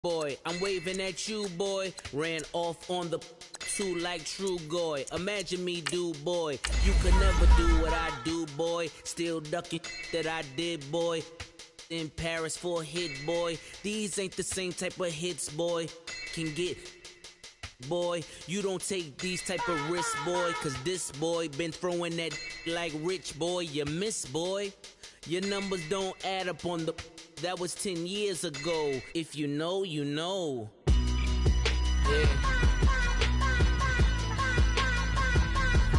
Boy, I'm waving at you, boy. Ran off on the two like true goy. Imagine me, dude, boy. You could never do what I do, boy. Still ducking that I did, boy. In Paris for a hit, boy. These ain't the same type of hits, boy. Can get, boy. You don't take these type of risks, boy. Cause this boy been throwing that like rich, boy. You miss, boy. Your numbers don't add up on the... That was 10 years ago. If you know, you know. Yeah.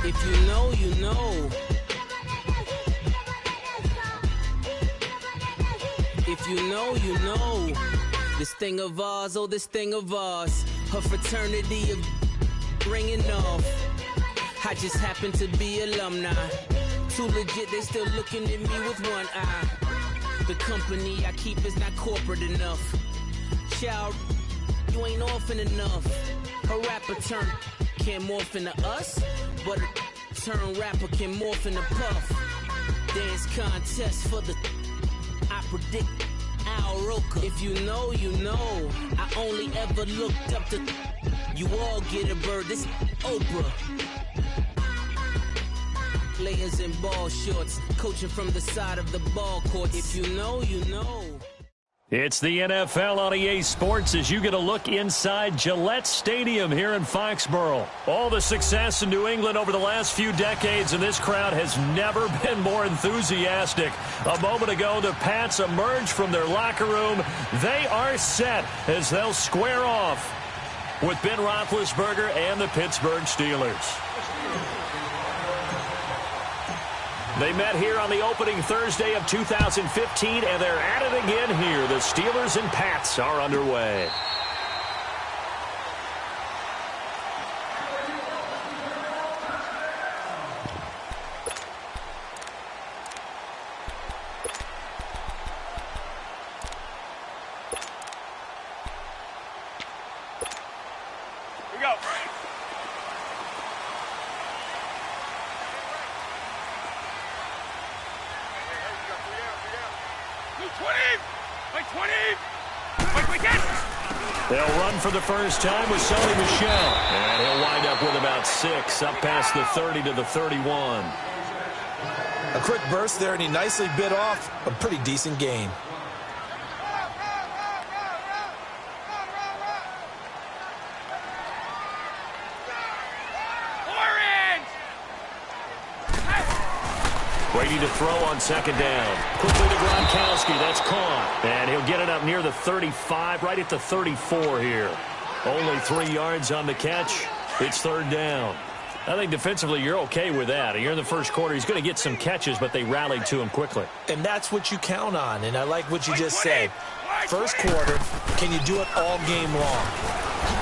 If you know, you know. If you know, you know. This thing of ours, oh, this thing of ours. Her fraternity of ringing off. I just happen to be alumni. Too legit, they still looking at me with one eye. The company I keep is not corporate enough. Child, you ain't orphan enough. A rapper turn can't morph into us, but a turn rapper can morph into Puff. Dance contest for the... I predict Al Roker. If you know, you know. I only ever looked up to... You all get a bird, this Oprah. Players in ball shorts, coaching from the side of the ball court. If you know, you know. It's the NFL on EA Sports as you get a look inside Gillette Stadium here in Foxborough. All the success in New England over the last few decades, and this crowd has never been more enthusiastic. A moment ago, the Pats emerged from their locker room. They are set as they'll square off with Ben Roethlisberger and the Pittsburgh Steelers. They met here on the opening Thursday of 2015, and they're at it again here. The Steelers and Pats are underway. Here we go. They'll run for the first time with Sony Michel. And he'll wind up with about 6, up past the 30 to the 31. A quick burst there, and he nicely bit off a pretty decent gain. Brady to throw on second down. Quickly to Gronkowski. That's caught. And he'll get it up near the 35, right at the 34 here. Only 3 yards on the catch. It's third down. I think defensively you're okay with that. You're in the first quarter. He's going to get some catches, but they rallied to him quickly. And that's what you count on, and I like what you just said. First quarter, can you do it all game long?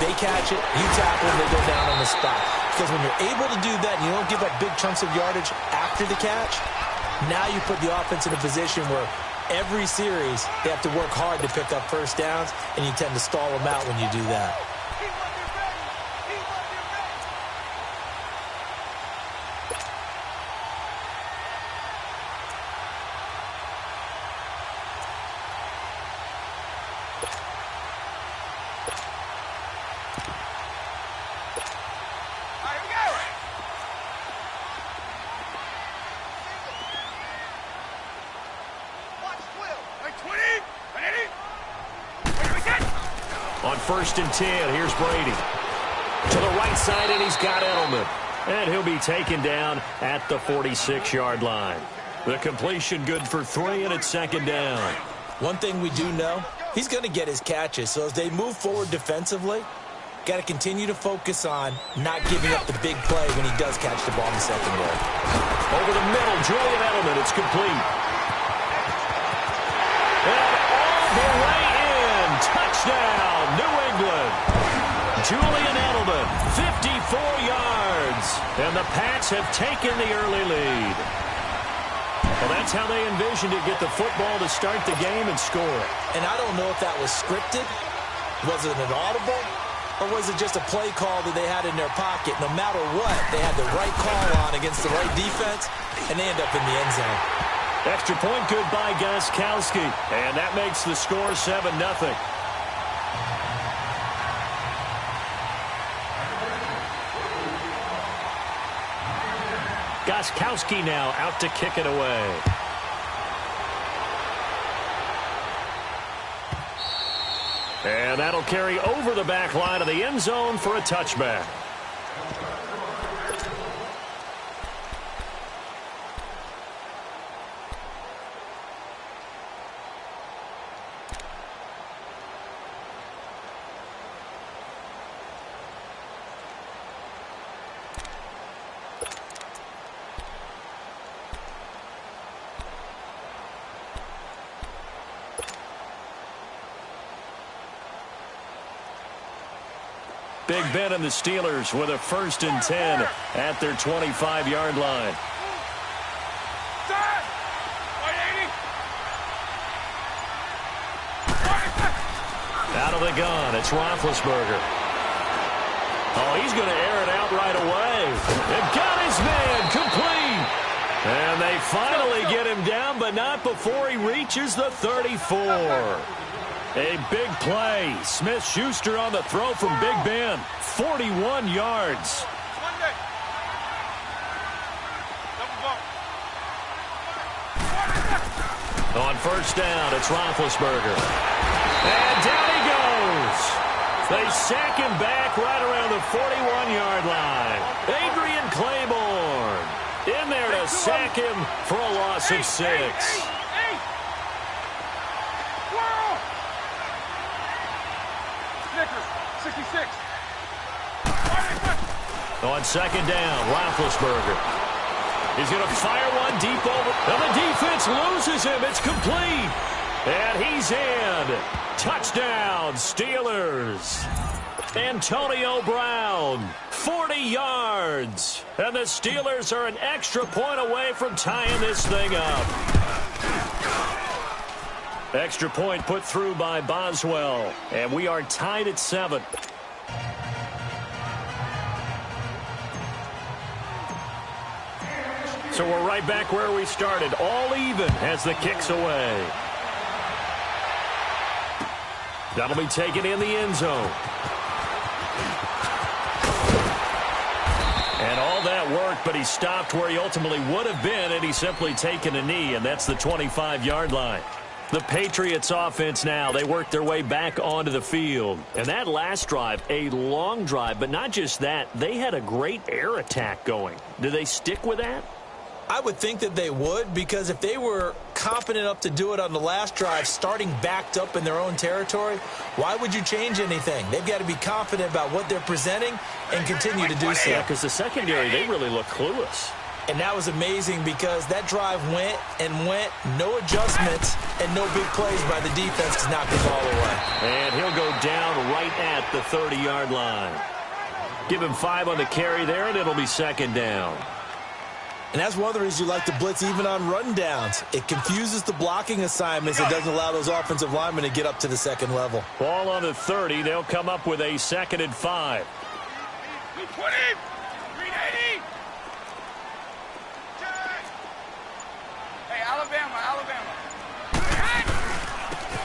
They catch it, you tackle them, they go down on the spot. Because when you're able to do that and you don't give up big chunks of yardage after the catch, now you put the offense in a position where every series they have to work hard to pick up first downs, and you tend to stall them out when you do that. On 1st and 10, here's Brady. To the right side, and he's got Edelman. And he'll be taken down at the 46-yard line. The completion good for 3, and it's second down. One thing we do know, he's going to get his catches. So as they move forward defensively, got to continue to focus on not giving up the big play when he does catch the ball in the secondary. Over the middle, Julian Edelman, it's complete. And all the way in, touchdown, New England. Julian Edelman, 54 yards. And the Pats have taken the early lead. Well, that's how they envisioned it, get the football to start the game and score. And I don't know if that was scripted. Was it an audible? Or was it just a play call that they had in their pocket? No matter what, they had the right call on against the right defense, and they end up in the end zone. Extra point good by Gostkowski. And that makes the score 7-0. Gostkowski now out to kick it away. And that'll carry over the back line of the end zone for a touchback. Big Ben and the Steelers with a 1st and 10 at their 25-yard line. Out of the gun, it's Roethlisberger. Oh, he's going to air it out right away. They've got his man complete. And they finally get him down, but not before he reaches the 34. A big play. Smith-Schuster on the throw from Big Ben. 41 yards. On 1st down, it's Roethlisberger. And down he goes. They sack him back right around the 41-yard line. Adrian Claiborne in there to sack him for a loss of 6. On 2nd down, Roethlisberger. He's going to fire one deep over. And the defense loses him. It's complete. And he's in. Touchdown, Steelers. Antonio Brown, 40 yards. And the Steelers are an extra point away from tying this thing up. Extra point put through by Boswell. And we are tied at 7. So we're right back where we started. All even as the kick's away. That'll be taken in the end zone. And all that worked, but he stopped where he ultimately would have been, and he's simply taken a knee, and that's the 25-yard line. The Patriots offense now, they work their way back onto the field. And that last drive, a long drive, but not just that, they had a great air attack going. Do they stick with that? I would think that they would, because if they were confident enough to do it on the last drive, starting backed up in their own territory, why would you change anything? They've got to be confident about what they're presenting and continue to do so. Yeah, because the secondary, they really look clueless. And that was amazing because that drive went and went, no adjustments and no big plays by the defense to knock the ball away. And he'll go down right at the 30-yard line. Give him 5 on the carry there, and it'll be 2nd down. And that's one of the reasons you like to blitz even on run downs. It confuses the blocking assignments. It doesn't allow those offensive linemen to get up to the 2nd level. Ball on the 30. They'll come up with a 2nd and 5. 320, 380. Hey, Alabama.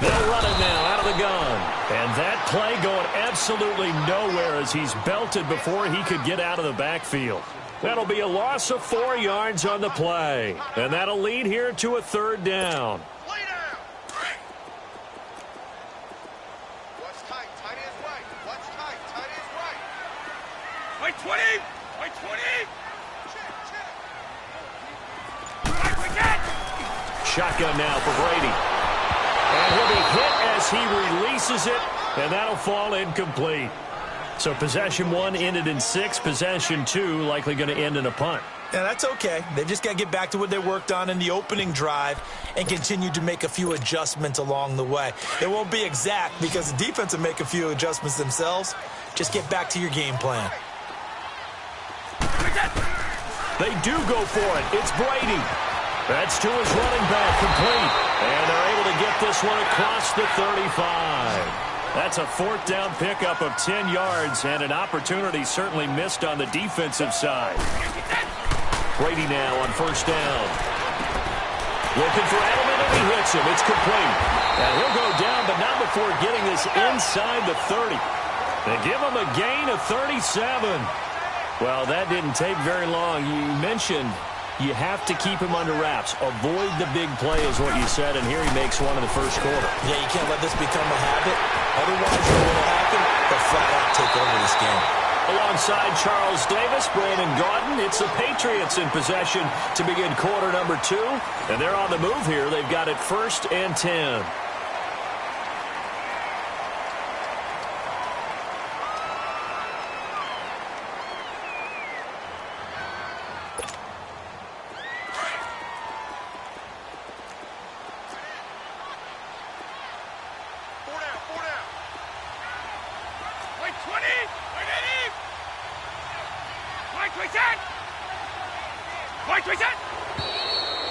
They'll run it now out of the gun. And that play going absolutely nowhere as he's belted before he could get out of the backfield. That'll be a loss of 4 yards on the play. And that'll lead here to a 3rd down. Lay down. What's tight? Tight is right. What's tight? Tight is right. Wait 20. Wait 20. Check. Right, we get. Shotgun now for Brady. And he'll be hit as he releases it. And that'll fall incomplete. So possession 1 ended in 6. Possession 2 likely going to end in a punt. Yeah, that's okay. They've just got to get back to what they worked on in the opening drive and continue to make a few adjustments along the way. It won't be exact because the defense will make a few adjustments themselves. Just get back to your game plan. They do go for it. It's Brady. That's to his running back, complete. And they're able to get this one across the 35. That's a 4th down pickup of 10 yards and an opportunity certainly missed on the defensive side. Brady now on 1st down. Looking for Edelman and he hits him. It's complete. And he'll go down, but not before getting this inside the 30. They give him a gain of 37. Well, that didn't take very long. You mentioned You have to keep him under wraps. Avoid the big play is what you said, and here he makes one in the first quarter. Yeah, you can't let this become a habit. Otherwise, you know what will happen? They'll flat out take over this game. Alongside Charles Davis, Brandon Gaudin, it's the Patriots in possession to begin quarter number 2. And they're on the move here. They've got it 1st and 10.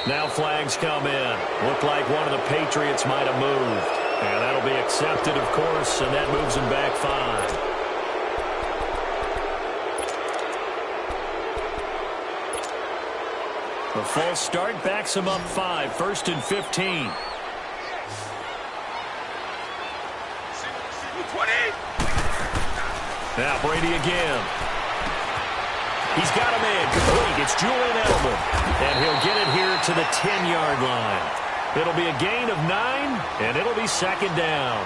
Now flags come in. Looked like one of the Patriots might have moved. And that'll be accepted, of course, and that moves him back 5. The false start backs him up 5, 1st and 15. Now Brady again. He's got him in. Complete. It's Julian Edelman. And he'll get it here to the 10-yard line. It'll be a gain of 9, and it'll be 2nd down.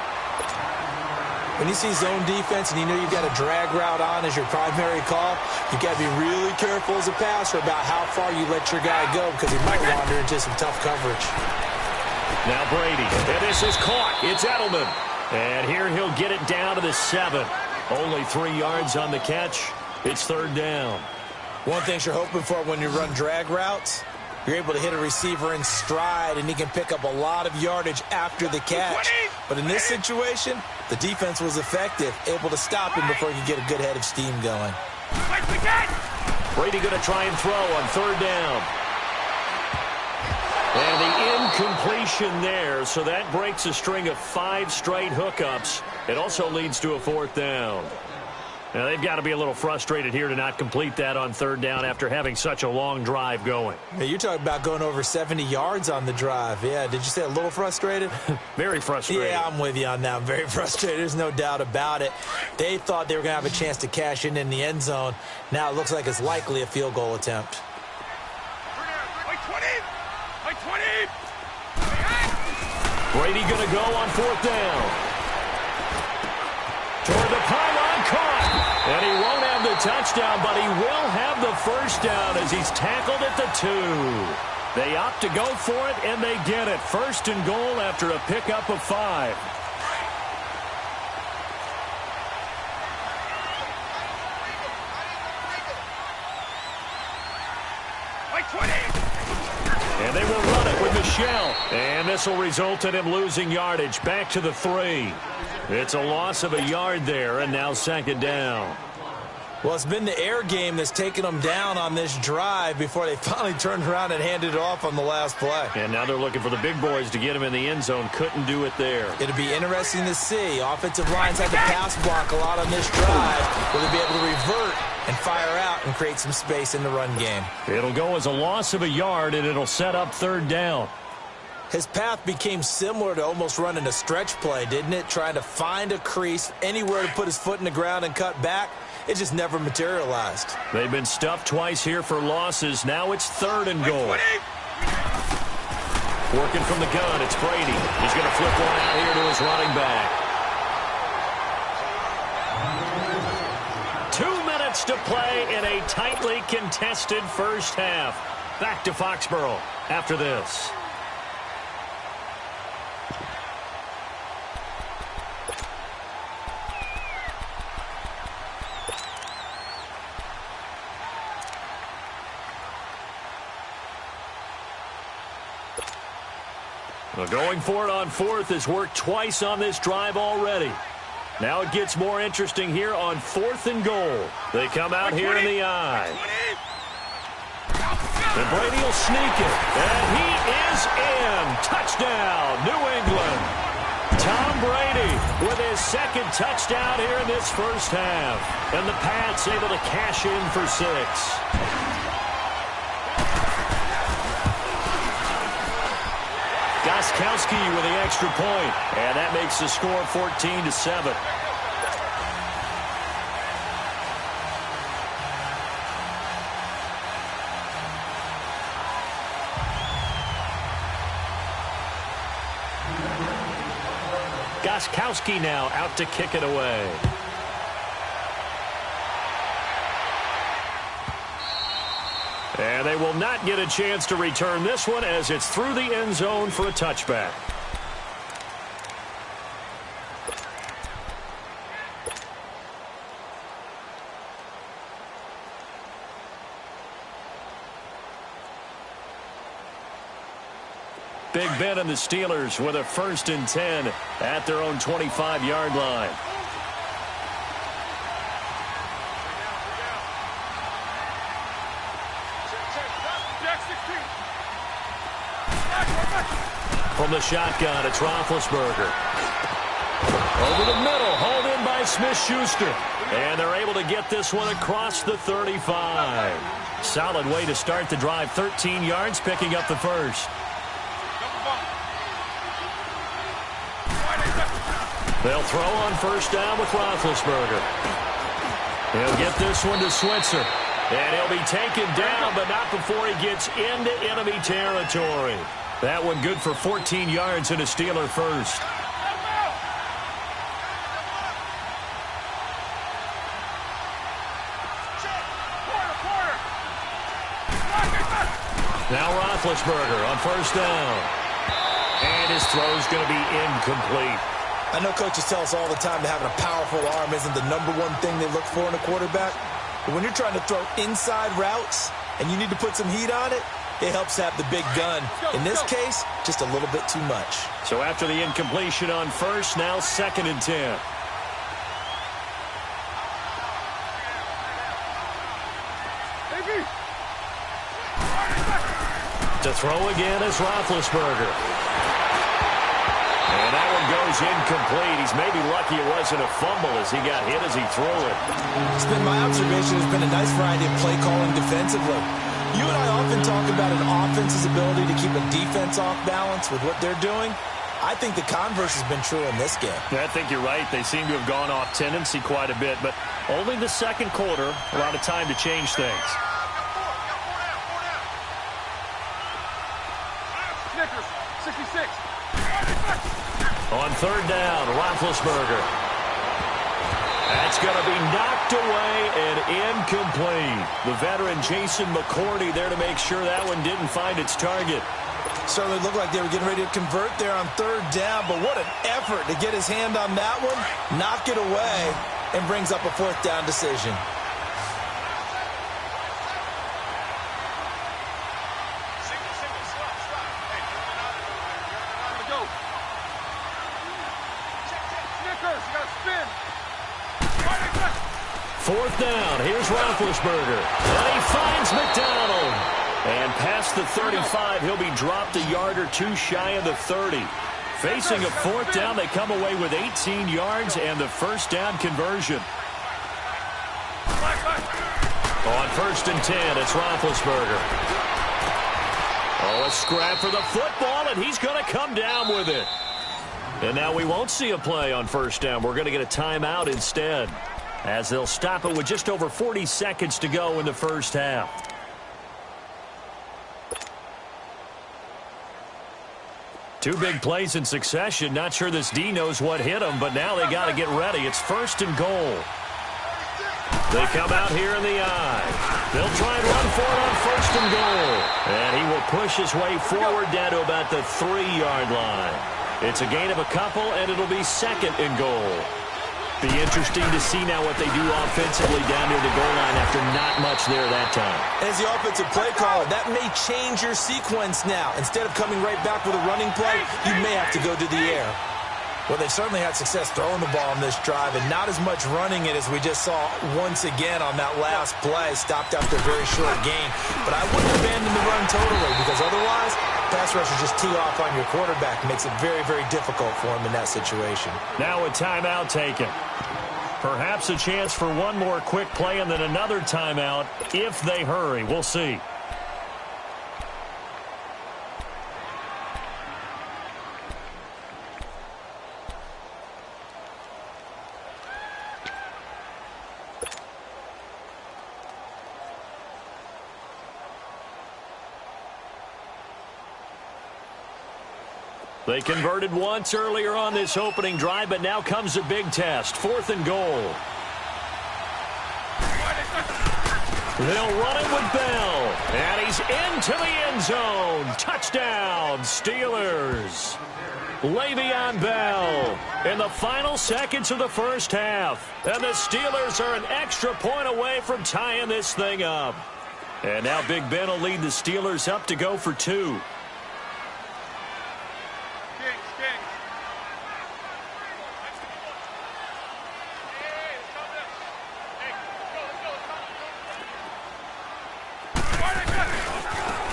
When you see zone defense and you know you've got a drag route on as your primary call, you've got to be really careful as a passer about how far you let your guy go because he might wander into some tough coverage. Now Brady. And this is caught. It's Edelman. And here he'll get it down to the 7. Only 3 yards on the catch. It's 3rd down. One thing you're hoping for when you run drag routes, you're able to hit a receiver in stride, and he can pick up a lot of yardage after the catch. But in this situation, the defense was effective, able to stop him before he could get a good head of steam going. Brady going to try and throw on 3rd down. And the incompletion there, so that breaks a string of 5 straight hookups. It also leads to a 4th down. Now, they've got to be a little frustrated here to not complete that on 3rd down after having such a long drive going. Yeah, you're talking about going over 70 yards on the drive. Yeah, did you say a little frustrated? Very frustrated. Yeah, I'm with you on that. I'm very frustrated. There's no doubt about it. They thought they were going to have a chance to cash in the end zone. Now it looks like it's likely a field goal attempt. Brady going to go on 4th down. Toward the pylon, caught. And he won't have the touchdown, but he will have the 1st down as he's tackled at the 2. They opt to go for it, and they get it. 1st and goal after a pickup of 5. And they will run it with Michelle. And this will result in him losing yardage back to the 3. It's a loss of a yard there, and now 2nd down. Well, it's been the air game that's taken them down on this drive before they finally turned around and handed it off on the last play. And now they're looking for the big boys to get him in the end zone. Couldn't do it there. It'll be interesting to see. Offensive lines had to pass block a lot on this drive. Will they be able to revert and fire out and create some space in the run game? It'll go as a loss of a yard, and it'll set up 3rd down. His path became similar to almost running a stretch play, didn't it? Trying to find a crease, anywhere to put his foot in the ground and cut back. It just never materialized. They've been stuffed twice here for losses. Now it's 3rd and goal. Working from the gun, it's Brady. He's going to flip one out here to his running back. 2 minutes to play in a tightly contested first half. Back to Foxborough after this. Well, going for it on 4th has worked twice on this drive already. Now it gets more interesting here on 4th and goal. They come out here in the eye. And Brady will sneak it. And he is in. Touchdown, New England. Tom Brady with his 2nd touchdown here in this first half. And the Pats able to cash in for 6. Gostkowski with the extra point, and that makes the score 14-7. Laskowski now out to kick it away. And they will not get a chance to return this one as it's through the end zone for a touchback. Big Ben and the Steelers with a 1st and 10 at their own 25-yard line. From the shotgun, it's Roethlisberger. Over the middle, hauled in by Smith-Schuster. And they're able to get this one across the 35. Solid way to start the drive. 13 yards, picking up the first. They'll throw on 1st down with Roethlisberger. He'll get this one to Switzer. And he'll be taken down, but not before he gets into enemy territory. That one good for 14 yards and a Steeler first. Now Roethlisberger on 1st down. And his throw's going to be incomplete. I know coaches tell us all the time that having a powerful arm isn't the #1 thing they look for in a quarterback. But when you're trying to throw inside routes and you need to put some heat on it, it helps have the big gun. In this case, just a little bit too much. So after the incompletion on 1st, now 2nd and 10. To throw again is Roethlisberger. And that one goes incomplete. He's maybe lucky it wasn't a fumble as he got hit as he threw it. It's been my observation. There's been a nice variety of play calling defensively. You and I often talk about an offense's ability to keep a defense off balance with what they're doing. I think the converse has been true in this game. I think you're right. They seem to have gone off tendency quite a bit, but only the 2nd quarter, a lot of time to change things. Snickers, 66. On 3rd down, Roethlisberger. That's going to be knocked away and incomplete. The veteran Jason McCourty there to make sure that one didn't find its target. Certainly looked like they were getting ready to convert there on 3rd down, but what an effort to get his hand on that one, knock it away, and brings up a 4th down decision. Fourth down, here's Roethlisberger. And he finds McDonald. And past the 35, he'll be dropped a yard or 2 shy of the 30. Facing a 4th down, they come away with 18 yards and the 1st down conversion. On 1st and 10, it's Roethlisberger. Oh, a scrap for the football, and he's going to come down with it. And now we won't see a play on 1st down. We're going to get a timeout instead, as they'll stop it with just over 40 seconds to go in the 1st half. Two big plays in succession. Not sure this D knows what hit him, but now they got to get ready. It's 1st and goal. They come out here in the eye. They'll try and run for it on 1st and goal. And he will push his way forward down to about the 3-yard line. It's a gain of a couple, and it'll be 2nd and goal. Be interesting to see now what they do offensively down near the goal line after not much there that time. As the offensive play caller, that may change your sequence now. Instead of coming right back with a running play, you may have to go to the air. Well, they've certainly had success throwing the ball on this drive, and not as much running it as we just saw once again on that last play. Stopped after a very short gain. But I wouldn't abandon the run totally, because otherwise, pass rushers just tee off on your quarterback. Makes it very, very difficult for him in that situation. Now a timeout taken. Perhaps a chance for one more quick play and then another timeout if they hurry. We'll see. They converted once earlier on this opening drive, but now comes a big test. 4th and goal. They'll run it with Bell. And he's into the end zone. Touchdown, Steelers. Le'Veon Bell in the final seconds of the first half. And the Steelers are an extra point away from tying this thing up. And now Big Ben will lead the Steelers up to go for 2.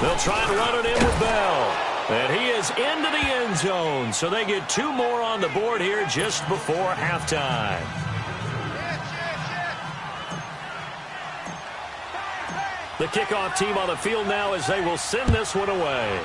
They'll try and run it in with Bell. And he is into the end zone. So they get 2 more on the board here just before halftime. The kickoff team on the field now as they will send this one away.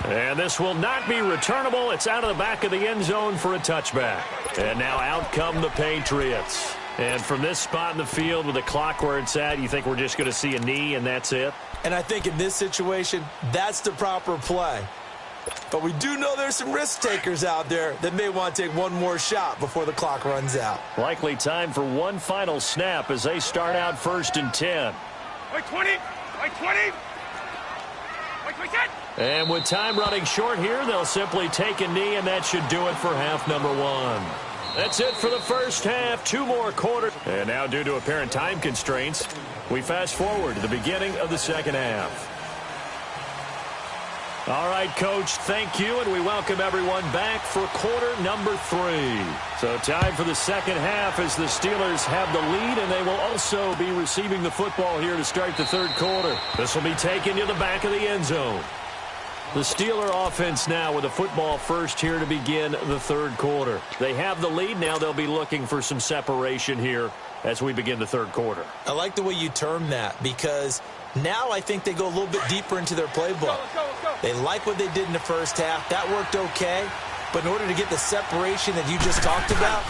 And this will not be returnable. It's out of the back of the end zone for a touchback. And now out come the Patriots. And from this spot in the field with the clock where it's at, you think we're just going to see a knee and that's it? And I think in this situation, that's the proper play. But we do know there's some risk takers out there that may want to take one more shot before the clock runs out. Likely time for one final snap as they start out 1st and 10. Wait 20! Wait 20! Wait 10! And with time running short here, they'll simply take a knee, and that should do it for half number 1. That's it for the first half. 2 more quarters. And now, due to apparent time constraints, we fast forward to the beginning of the second half. All right, Coach, thank you, and we welcome everyone back for quarter number 3. So time for the second half as the Steelers have the lead, and they will also be receiving the football here to start the third quarter. This will be taken to the back of the end zone. The Steeler offense now with the football first here to begin the third quarter. They have the lead. Now they'll be looking for some separation here as we begin the third quarter. I like the way you term that because now I think they go a little bit deeper into their playbook. They like what they did in the first half. That worked okay. But in order to get the separation that you just talked about,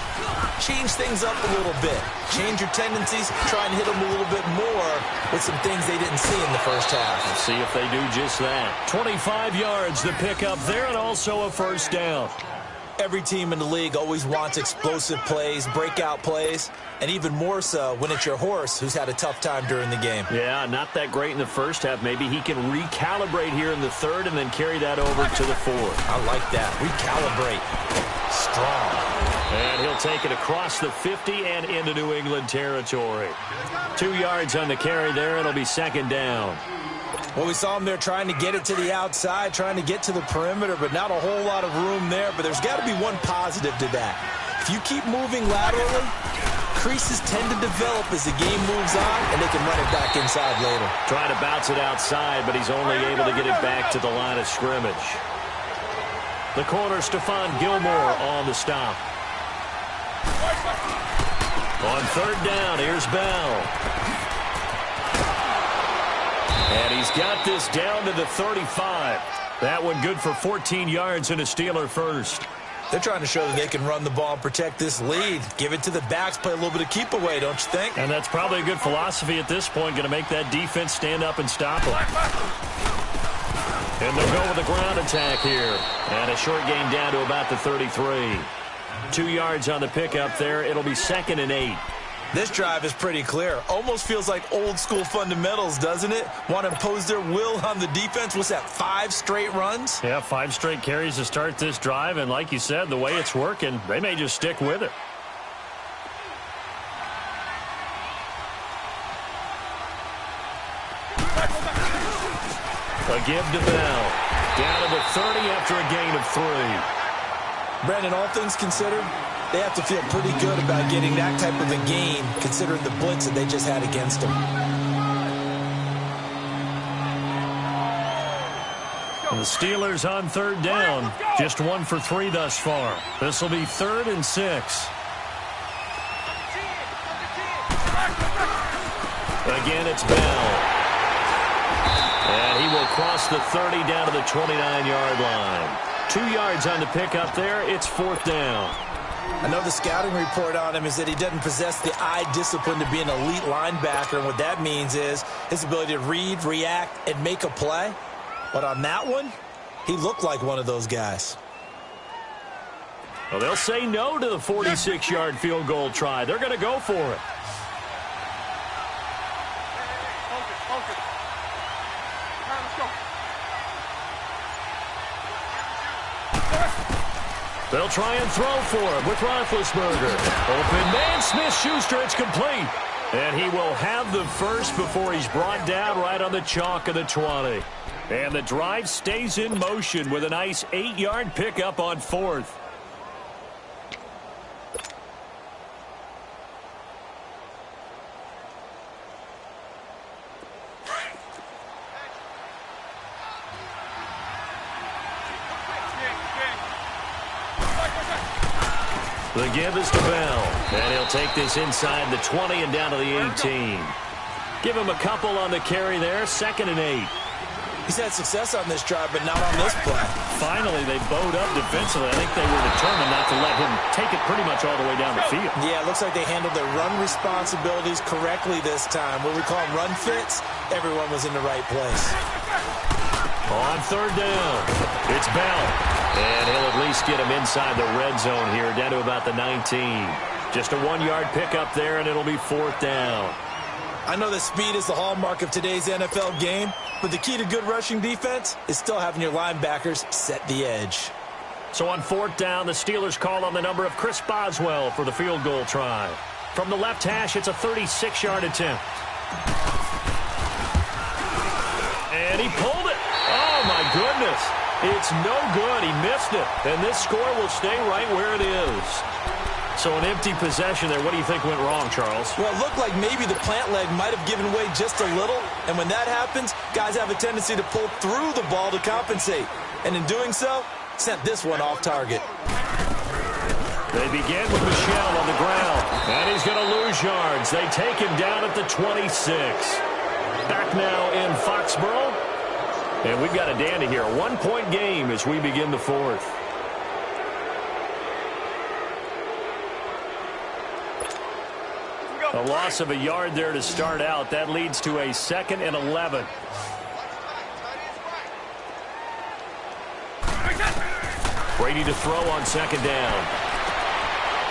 change things up a little bit. Change your tendencies, try and hit them a little bit more with some things they didn't see in the first half. We'll see if they do just that. 25 yards to pick up there and also a first down. Every team in the league always wants explosive plays, breakout plays, and even more so when it's your horse who's had a tough time during the game. Yeah, not that great in the first half. Maybe he can recalibrate here in the third and then carry that over to the fourth. I like that. Recalibrate. Strong. And he'll take it across the 50 and into New England territory. 2 yards on the carry there. It'll be second down. Well, we saw him there trying to get it to the outside, trying to get to the perimeter, but not a whole lot of room there. But there's got to be one positive to that. If you keep moving laterally, creases tend to develop as the game moves on, and they can run it back inside later. Trying to bounce it outside, but he's only able to get it back to the line of scrimmage. The corner, Stephon Gilmore on the stop. On third down, here's Bell. And he's got this down to the 35. That one good for 14 yards and a Steeler first. They're trying to show that they can run the ball and protect this lead. Give it to the backs, play a little bit of keep away, don't you think? And that's probably a good philosophy at this point, going to make that defense stand up and stop them. And they'll go with a ground attack here. And a short gain down to about the 33. 2 yards on the pickup there. It'll be 2nd and 8. This drive is pretty clear. Almost feels like old school fundamentals, doesn't it? Want to impose their will on the defense. What's that, 5 straight runs? Yeah, 5 straight carries to start this drive. And like you said, the way it's working, they may just stick with it. A give to Bell. Down to the 30 after a gain of 3. Brandon, all things considered, they have to feel pretty good about getting that type of a gain, considering the blitz that they just had against them. And the Steelers on third down. Just 1 for 3 thus far. This will be 3rd and 6. Again, it's Bell. And he will cross the 30 down to the 29-yard line. 2 yards on the pickup there. It's 4th down. I know the scouting report on him is that he doesn't possess the eye discipline to be an elite linebacker, and what that means is his ability to read, react, and make a play. But on that one, he looked like one of those guys. Well, they'll say no to the 46-yard field goal try. They're going to go for it. They'll try and throw for him with Roethlisberger. Open man, Smith-Schuster, it's complete. And he will have the first before he's brought down right on the chalk of the 20. And the drive stays in motion with a nice 8-yard pickup on 4th. The give is to Bell, and he'll take this inside the 20 and down to the 18. Give him a couple on the carry there, 2nd and 8. He's had success on this drive, but not on this play. Finally, they bowed up defensively. I think they were determined not to let him take it pretty much all the way down the field. Yeah, it looks like they handled their run responsibilities correctly this time. What we call them run fits, everyone was in the right place. On 3rd down, it's Bell. And he'll at least get him inside the red zone here, down to about the 19. Just a 1-yard pickup there, and it'll be 4th down. I know that speed is the hallmark of today's NFL game, but the key to good rushing defense is still having your linebackers set the edge. So on 4th down, the Steelers call on the number of Chris Boswell for the field goal try. From the left hash, it's a 36-yard attempt. And he pulled it. Oh, my goodness. It's no good. He missed it. And this score will stay right where it is. So an empty possession there. What do you think went wrong, Charles? Well, it looked like maybe the plant leg might have given way just a little. And when that happens, guys have a tendency to pull through the ball to compensate. And in doing so, sent this one off target. They begin with Michel on the ground. And he's going to lose yards. They take him down at the 26. Back now in Foxborough. And we've got a dandy here. A 1-point game as we begin the 4th. A loss of a yard there to start out. That leads to a 2nd and 11. Brady to throw on 2nd down.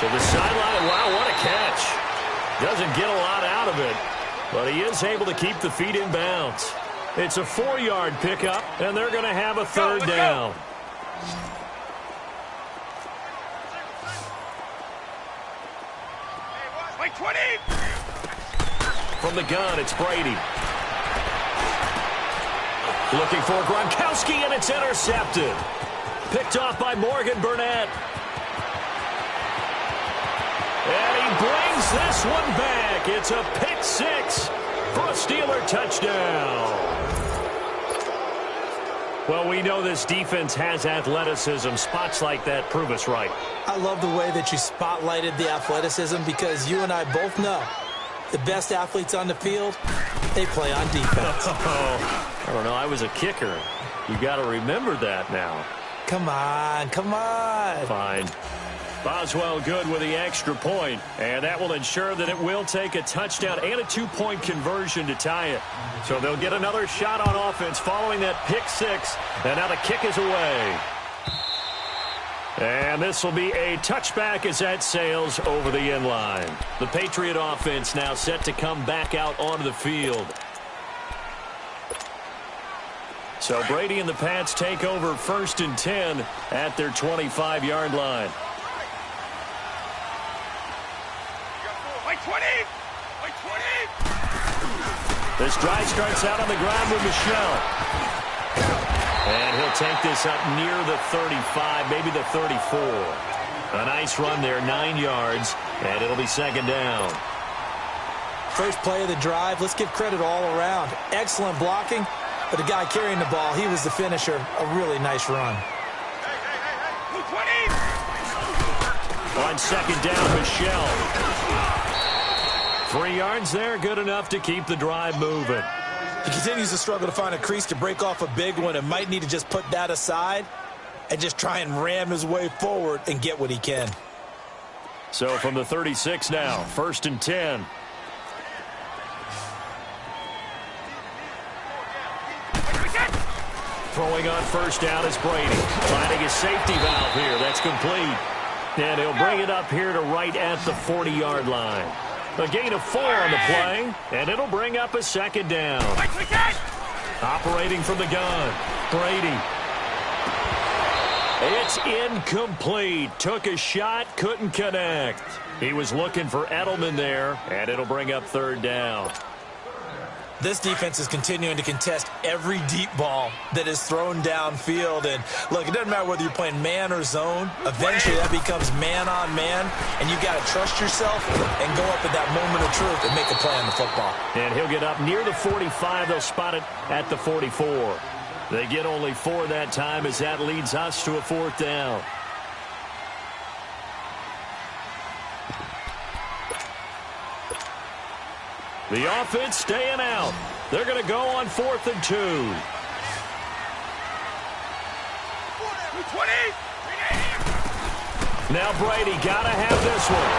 To the sideline. Wow, what a catch. Doesn't get a lot out of it, but he is able to keep the feet in bounds. It's a 4-yard pickup, and they're going to have a 3rd down. Wait, 20! From the gun, it's Brady. Looking for Gronkowski, and it's intercepted. Picked off by Morgan Burnett. And he brings this one back. It's a pick 6 for a Steeler touchdown. Well, we know this defense has athleticism. Spots like that prove us right. I love the way that you spotlighted the athleticism because you and I both know the best athletes on the field, they play on defense. Oh, I don't know. I was a kicker. You got to remember that now. Come on, come on. Fine. Boswell good with the extra point, and that will ensure that it will take a touchdown and a 2-point conversion to tie it. So they'll get another shot on offense following that pick 6, and now the kick is away. And this will be a touchback as that sails over the end line. The Patriot offense now set to come back out onto the field. So Brady and the Pats take over 1st and 10 at their 25-yard line. Wait, 20! Wait, 20! This drive starts out on the ground with Michel. And he'll take this up near the 35, maybe the 34. A nice run there, 9 yards, and it'll be 2nd down. First play of the drive, let's give credit all around. Excellent blocking, but the guy carrying the ball, he was the finisher. A really nice run. Hey, 20! On 2nd down, Michel. 3 yards there, good enough to keep the drive moving. He continues to struggle to find a crease to break off a big one and might need to just put that aside and just try and ram his way forward and get what he can. So from the 36 now, 1st and 10. Throwing on first down is Brady. Finding his safety valve here. That's complete. And he'll bring it up here to right at the 40-yard line. A gain of 4 on the play, and it'll bring up a 2nd down. Operating from the gun, Brady. It's incomplete. Took a shot, couldn't connect. He was looking for Edelman there, and it'll bring up 3rd down. This defense is continuing to contest every deep ball that is thrown downfield. And, look, it doesn't matter whether you're playing man or zone. Eventually, that becomes man-on-man, and you got to trust yourself and go up at that moment of truth and make a play on the football. And he'll get up near the 45. They'll spot it at the 44. They get only 4 that time as that leads us to a 4th down. The offense staying out. They're going to go on 4th and 2. 20. Now Brady got to have this one.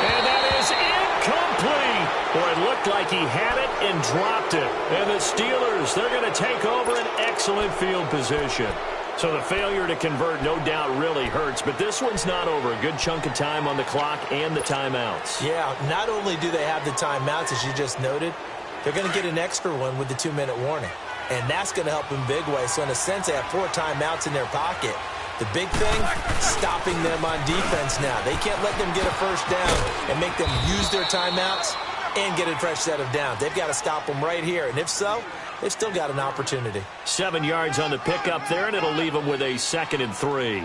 And that is incomplete. Boy, it looked like he had it and dropped it. And the Steelers, they're going to take over an excellent field position. So the failure to convert, no doubt, really hurts. But this one's not over. A good chunk of time on the clock and the timeouts. Yeah, not only do they have the timeouts, as you just noted, they're going to get an extra one with the 2-minute warning. And that's going to help in big ways. So in a sense, they have 4 timeouts in their pocket. The big thing, stopping them on defense now. They can't let them get a first down and make them use their timeouts and get a fresh set of downs. They've got to stop them right here. And if so, they've still got an opportunity. 7 yards on the pickup there, and it'll leave them with a 2nd and 3.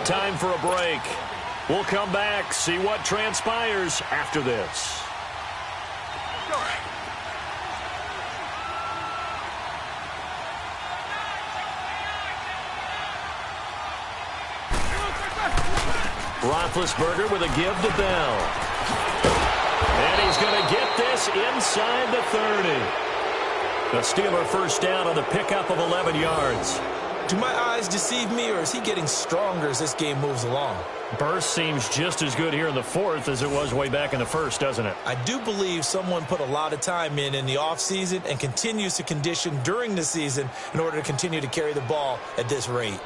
Time for a break. We'll come back, see what transpires after this. Roethlisberger with a give to Bell. And he's going to get this inside the 30. The Steeler first down on the pickup of 11 yards. Do my eyes deceive me, or is he getting stronger as this game moves along? Burst seems just as good here in the 4th as it was way back in the 1st, doesn't it? I do believe someone put a lot of time in the offseason and continues to condition during the season in order to continue to carry the ball at this rate.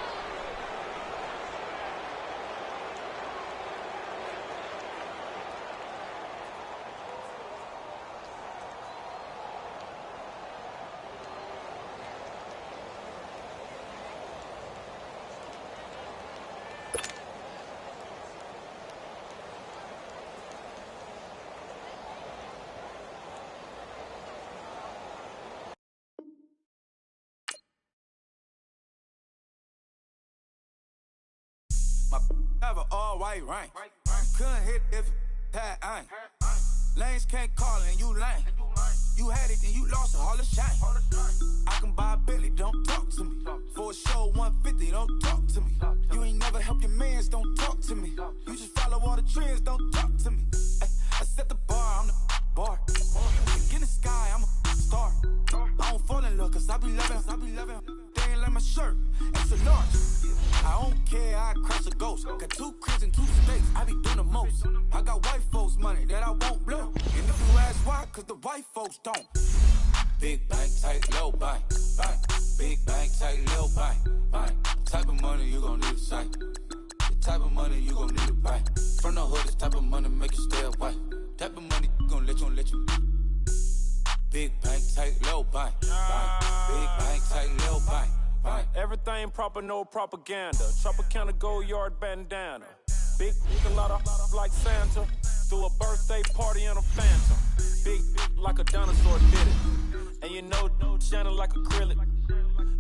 My have an all-white ring. Couldn't hit if it had ain't. Lanes can't call and you lame. You had it and you lost it, all the shame. I can buy a Billy, don't talk to me. For a show 150, don't talk to me. You ain't never help your mans, don't talk to me. You just follow all the trends, don't talk to me. I set the bar, I'm the bar. In the sky, I'm a star. I don't fall in love, cause I be loving. They ain't like my shirt, it's a large. I don't care, I cross a ghost. Got 2 cribs and 2 states, I be doing the most. I got white folks' money that I won't blow. And if you ask why, cause the white folks don't. Big bank, tight, low bank, bank. Big bank, tight, low bank, bank. Type of money you gon' need a sight. The type of money you gon' need a buy. From the hood, this type of money make you stay away. Type of money gon' let you. Big bank, tight, low bank, bank. Big bank, tight, low bank. Right. Everything proper, no propaganda. Tropicana gold yard bandana. Big a lot of like Santa. Threw a birthday party in a phantom. Big like a dinosaur did it. And you know, shining like acrylic.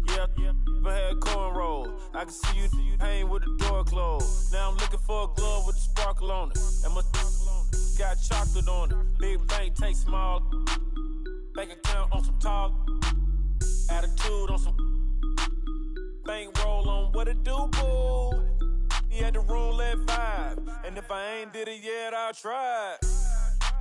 Yeah, I had cornrow. I can see you hang with the door closed. Now I'm looking for a glove with a sparkle on it. And my got chocolate on it. Big bank, take small. Bank account on some tall. Attitude on some bankroll on what it do, boo. He had the roulette vibe, and if I ain't did it yet, I'll try.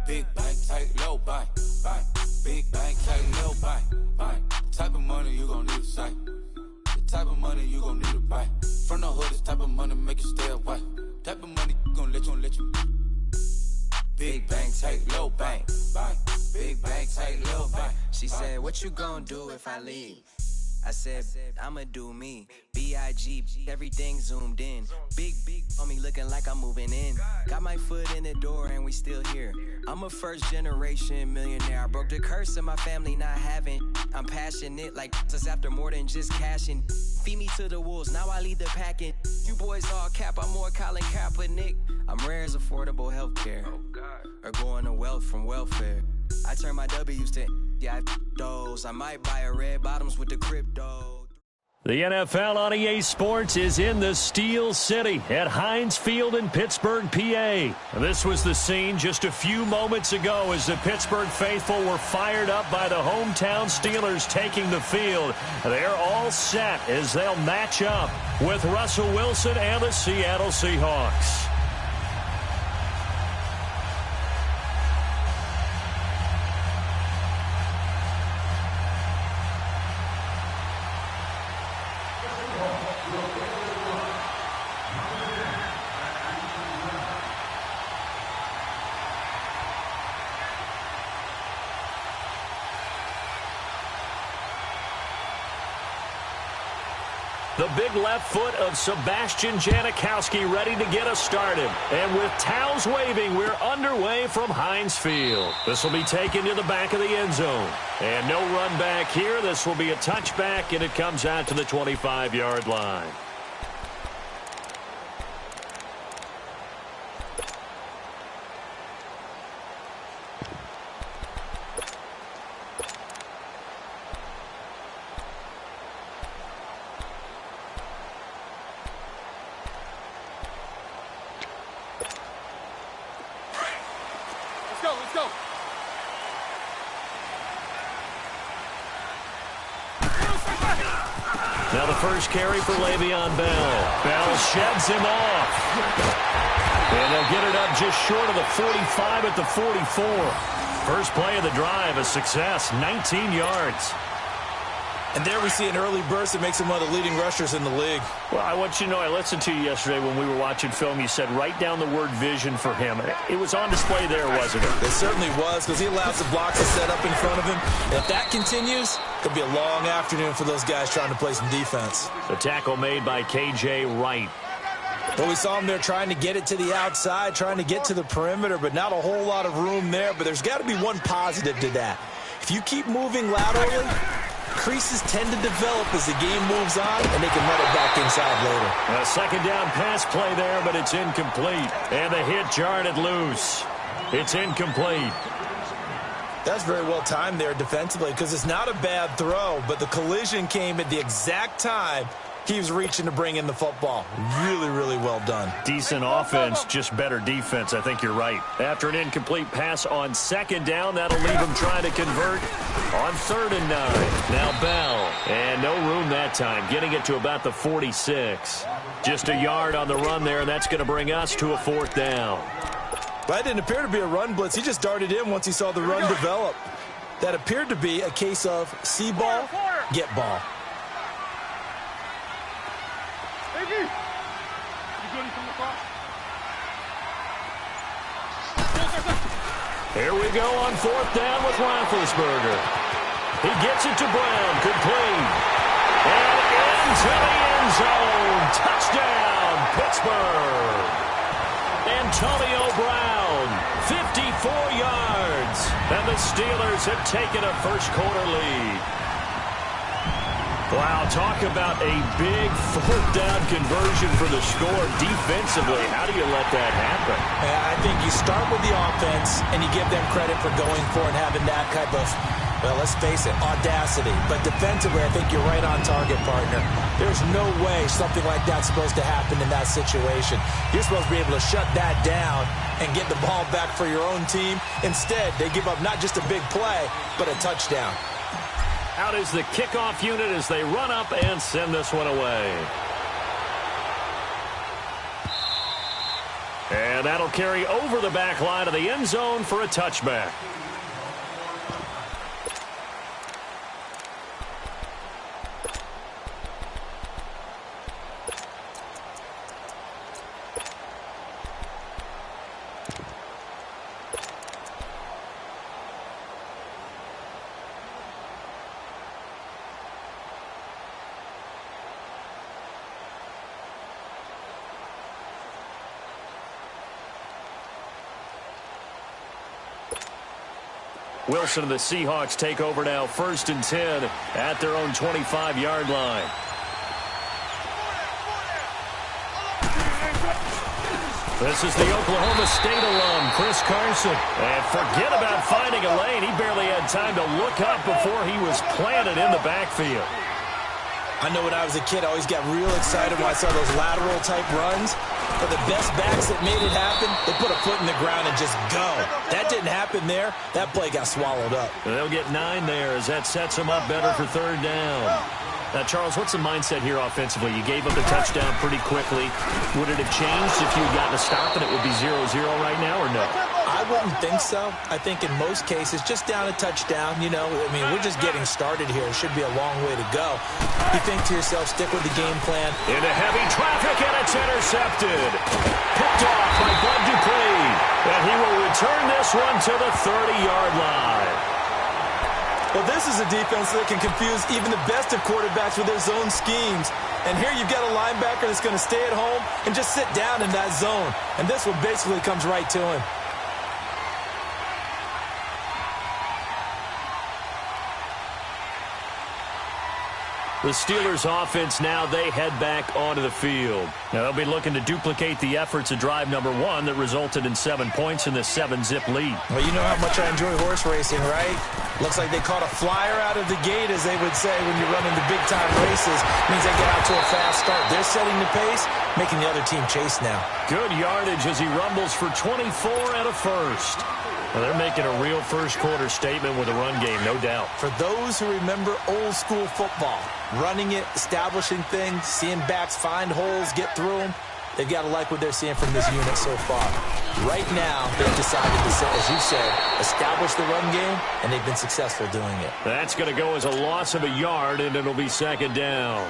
Big bank, tight, low bank, bank. Big bank, tight, low bank, bank. Type of money you gon' need to sight. The type of money you gon' need to buy. From the hood, this type of money make you stay away. Type of money gon' let you. Big bank, tight, low bank, bank. Big bank, tight, low bank. She said, what you gon' do if I leave? I said, I'ma do me. B.I.G. Everything zoomed in. Big on me looking like I'm moving in. Got my foot in the door and we still here. I'm a first generation millionaire. I broke the curse of my family not having. I'm passionate like this after more than just cashing. Feed me to the wolves, now I lead the packing. You boys all cap, I'm more Colin Kaepernick. I'm rare as affordable healthcare. Or going to wealth from welfare. I turn my W's to those. I might buy a red bottoms with the crypto. The NFL on EA Sports is in the Steel City at Heinz Field in Pittsburgh, PA. This was the scene just a few moments ago as the Pittsburgh faithful were fired up by the hometown Steelers taking the field. They're all set as they'll match up with Russell Wilson and the Seattle Seahawks. The big left foot of Sebastian Janikowski ready to get us started. And with towels waving, we're underway from Heinz Field. This will be taken to the back of the end zone. And no run back here. This will be a touchback, and it comes out to the 25-yard line. Let's go. Now the first carry for Le'Veon Bell. Bell sheds him off. And they'll get it up just short of the 45 at the 44. First play of the drive, a success, 19 yards. And there we see an early burst that makes him one of the leading rushers in the league. Well, I want you to know, I listened to you yesterday when we were watching film. You said write down the word vision for him. It was on display there, wasn't it? It certainly was, because he allows the blocks to set up in front of him. And if that continues, it could be a long afternoon for those guys trying to play some defense. The tackle made by K.J. Wright. Well, we saw him there trying to get it to the outside, trying to get to the perimeter, but not a whole lot of room there. But there's got to be one positive to that. If you keep moving laterally, creases tend to develop as the game moves on, and they can run it back inside later. A second down pass play there, but it's incomplete. And the hit jarred it loose. It's incomplete. That's very well timed there defensively, because it's not a bad throw, but the collision came at the exact time he was reaching to bring in the football. Really, really well done. Decent offense, just better defense. I think you're right. After an incomplete pass on second down, that'll leave him trying to convert on 3rd and 9. Now Bell, and no room that time, getting it to about the 46. Just a yard on the run there, and that's going to bring us to a 4th down. That didn't appear to be a run blitz. He just darted in once he saw the run develop. That appeared to be a case of see ball, get ball. Here we go on 4th down with Roethlisberger. He gets it to Brown, complete. And into the end zone. Touchdown, Pittsburgh. Antonio Brown, 54 yards. And the Steelers have taken a first-quarter lead. Wow, talk about a big 4th down conversion for the score defensively. How do you let that happen? I think you start with the offense, and you give them credit for going for it and having that type of, well, let's face it, audacity. But defensively, I think you're right on target, partner. There's no way something like that's supposed to happen in that situation. You're supposed to be able to shut that down and get the ball back for your own team. Instead, they give up not just a big play, but a touchdown. Out is the kickoff unit as they run up and send this one away. And that'll carry over the back line of the end zone for a touchback. Wilson and the Seahawks take over now, 1st and 10 at their own 25-yard line. This is the Oklahoma State alum, Chris Carson. And forget about finding a lane. He barely had time to look up before he was planted in the backfield. I know when I was a kid, I always got real excited when I saw those lateral-type runs. But the best backs that made it happen, they put a foot in the ground and just go. That didn't happen there. That play got swallowed up. And they'll get 9 there as that sets them up better for 3rd down. Now, Charles, what's the mindset here offensively? You gave up the touchdown pretty quickly. Would it have changed if you had gotten a stop and it would be 0-0 right now, or no? I wouldn't think so. I think in most cases, just down a touchdown, you know, I mean, we're just getting started here. It should be a long way to go. You think to yourself, stick with the game plan. Into heavy traffic, and it's intercepted. Picked off by Bud Dupree. And he will return this one to the 30-yard line. Well, this is a defense that can confuse even the best of quarterbacks with their zone schemes. And here you've got a linebacker that's going to stay at home and just sit down in that zone. And this one basically comes right to him. The Steelers offense now, they head back onto the field. Now they'll be looking to duplicate the efforts of drive number 1 that resulted in 7 points in the 7-zip lead. Well, you know how much I enjoy horse racing, right? Looks like they caught a flyer out of the gate, as they would say when you're running the big-time races. Means they get out to a fast start. They're setting the pace, making the other team chase now. Good yardage as he rumbles for 24 and a first. Well, they're making a real first-quarter statement with a run game, no doubt. For those who remember old-school football, running it, establishing things, seeing backs find holes, get through them, they've got to like what they're seeing from this unit so far. Right now, they've decided to, as you said, establish the run game, and they've been successful doing it. That's going to go as a loss of a yard, and it'll be 2nd down.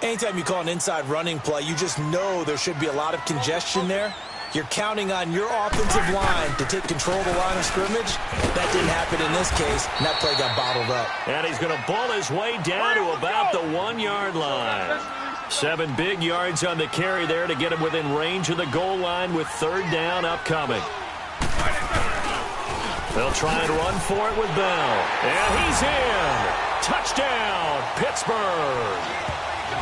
Anytime you call an inside running play, you just know there should be a lot of congestion there. You're counting on your offensive line to take control of the line of scrimmage. That didn't happen in this case, and that play got bottled up. And he's going to ball his way down to about the 1-yard line. 7 big yards on the carry there to get him within range of the goal line with 3rd down upcoming. They'll try and run for it with Bell. And he's in. Touchdown, Pittsburgh.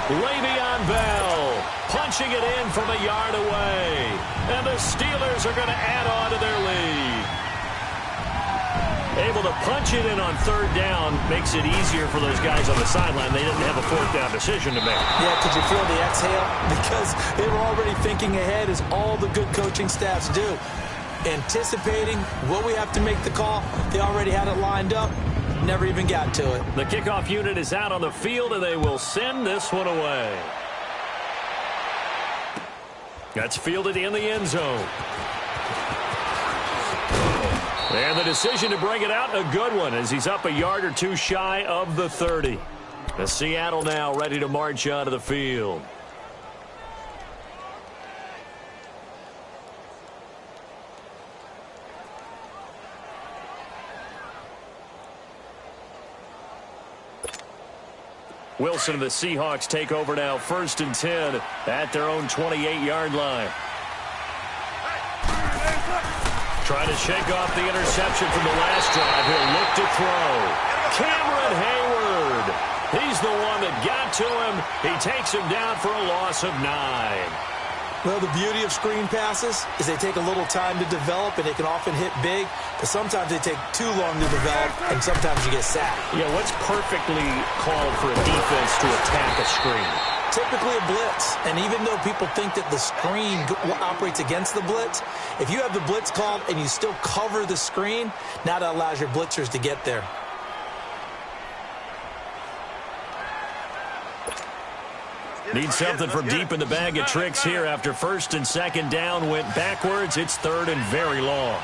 Le'Veon Bell punching it in from a yard away. And the Steelers are going to add on to their lead. Able to punch it in on 3rd down makes it easier for those guys on the sideline. They didn't have a 4th down decision to make. Yeah, could you feel the exhale? Because they were already thinking ahead, as all the good coaching staffs do. Anticipating what we have to make the call. They already had it lined up. Never even got to it. The kickoff unit is out on the field, and they will send this one away. That's fielded in the end zone. And the decision to bring it out, a good one, as he's up a yard or 2 shy of the 30. The Seattle now ready to march onto the field. Wilson and the Seahawks take over now, 1st and 10 at their own 28-yard line. Trying to shake off the interception from the last drive. He'll look to throw. Cameron Hayward. He's the one that got to him. He takes him down for a loss of 9. Well, the beauty of screen passes is they take a little time to develop, and they can often hit big, but sometimes they take too long to develop, and sometimes you get sacked. Yeah, what's perfectly called for a defense to attack a screen? Typically a blitz, and even though people think that the screen operates against the blitz, if you have the blitz called and you still cover the screen, now that allows your blitzers to get there. Need something from deep in the bag of tricks here after first and second down went backwards. It's third and very long.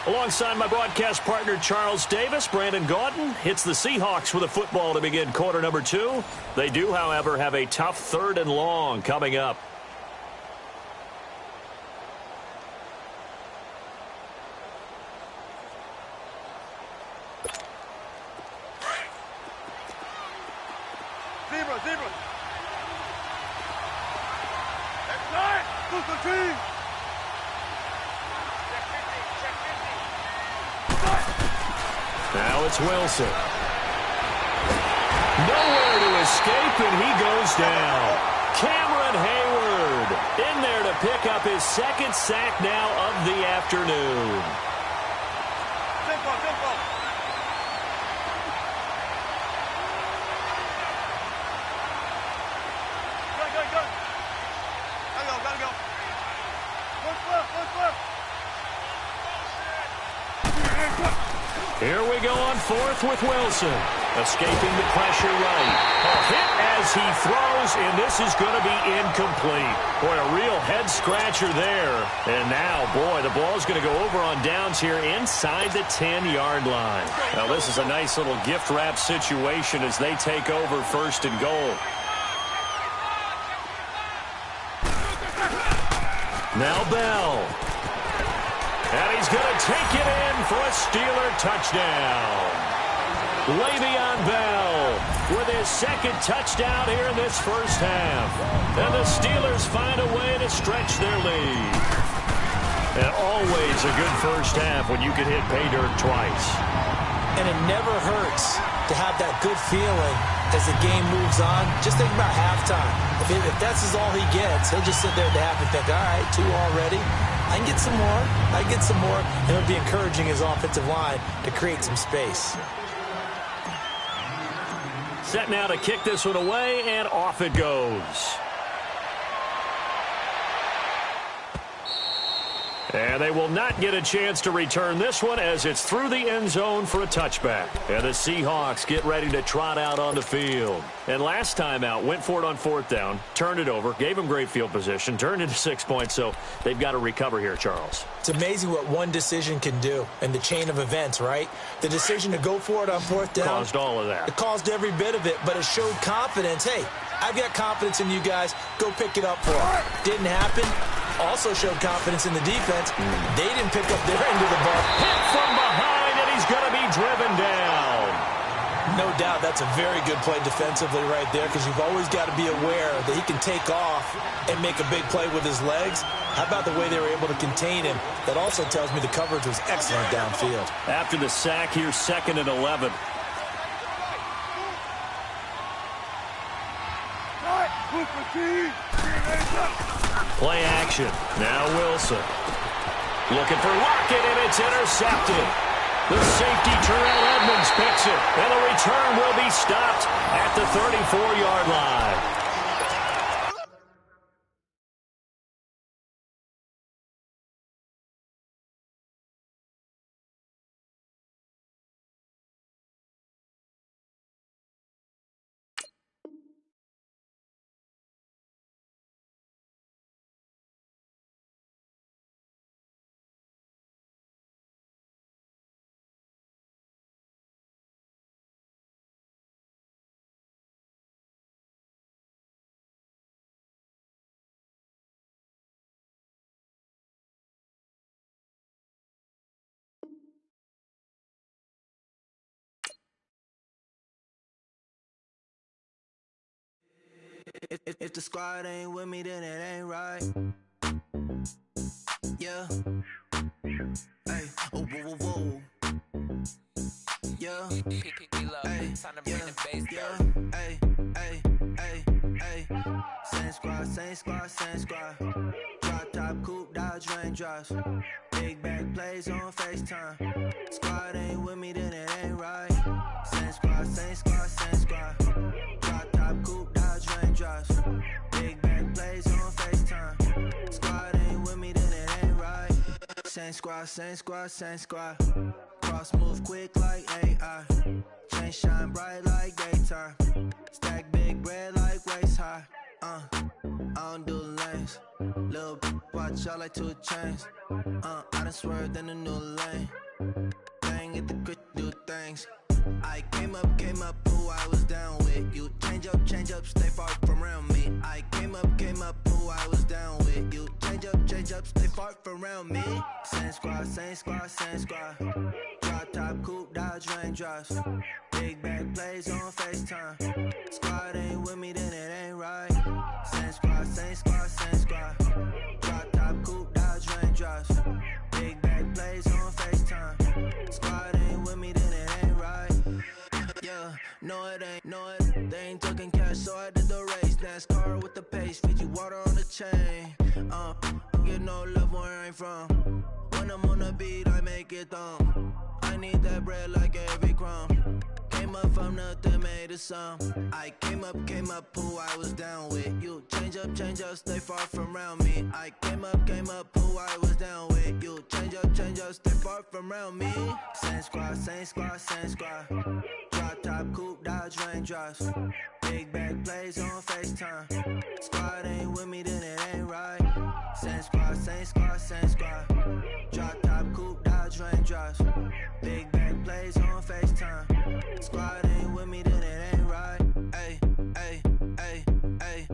Alongside my broadcast partner, Charles Davis, Brandon Gaudin hits the Seahawks with a football to begin quarter number 2. They do, however, have a tough third and long coming up. Zebra. That's right. Super team. Now it's Wilson. Nowhere to escape, and he goes down. Cameron Hayward in there to pick up his second sack now of the afternoon. Tempo. Go. Gotta go. One flip. Here we go on fourth with Wilson. Escaping the pressure right. A hit as he throws, and this is going to be incomplete. Boy, a real head-scratcher there. And now, boy, the ball's going to go over on downs here inside the 10-yard line. Now, this is a nice little gift-wrap situation as they take over first and goal. Now Bell. And he's going to take it in for a Steeler touchdown. Le'Veon Bell with his second touchdown here in this first half. And the Steelers find a way to stretch their lead. And always a good first half when you can hit pay dirt twice. And it never hurts to have that good feeling as the game moves on. Just think about halftime. If that's all he gets, he'll just sit there at the half and think, all right, 2 already. I can get some more. And it'll be encouraging his offensive line to create some space. Set now to kick this one away, and off it goes. And they will not get a chance to return this one as it's through the end zone for a touchback. And the Seahawks get ready to trot out on the field. And last time out, went for it on fourth down, turned it over, gave them great field position, turned into 6 points, so they've got to recover here, Charles. It's amazing what one decision can do in the chain of events, right? The decision to go for it on fourth down. Caused all of that. It caused every bit of it, but it showed confidence. Hey, I've got confidence in you guys. Go pick it up for them. Didn't happen. Also showed confidence in the defense. They didn't pick up their end of the ball. Hit from behind, and he's going to be driven down. No doubt that's a very good play defensively right there, because you've always got to be aware that he can take off and make a big play with his legs. How about the way they were able to contain him? That also tells me the coverage was excellent downfield. After the sack, here's 2nd and 11. Play action. Now Wilson. Looking for Lockett, and it's intercepted. The safety, Terrell Edmonds, picks it. And the return will be stopped at the 34-yard line. If the squad ain't with me, then it ain't right. Yeah. Hey. Oh, whoa, whoa, whoa. Yeah. Hey. Yeah. Hey. Hey. Hey. Hey. Same squad. Drop top, coupe, Dodge raindrops. Big back plays on FaceTime. Squad ain't with me, then it ain't right. Same squad. Drop top, coupe, Dodge raindrops. Big back plays on FaceTime. Squad ain't with me, then it ain't right. same squad, same squad, same squad. Cross move quick like AI. Chain shine bright like daytime. Stack big bread like waist high. I don't do lanes. Little watch out like 2 chains. I done swerved in a new lane. Bang at the crit, do things. I came up, who I was down with. You change up, stay far from around me. I came up, who I was down with. You change up, stay far from around me. Same squad, same squad, same squad. Drop top, coupe, Dodge raindrops. Big bag plays on FaceTime. Squad ain't with me, then it ain't right. Same squad, same squad, same squad. Drop top, coupe, Dodge raindrops. Big bag plays on FaceTime. Squad ain't with me, then it ain't right. Yeah, no it ain't, they ain't talking cash, so I did the race. NASCAR with the pace, feed you water on the chain. Get no love where I ain't from. When I'm on the beat, I make it thumb. I need that bread like every crumb. Came up from nothing, made a sum. I came up, who I was down with. You change up, stay far from around me. I came up, who I was down with. You change up, stay far from around me. Same squad, same squad, same squad. Drop top, coupe, Dodge raindrops. Big bag plays on FaceTime. Squad ain't with me, then it ain't right. Same squad, same squad, same squad. Drop top, coupe, Dodge raindrops. Big bag plays on FaceTime. Squad ain't with me, then it ain't right. Ay, ay, ay, ay.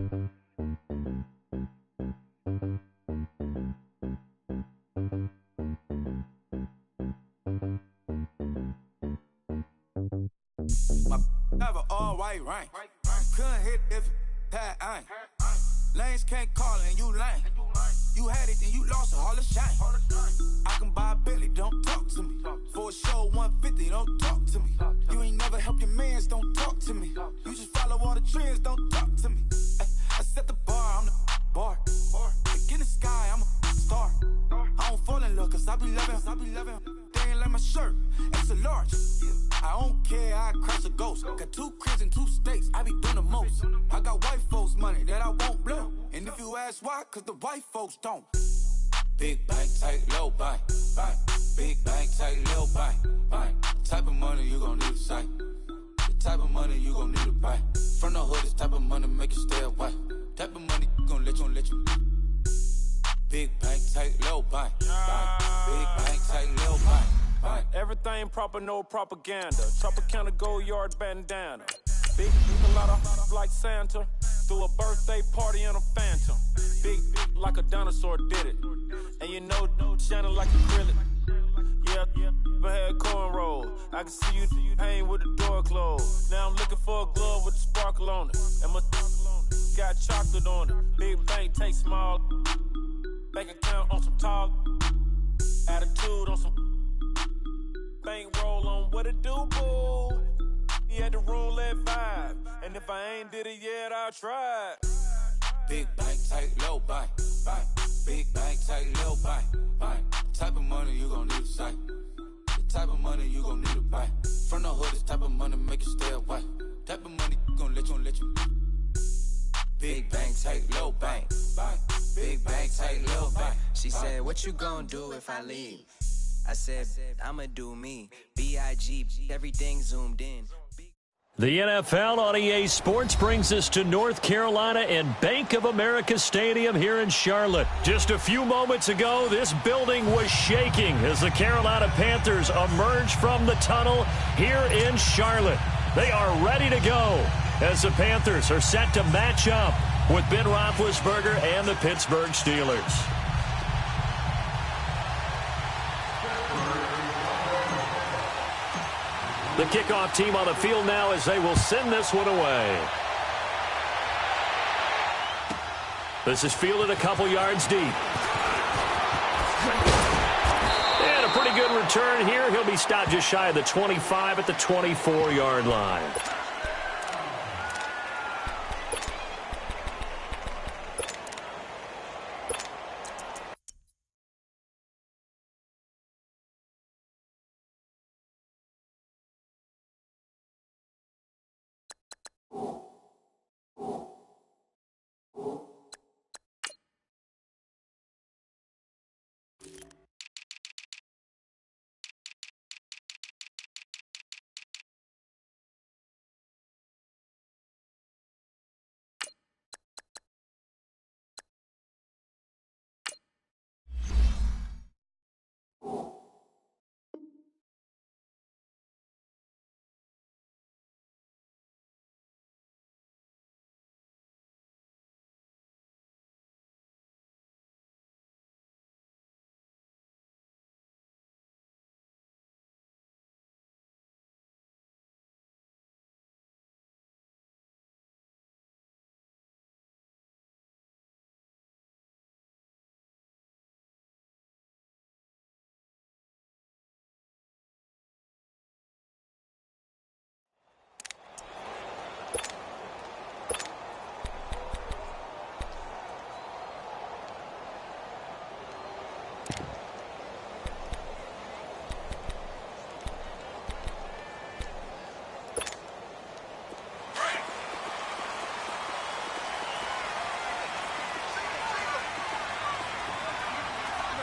My have an all white rank. Couldn't hit if had ain't. Lanes can't call and you lame. You had it and you lost it, all the shame. I can buy a Billy, don't talk to me. For a show 150, don't talk to me. You ain't never help your mans, don't talk to me. You just follow all the trends, don't talk to me. I set the bar, I'm the bar. Like in the sky, I'm a star. I don't fall in love, cause I be loving. They ain't like my shirt, extra large. I don't care, I crash a ghost. Got 2 cribs and 2 states, I be doing the most. I got white folks money that I won't blow. And if you ask why, cause the white folks don't. Big bank, tight, low bank. Big bank, tight, low bank. The type of money you gon' need to sight. The type of money you gon' need to buy. From the hood, this type of money make you stay away. Type of money gon' let you. Big bank, tight, low bank. Big bank, tight, low bank. Everything proper, no propaganda. Tropicana Gold Yard bandana. Big, a lot of like Santa. Threw a birthday party in a phantom. Big like a dinosaur did it. And you know, shining like acrylic. Yeah, I had cornrow. I can see you hang with the door closed. Now I'm looking for a glove with a sparkle on it. And my got chocolate on it. Big bank, take small. Bank account on some tall. Attitude on some. Bank roll on what it do, boo. He had the roulette vibe. And if I ain't did it yet, I'll try. Big bank, tight, low bank. Big bank, tight, low bank. The type of money you gon' need to sight. The type of money you gon' need to buy. From the hood, this type of money make you stay away. Type of money gon' let you. Big bank, tight, low bank. Big bank, tight, low bank. She said, what you gonna do if I leave? I said, I'ma do me. B.I.G. Everything zoomed in. The NFL on EA Sports brings us to North Carolina and Bank of America Stadium here in Charlotte. Just a few moments ago, this building was shaking as the Carolina Panthers emerge from the tunnel here in Charlotte. They are ready to go as the Panthers are set to match up with Ben Roethlisberger and the Pittsburgh Steelers. The kickoff team on the field now as they will send this one away. This is fielded a couple yards deep. And a pretty good return here. He'll be stopped just shy of the 25 at the 24-yard line.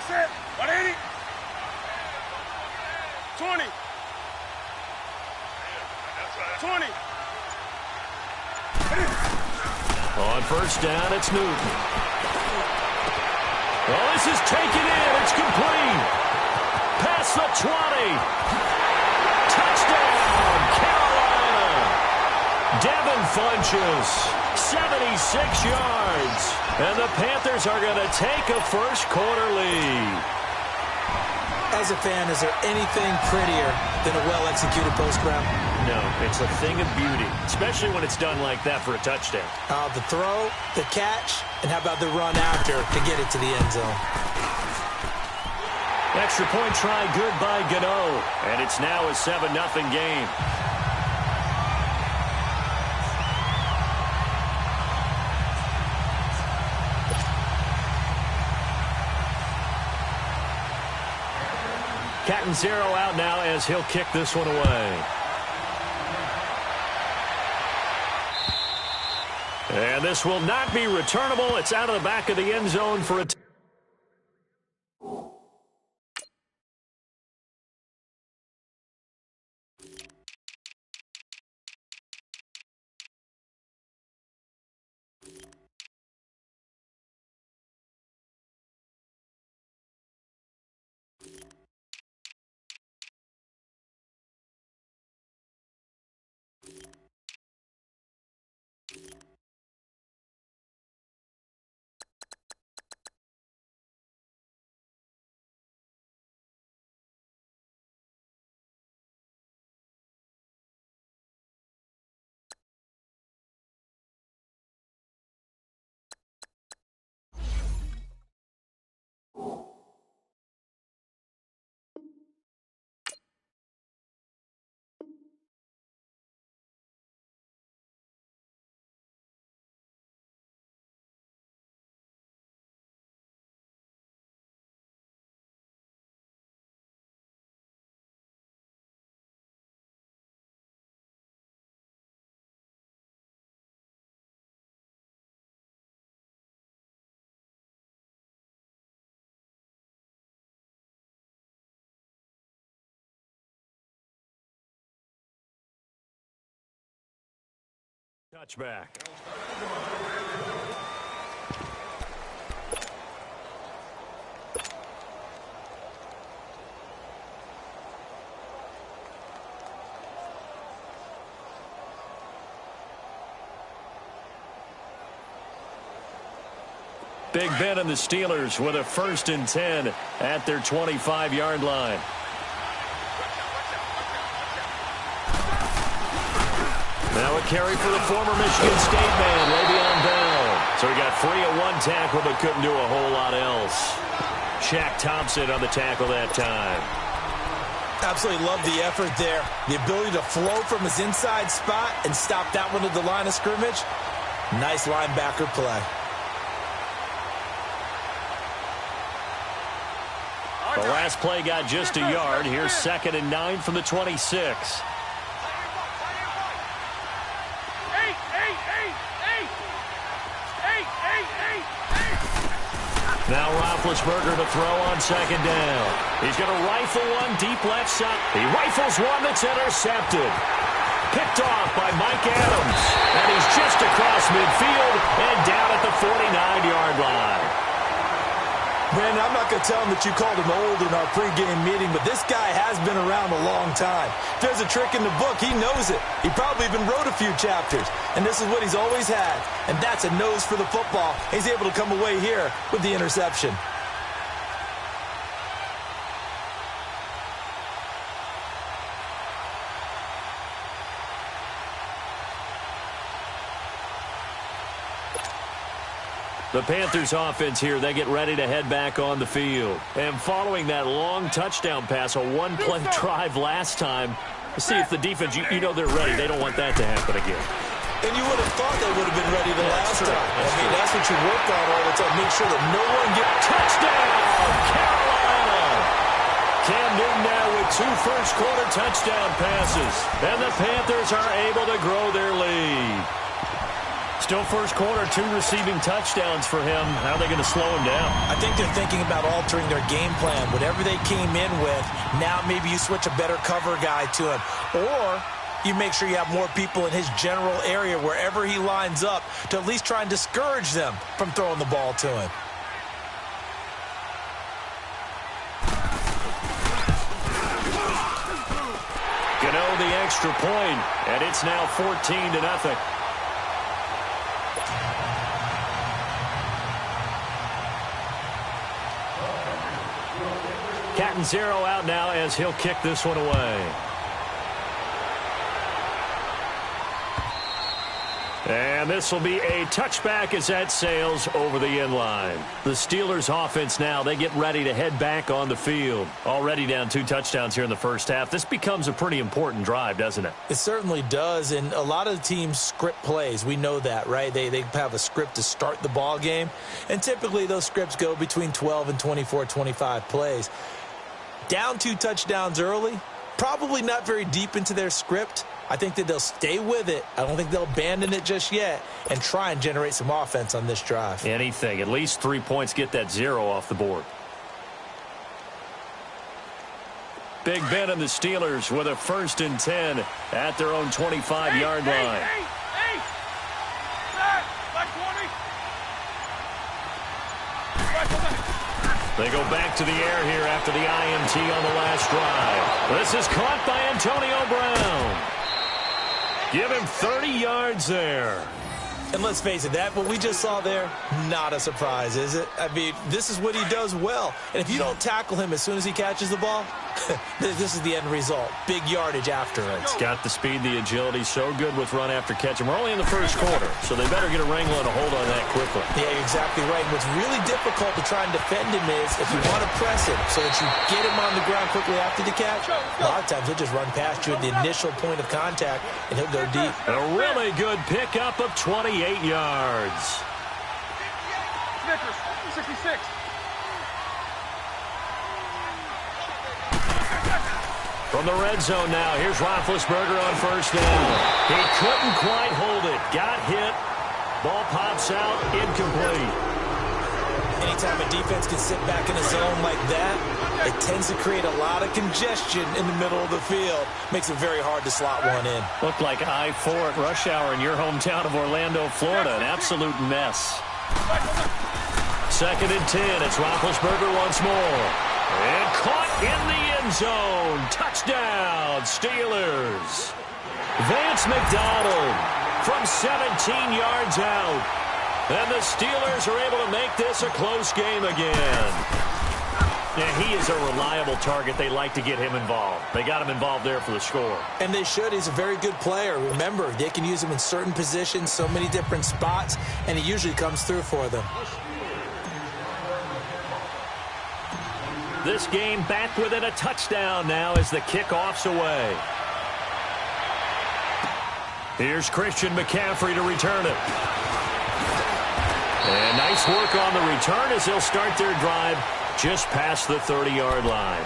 Set. 180. 20. 20. On first down, it's Newton. Well, this is taken in. It's complete. Past the 20. Touchdown, Carolina. Devin Funchess, 76 yards. And the Panthers are going to take a first-quarter lead. As a fan, is there anything prettier than a well-executed post route? No, it's a thing of beauty, especially when it's done like that for a touchdown. The throw, the catch, and how about the run after to get it to the end zone? Extra point try good by Gano, and it's now a 7-0 game. Catanzaro out now as he'll kick this one away. And this will not be returnable. It's out of the back of the end zone for a touchback. Big Ben and the Steelers with a 1st and 10 at their 25-yard line. Now a carry for the former Michigan State man, Le'Veon Bell. So he got free of one tackle but couldn't do a whole lot else. Shaq Thompson on the tackle that time. Absolutely love the effort there. The ability to flow from his inside spot and stop that one at the line of scrimmage. Nice linebacker play. The last play got just a yard. Here's 2nd and 9 from the 26. Now Roethlisberger to throw on 2nd down. He's going to rifle one deep left side. He rifles one that's intercepted. Picked off by Mike Adams. And he's just across midfield and down at the 49-yard line. Brandon, I'm not going to tell him that you called him old in our pregame meeting, but this guy has been around a long time. If there's a trick in the book, he knows it. He probably even wrote a few chapters, and this is what he's always had, and that's a nose for the football. He's able to come away here with the interception. The Panthers offense here, they get ready to head back on the field. And following that long touchdown pass, a one-play drive last time, see if the defense, you know they're ready. They don't want that to happen again. And you would have thought they would have been ready the last time. That's what you work on all the time. Make sure that no one gets touchdown, Carolina. 2 first-quarter touchdown passes. And the Panthers are able to grow their lead. Still first quarter, 2 receiving touchdowns for him. How are they going to slow him down? I think they're thinking about altering their game plan. Whatever they came in with, now maybe you switch a better cover guy to him. Or you make sure you have more people in his general area wherever he lines up to at least try and discourage them from throwing the ball to him. Gano the extra point, and it's now 14-0. Catanzaro out now as he'll kick this one away. And this will be a touchback as that sails over the end line. The Steelers offense now, they get ready to head back on the field. Already down 2 touchdowns here in the first half. This becomes a pretty important drive, doesn't it? It certainly does, and a lot of the teams script plays. We know that, right? They have a script to start the ball game, and typically those scripts go between 12 and 24, 25 plays. Down 2 touchdowns early, probably not very deep into their script. I think that they'll stay with it. I don't think they'll abandon it just yet and try and generate some offense on this drive. Anything. At least 3 points, get that 0 off the board. Big Ben and the Steelers with a 1st and 10 at their own 25-yard line. They go back to the air here after the INT on the last drive. This is caught by Antonio Brown. Give him 30 yards there. And let's face it, what we just saw there, not a surprise, is it? I mean, this is what he does well. And if you don't tackle him as soon as he catches the ball, this is the end result. Big yardage after it. It's got the speed, the agility, so good with run after catch. And we're only in the first quarter, so they better get a wrangle and a hold on that quickly. Yeah, you're exactly right. What's really difficult to try and defend him is if you want to press him so that you get him on the ground quickly after the catch, a lot of times he'll just run past you at the initial point of contact, and he'll go deep. A really good pickup of 28 yards. Snickers, 66. From the red zone now, here's Roethlisberger on 1st down. He couldn't quite hold it. Got hit. Ball pops out. Incomplete. Anytime a defense can sit back in a zone like that, it tends to create a lot of congestion in the middle of the field. Makes it very hard to slot one in. Looked like I-4 at rush hour in your hometown of Orlando, Florida. An absolute mess. 2nd and 10. It's Roethlisberger once more. And caught in the end zone. Touchdown, Steelers. Vance McDonald from 17 yards out. And the Steelers are able to make this a close game again. Yeah, he is a reliable target. They like to get him involved. They got him involved there for the score. And they should. He's a very good player. Remember, they can use him in certain positions, so many different spots, and he usually comes through for them. This game back within a touchdown now as the kickoff's away. Here's Christian McCaffrey to return it. And nice work on the return as they'll start their drive just past the 30-yard line.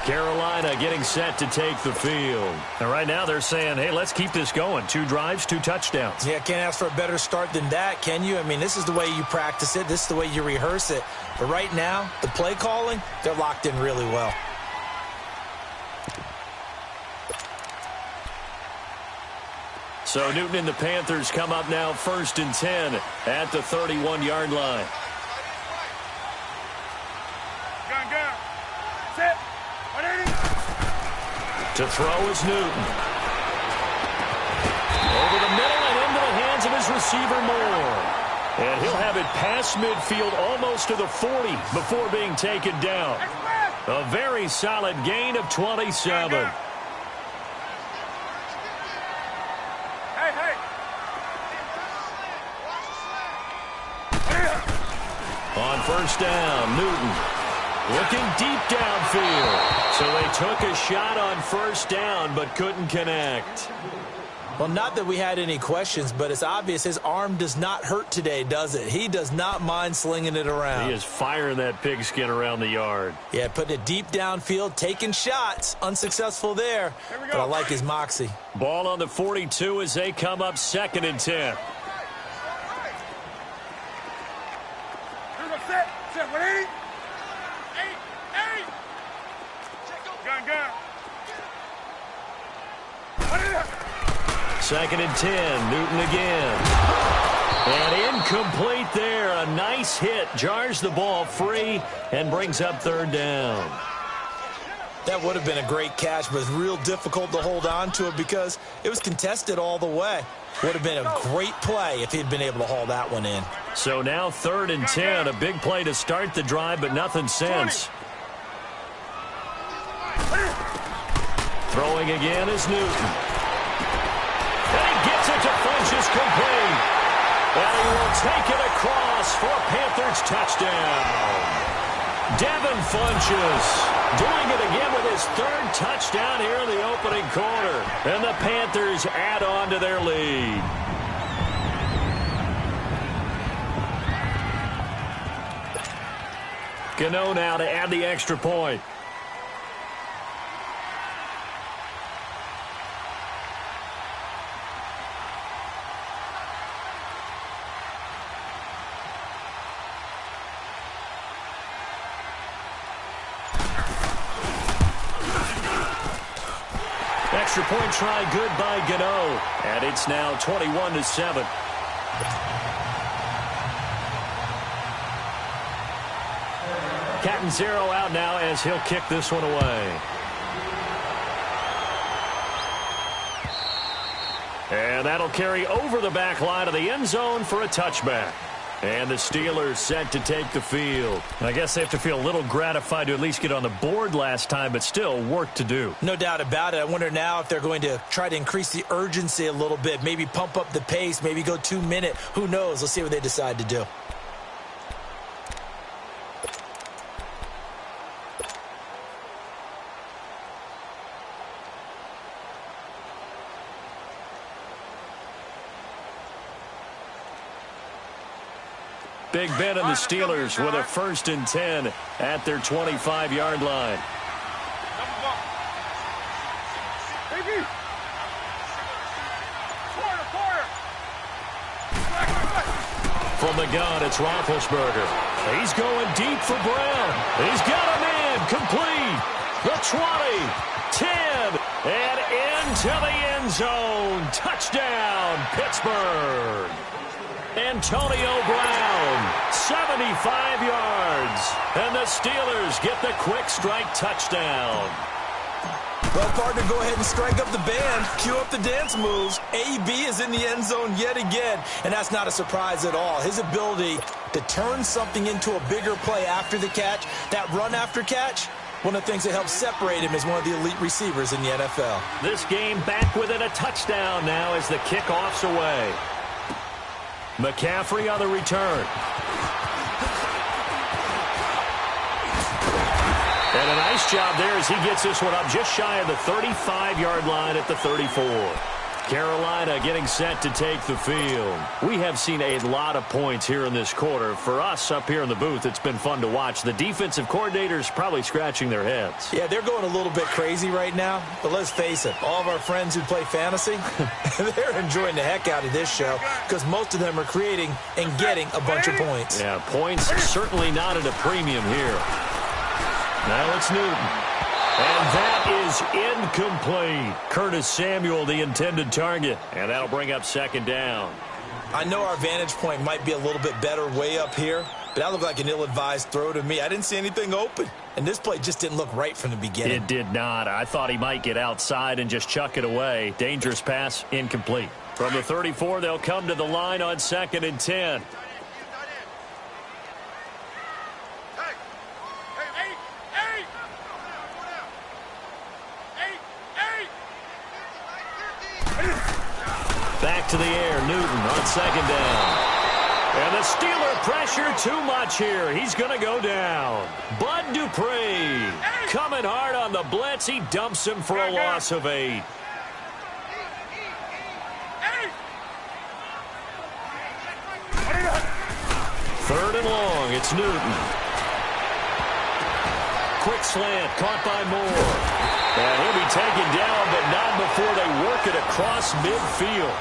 Carolina getting set to take the field. And right now they're saying, hey, let's keep this going. 2 drives, 2 touchdowns. Yeah, can't ask for a better start than that, can you? I mean, this is the way you practice it. This is the way you rehearse it. But right now, the play calling, they're locked in really well. So Newton and the Panthers come up now 1st and 10 at the 31-yard line. Gun. Sit. To throw is Newton. Over the middle and into the hands of his receiver Moore. And he'll have it past midfield almost to the 40 before being taken down. A very solid gain of 27. On 1st down, Newton looking deep downfield. So they took a shot on 1st down but couldn't connect. Well, not that we had any questions, but it's obvious his arm does not hurt today, does it? He does not mind slinging it around. He is firing that pigskin around the yard. Yeah, putting it deep downfield, taking shots. Unsuccessful there, but I like his moxie. Ball on the 42 as they come up 2nd and 10. Set, ready? 8. Gun. 2nd and 10, Newton again. And incomplete there. A nice hit. Jars the ball free and brings up 3rd down. That would have been a great catch, but it's real difficult to hold on to it because it was contested all the way. Would have been a great play if he'd been able to haul that one in. So now 3rd and 10. A big play to start the drive, but nothing since. Throwing again is Newton. And he gets it to Funches complete. And he will take it across for a Panthers touchdown. Devin Funches doing it again with his 3rd touchdown here in the opening quarter. And the Panthers add on to their lead. Gano now to add the extra point. Extra point try good by Gano. And it's now 21-7. Catanzaro out now as he'll kick this one away. And that'll carry over the back line of the end zone for a touchback. And the Steelers set to take the field. I guess they have to feel a little gratified to at least get on the board last time, but still work to do. No doubt about it. I wonder now if they're going to try to increase the urgency a little bit, maybe pump up the pace, maybe go 2-minute. Who knows? Let's see what they decide to do. Big Ben and the Steelers with a 1st and 10 at their 25-yard line. From the gun, it's Roethlisberger. He's going deep for Brown. He's got him in. Complete. The 20, 10, and into the end zone. Touchdown, Pittsburgh. Antonio Brown, 75 yards. And the Steelers get the quick strike touchdown. Well, partner, go ahead and strike up the band. Cue up the dance moves. AB is in the end zone yet again. And that's not a surprise at all. His ability to turn something into a bigger play after the catch, that run after catch, one of the things that helps separate him is one of the elite receivers in the NFL. This game back within a touchdown now as the kickoff's away. McCaffrey on the return. And a nice job there as he gets this one up just shy of the 35-yard line at the 34. Carolina getting set to take the field. We have seen a lot of points here in this quarter. For us up here in the booth, it's been fun to watch. The defensive coordinators probably scratching their heads. Yeah, they're going a little bit crazy right now. But let's face it, all of our friends who play fantasy, they're enjoying the heck out of this show because most of them are creating and getting a bunch of points. Yeah, points certainly not at a premium here. Now it's Newton. And that is incomplete. Curtis Samuel, the intended target. And that'll bring up 2nd down. I know our vantage point might be a little bit better way up here, but that looked like an ill-advised throw to me. I didn't see anything open. And this play just didn't look right from the beginning. It did not. I thought he might get outside and just chuck it away. Dangerous pass, incomplete. From the 34, they'll come to the line on 2nd and 10. Back to the air, Newton on 2nd down. And the Steeler pressure too much here. He's going to go down. Bud Dupree coming hard on the blitz. He dumps him for a loss of 8. Third and long, it's Newton. Quick slant, caught by Moore. And he'll be taken down, but not before they work it across midfield.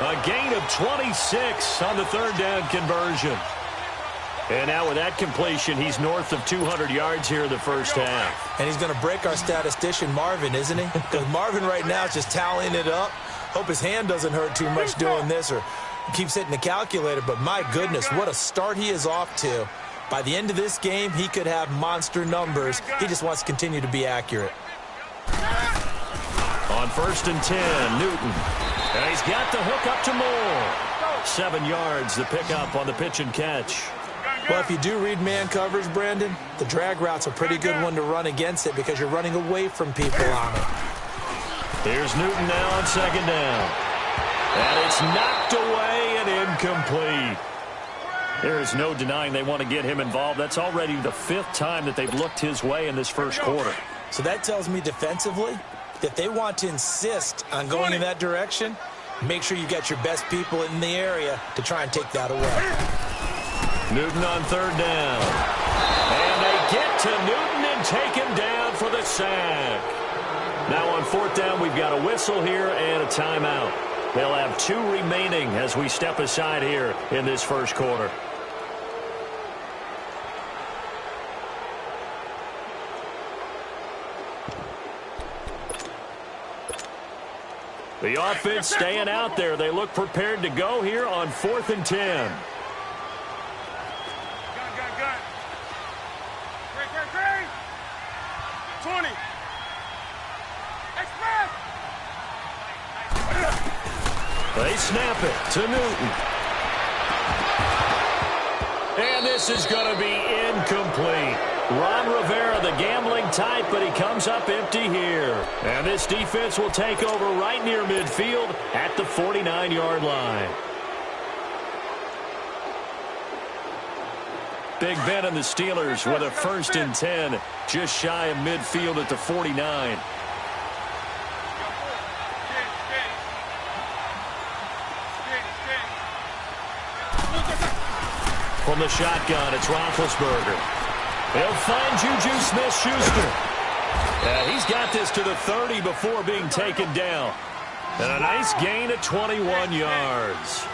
A gain of 26 on the third down conversion. And now with that completion, he's north of 200 yards here in the first half. And he's going to break our statistician, Marvin, isn't he? Because Marvin right now is just tallying it up. Hope his hand doesn't hurt too much doing this or keeps hitting the calculator. But my goodness, what a start he is off to. By the end of this game, he could have monster numbers. He just wants to continue to be accurate. On 1st and 10, Newton. And he's got the hook up to Moore. 7 yards, the pickup on the pitch and catch. Well, if you do read man coverage, Brandon, the drag route's a pretty good one to run against it because you're running away from people on it. Here's Newton now on 2nd down. And it's knocked away and incomplete. There is no denying they want to get him involved. That's already the 5th time that they've looked his way in this first quarter. So that tells me defensively that they want to insist on going in that direction. Make sure you got your best people in the area to try and take that away. Newton on 3rd down. And they get to Newton and take him down for the sack. Now on 4th down, we've got a whistle here and a timeout. They'll have 2 remaining as we step aside here in this first quarter. The offense staying out there. They look prepared to go here on 4th and 10. Gun. Green. 20. Express. They snap it to Newton. And this is going to be incomplete. Ron Rivera, the gambling type, but he comes up empty here. And this defense will take over right near midfield at the 49-yard line. Big Ben and the Steelers with a 1st and 10, just shy of midfield at the 49. From the shotgun, it's Roethlisberger. He'll find Juju Smith-Schuster. He's got this to the 30 before being taken down. And a nice gain of 21 yards.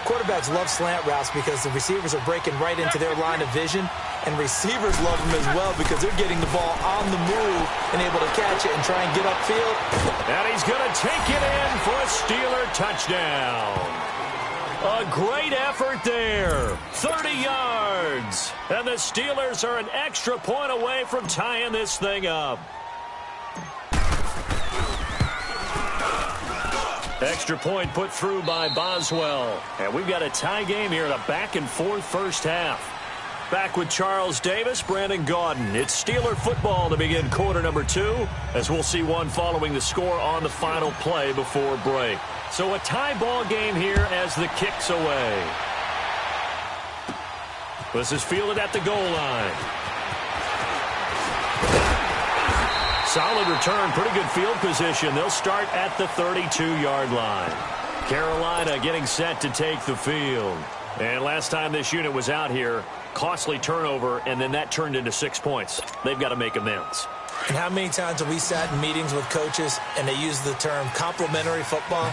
Quarterbacks love slant routes because the receivers are breaking right into their line of vision, and receivers love them as well because they're getting the ball on the move and able to catch it and try and get upfield. And he's going to take it in for a Steeler touchdown. A great effort there. 30 yards. And the Steelers are an extra point away from tying this thing up. Extra point put through by Boswell. And we've got a tie game here in a back-and-forth first half. Back with Charles Davis, Brandon Gaudin. It's Steeler football to begin quarter number 2, as we'll see one following the score on the final play before break. So a tie ball game here as the kick's away. This is fielded at the goal line. Solid return, pretty good field position. They'll start at the 32-yard line. Carolina getting set to take the field. And last time this unit was out here, costly turnover, and then that turned into 6 points. They've got to make amends. And how many times have we sat in meetings with coaches and they use the term complementary football?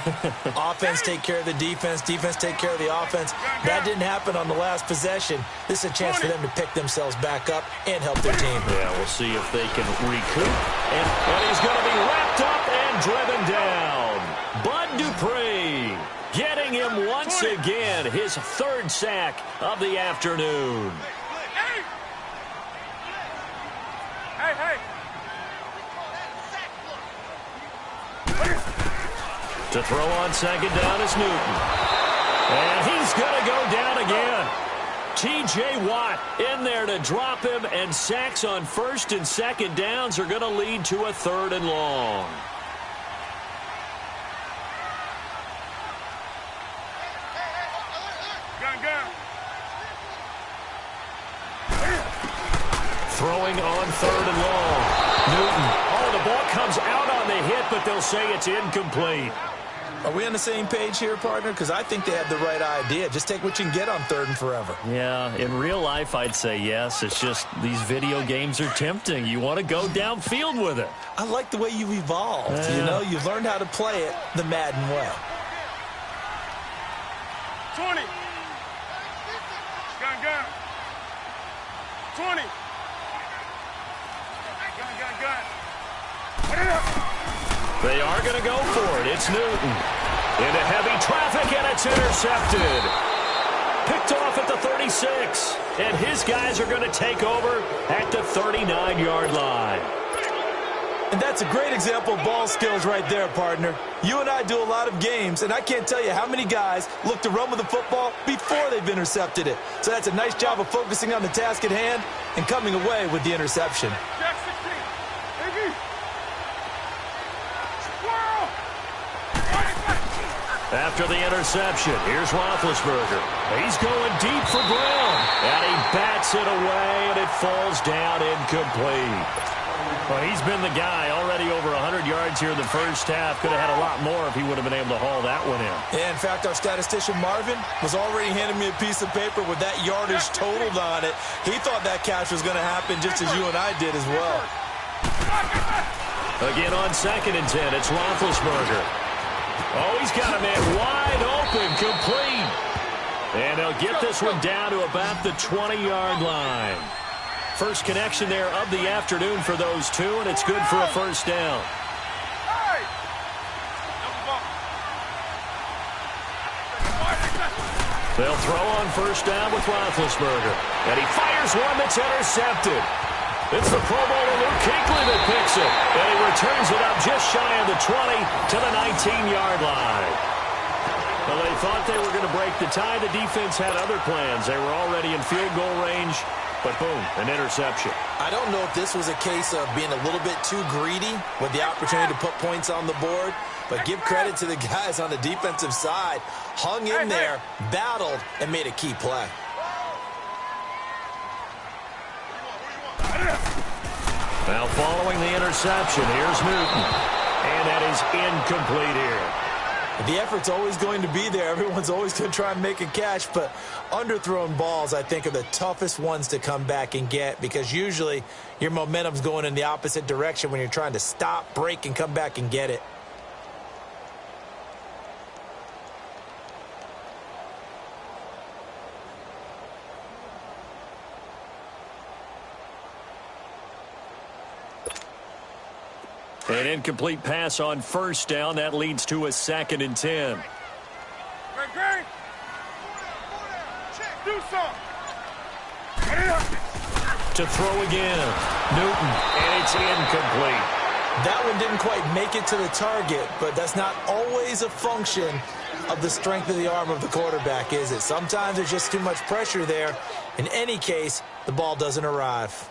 Offense take care of the defense, defense take care of the offense. That didn't happen on the last possession. This is a chance for them to pick themselves back up and help their team. Yeah, we'll see if they can recoup. And he's going to be wrapped up and driven down. Bud Dupree getting him once again, his 3rd sack of the afternoon. Hey. To throw on 2nd down is Newton. And he's going to go down again. T.J. Watt in there to drop him, and sacks on 1st and 2nd downs are going to lead to a 3rd and long. Gun. Throwing on 3rd and long. Newton. Oh, the ball comes out on the hit, but they'll say it's incomplete. Are we on the same page here, partner? Because I think they have the right idea. Just take what you can get on 3rd and forever. Yeah, in real life, I'd say yes. It's just these video games are tempting. You want to go downfield with it. I like the way you've evolved. Yeah. You know, you've learned how to play it the Madden way. 20. Gun. 20. Gun. Put it up. They are going to go for it. It's Newton. Into heavy traffic, and it's intercepted. Picked off at the 36. And his guys are going to take over at the 39-yard line. And that's a great example of ball skills right there, partner. You and I do a lot of games, and I can't tell you how many guys look to run with the football before they've intercepted it. So that's a nice job of focusing on the task at hand and coming away with the interception. After the interception, here's Roethlisberger. He's going deep for Brown. And he bats it away, and it falls down incomplete. Well, he's been the guy already over 100 yards here in the first half. Could have had a lot more if he would have been able to haul that one in. Yeah, in fact, our statistician Marvin was already handing me a piece of paper with that yardage totaled on it. He thought that catch was going to happen just as you and I did as well. Again on 2nd and 10, it's Roethlisberger. Oh, he's got a man wide open, complete. And they'll get this one down to about the 20-yard line. First connection there of the afternoon for those two, and it's good for a first down. They'll throw on first down with Roethlisberger. And he fires one that's intercepted. It's the Pro Bowler Luke Kuechly that picks it. And he returns it up just shy of the 20 to the 19-yard line. Well, they thought they were going to break the tie. The defense had other plans. They were already in field goal range. But boom, an interception. I don't know if this was a case of being a little bit too greedy with the opportunity to put points on the board. But give credit to the guys on the defensive side. Hung in there, battled, and made a key play. Now following the interception, here's Newton. And that is incomplete here. The effort's always going to be there. Everyone's always going to try and make a catch, but underthrown balls, I think, are the toughest ones to come back and get because usually your momentum's going in the opposite direction when you're trying to stop, break, and come back and get it. An incomplete pass on first down. That leads to a 2nd and 10. Great. Do something. To throw again. Newton, and it's incomplete. That one didn't quite make it to the target, but that's not always a function of the strength of the arm of the quarterback, is it? Sometimes there's just too much pressure there. In any case, the ball doesn't arrive.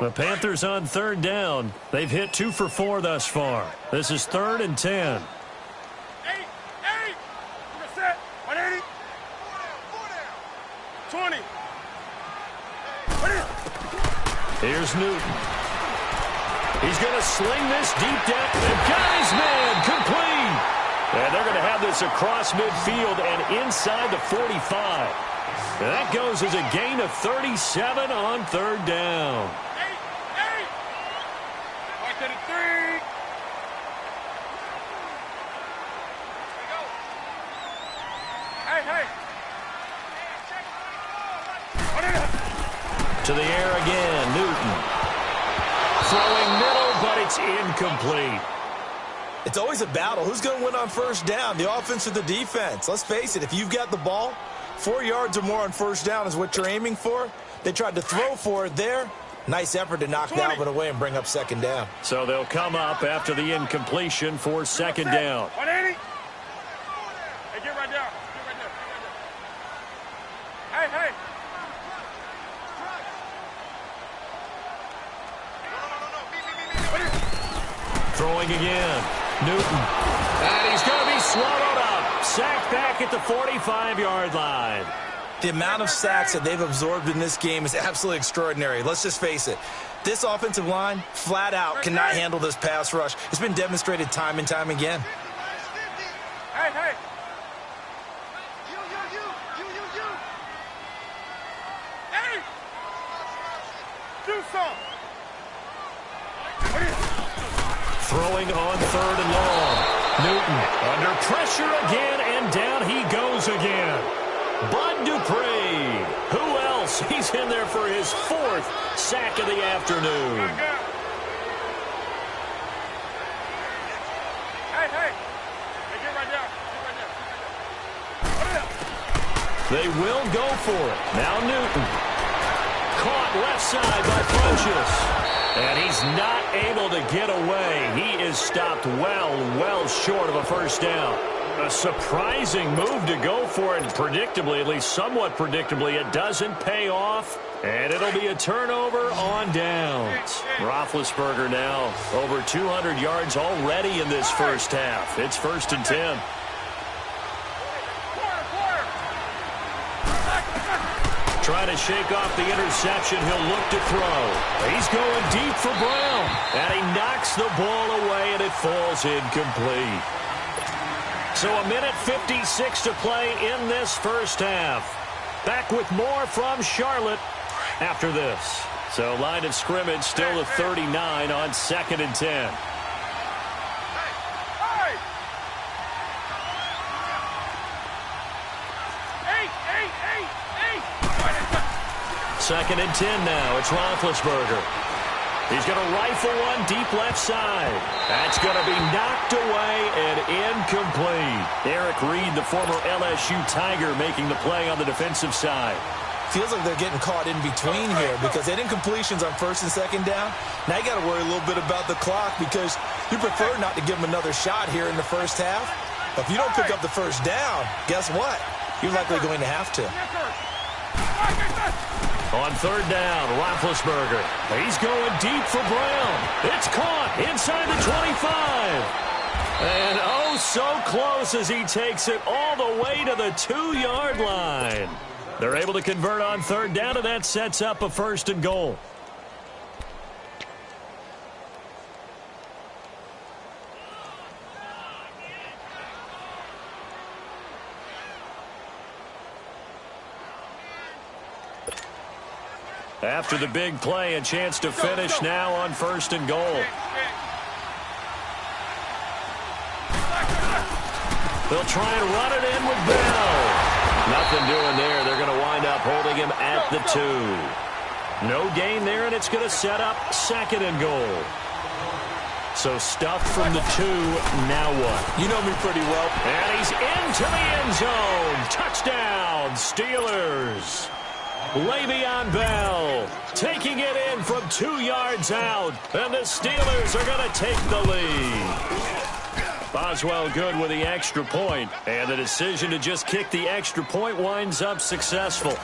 The Panthers on 3rd down. They've hit 2 for 4 thus far. This is 3rd and 10. 180. 20. Here's Newton. He's going to sling this deep down. They've got his man complete. And they're going to have this across midfield and inside the 45. And that goes as a gain of 37 on 3rd down. To the air again, Newton. Throwing middle, but it's incomplete. It's always a battle. Who's going to win on first down, the offense or the defense? Let's face it, if you've got the ball, 4 yards or more on first down is what you're aiming for. They tried to throw for it there. Nice effort to knock Dalvin away and bring up 2nd down. So they'll come up after the incompletion for 2nd down. 180. Hey, get right down. Hey. Throwing again. Newton. And he's going to be swallowed up. Sacked back at the 45-yard line. The amount of sacks that they've absorbed in this game is absolutely extraordinary. Let's just face it. This offensive line, flat out, cannot handle this pass rush. It's been demonstrated time and time again. Hey, hey. Hey. Do something. Throwing on 3rd and long. Newton under pressure again, and down he goes again. Bud Dupree. Who else? He's in there for his 4th sack of the afternoon. Hey, hey. Hey, get right down. They will go for it. Now Newton. Caught left side by Funchess. And he's not able to get away. He is stopped well short of a first down. A surprising move to go for it. Predictably, at least somewhat predictably, it doesn't pay off. And it'll be a turnover on downs. Roethlisberger now over 200 yards already in this first half. It's 1st and 10. Trying to shake off the interception. He'll look to throw. He's going deep for Brown. And he knocks the ball away, and it falls incomplete. So a minute 56 to play in this first half. Back with more from Charlotte after this. So line of scrimmage still to 39 on 2nd and 10. Second and 10 now. It's Roethlisberger. He's going to rifle one deep left side. That's going to be knocked away and incomplete. Eric Reed, the former LSU Tiger, making the play on the defensive side. Feels like they're getting caught in between here because they had incompletions on 1st and 2nd down. Now you got to worry a little bit about the clock because you prefer not to give them another shot here in the first half. But if you don't pick up the first down, guess what? You're likely going to have to. On 3rd down, Roethlisberger. He's going deep for Brown. It's caught inside the 25. And oh, so close as he takes it all the way to the 2-yard line. They're able to convert on 3rd down, and that sets up a 1st and goal. After the big play, a chance to finish now on 1st and goal. They'll try and run it in with Bell. Nothing doing there. They're going to wind up holding him at the 2. No gain there, and it's going to set up 2nd and goal. So stuffed from the 2, now what? You know me pretty well. And he's into the end zone. Touchdown, Steelers. Le'Veon Bell taking it in from 2 yards out, and the Steelers are going to take the lead. Boswell good with the extra point, and the decision to just kick the extra point winds up successful.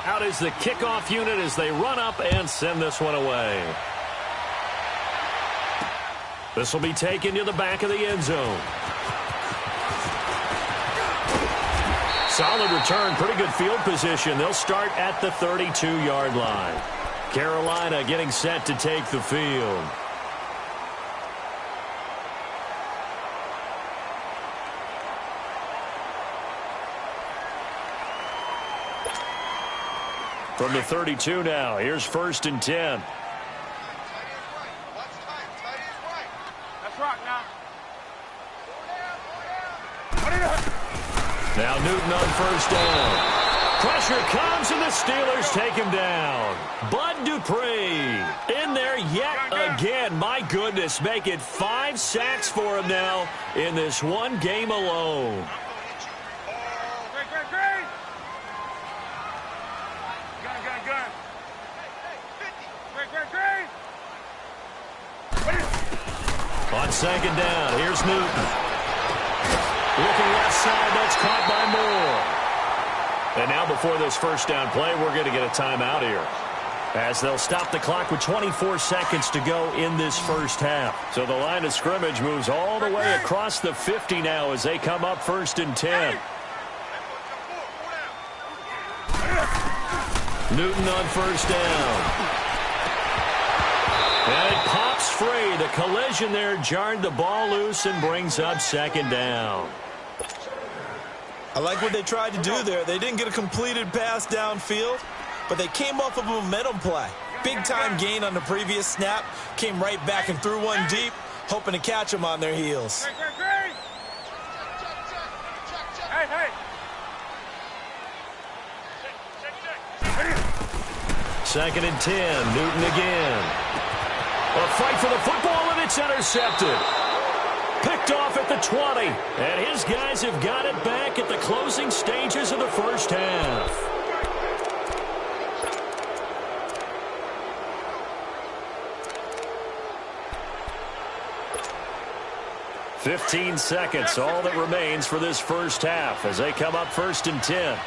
Out is the kickoff unit as they run up and send this one away. This will be taken to the back of the end zone. Solid return, pretty good field position. They'll start at the 32-yard line. Carolina getting set to take the field. From the 32 now, here's 1st and 10. That's right now. Now Newton on 1st down. Pressure comes and the Steelers take him down. Bud Dupree in there yet again. My goodness, make it 5 sacks for him now in this one game alone. On 2nd down, here's Newton. Looking left side, that's caught by Moore. And now before this first down play, we're going to get a timeout here, as they'll stop the clock with 24 seconds to go in this first half. So the line of scrimmage moves all the way across the 50 now as they come up 1st and 10. Newton on first down. And it pops free. The collision there jarred the ball loose and brings up second down. I like what they tried to do there. They didn't get a completed pass downfield, but they came off of a momentum play. Big-time gain on the previous snap. Came right back and threw one deep, hoping to catch them on their heels. Second and 10. Newton again. A fight for the football, and it's intercepted. Picked off at the 20. And his guys have got it back at the closing stages of the first half. "15 seconds, all that remains for this first half as they come up first and 10.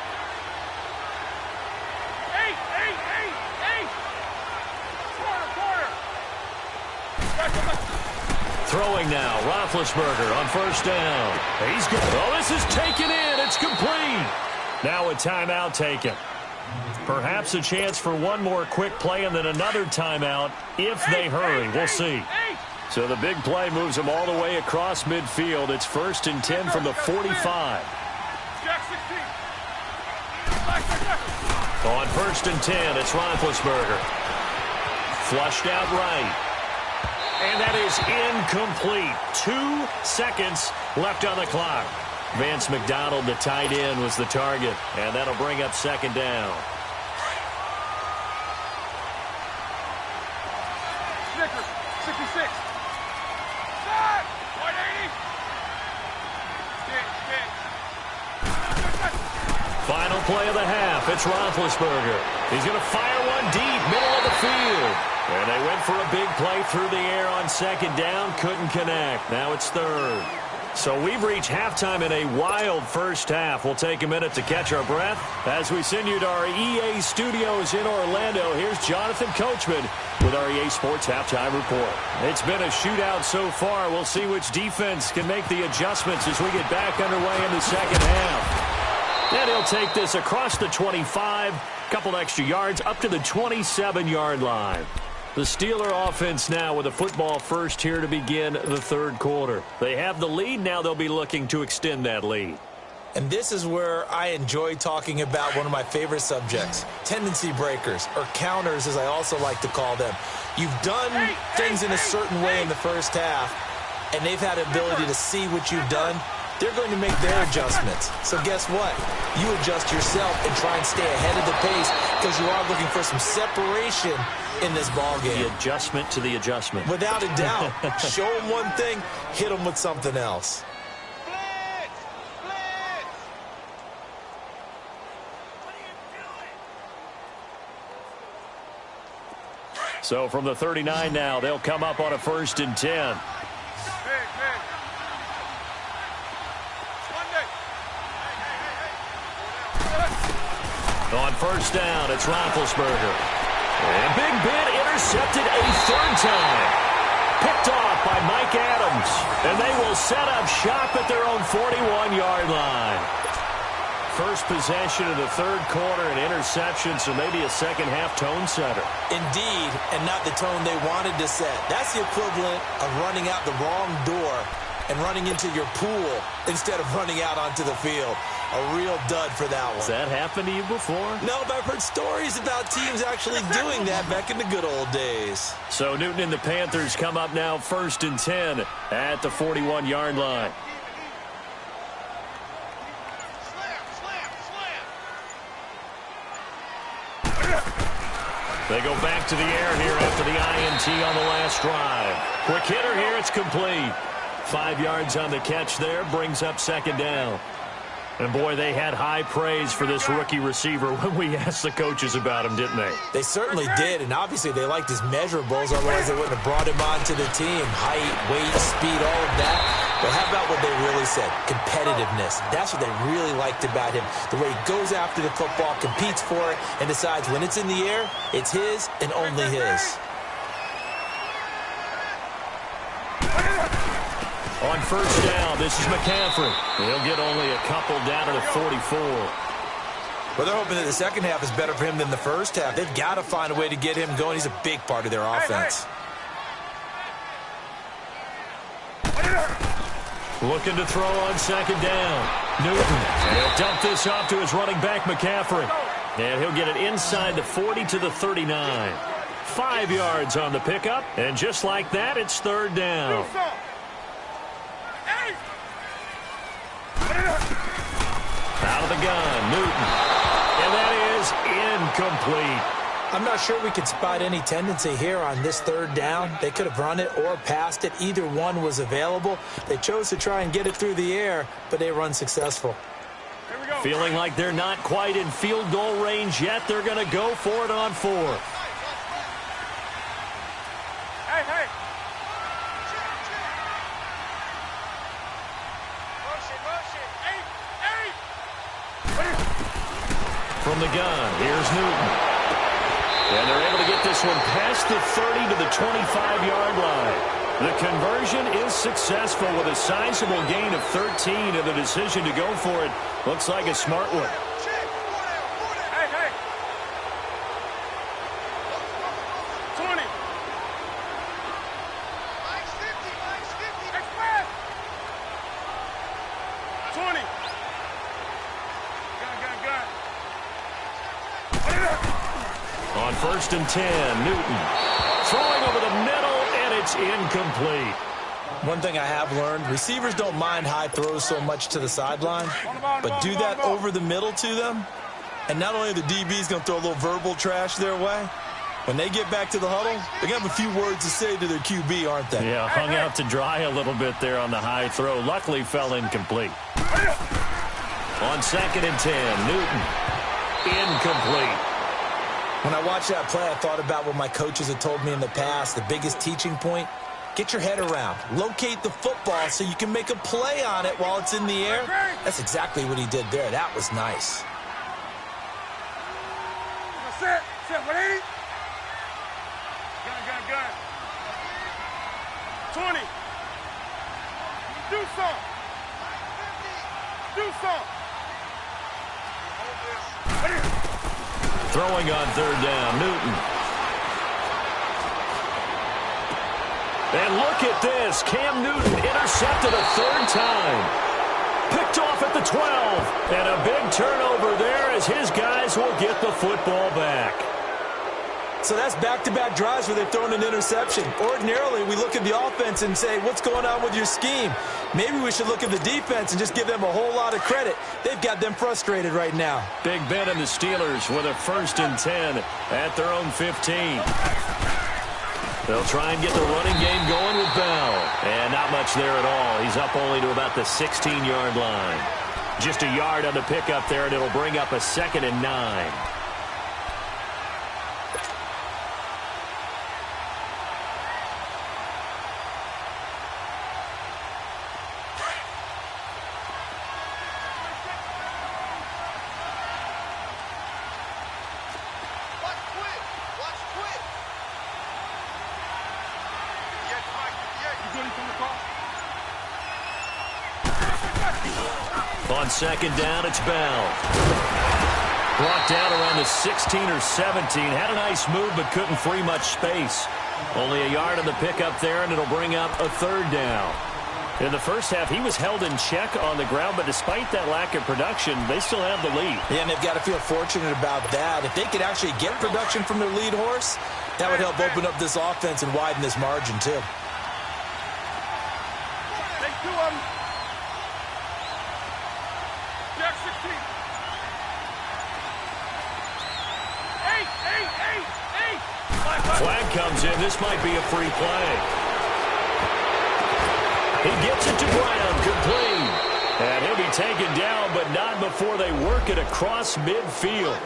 Throwing now, Roethlisberger on first down. He's good. Oh, this is taken in. It's complete. Now a timeout taken. Perhaps a chance for one more quick play and then another timeout if they hurry. We'll see. So the big play moves them all the way across midfield. It's first and 10 from the 45. On first and 10, it's Roethlisberger. Flushed out right. And that is incomplete. 2 seconds left on the clock. Vance McDonald, the tight end, was the target. And that'll bring up second down. Snickers, 66. Stop! 180. Final play of the half. It's Roethlisberger. He's going to fire one deep, middle of the field. And they went for a big play through the air on second down. Couldn't connect. Now it's third. So we've reached halftime in a wild first half. We'll take a minute to catch our breath as we send you to our EA studios in Orlando. Here's Jonathan Coachman with our EA Sports Halftime Report. It's been a shootout so far. We'll see which defense can make the adjustments as we get back underway in the second half. And he'll take this across the 25, couple extra yards, up to the 27-yard line. The Steeler offense now with a football first here to begin the third quarter. They have the lead. Now they'll be looking to extend that lead. And this is where I enjoy talking about one of my favorite subjects, tendency breakers, or counters as I also like to call them. You've done things in a certain way in the first half, and they've had the ability to see what you've done. They're going to make their adjustments. So guess what? You adjust yourself and try and stay ahead of the pace because you are looking for some separation in this ball game. The adjustment to the adjustment. Without a doubt. Show them one thing, hit them with something else. So from the 39 now, they'll come up on a first and 10. On first down, it's Roethlisberger. And Big Ben intercepted a third time. Picked off by Mike Adams. And they will set up shop at their own 41-yard line. First possession of the third quarter, an interception, so maybe a second-half tone setter. Indeed, and not the tone they wanted to set. That's the equivalent of running out the wrong door and running into your pool instead of running out onto the field. A real dud for that one. Has that happened to you before? No, but I've heard stories about teams actually doing that back in the good old days. So Newton and the Panthers come up now first and 10 at the 41-yard line. They go back to the air here after the INT on the last drive. Quick hitter here, it's complete. 5 yards on the catch there, brings up second down. And, boy, they had high praise for this rookie receiver when we asked the coaches about him, didn't they? They certainly did, and obviously they liked his measurables, otherwise they wouldn't have brought him onto the team. Height, weight, speed, all of that. But how about what they really said? Competitiveness. That's what they really liked about him. The way he goes after the football, competes for it, and decides when it's in the air, it's his and only his. On first down, this is McCaffrey. He'll get only a couple down to the 44. Well, they're hoping that the second half is better for him than the first half. They've got to find a way to get him going. He's a big part of their offense. Looking to throw on second down. Newton. He'll dump this off to his running back, McCaffrey. And he'll get it inside the 40 to the 39. 5 yards on the pickup. And just like that, it's third down. Out of the gun, Newton. And that is incomplete. I'm not sure we could spot any tendency here on this third down. They could have run it or passed it. Either one was available. They chose to try and get it through the air, but they were unsuccessful. Feeling like they're not quite in field goal range yet. They're going to go for it on fourth. Hey. Motion. From the gun, here's Newton. And they're able to get this one past the 30 to the 25-yard line. The conversion is successful with a sizable gain of 13, and the decision to go for it looks like a smart one. Hey. 20. Nice 50. Express. 20. Gun. On first and 10, Newton throwing over the middle, and it's incomplete. One thing I have learned, receivers don't mind high throws so much to the sideline, but do that over the middle to them, and not only are the DBs going to throw a little verbal trash their way, when they get back to the huddle, they're going to have a few words to say to their QB, aren't they? Yeah, hung out to dry a little bit there on the high throw. Luckily fell incomplete. On second and 10, Newton incomplete. When I watched that play, I thought about what my coaches had told me in the past. The biggest teaching point, get your head around. Locate the football so you can make a play on it while it's in the air. That's exactly what he did there. That was nice. Set 180. Gun. 20. Do some. Throwing on third down, Newton. And look at this. Cam Newton intercepted a third time. Picked off at the 12. And a big turnover there as his guys will get the football back. So that's back-to-back drives where they're throwing an interception. Ordinarily, we look at the offense and say, what's going on with your scheme? Maybe we should look at the defense and just give them a whole lot of credit. They've got them frustrated right now. Big Ben and the Steelers with a first and 10 at their own 15. They'll try and get the running game going with Bell. And not much there at all. He's up only to about the 16-yard line. Just a yard on the pickup there, and it'll bring up a 2nd and 9. On second down, it's Bell. Brought down around the 16 or 17. Had a nice move, but couldn't free much space. Only a yard on the pickup there, and it'll bring up a third down. In the first half, he was held in check on the ground, but despite that lack of production, they still have the lead. Yeah, and they've got to feel fortunate about that. If they could actually get production from their lead horse, that would help open up this offense and widen this margin, too. Take 2 of them. Jack 16. 8. Flag comes in. This might be a free play. He gets it to Brown, complete. And he'll be taken down, but not before they work it across midfield.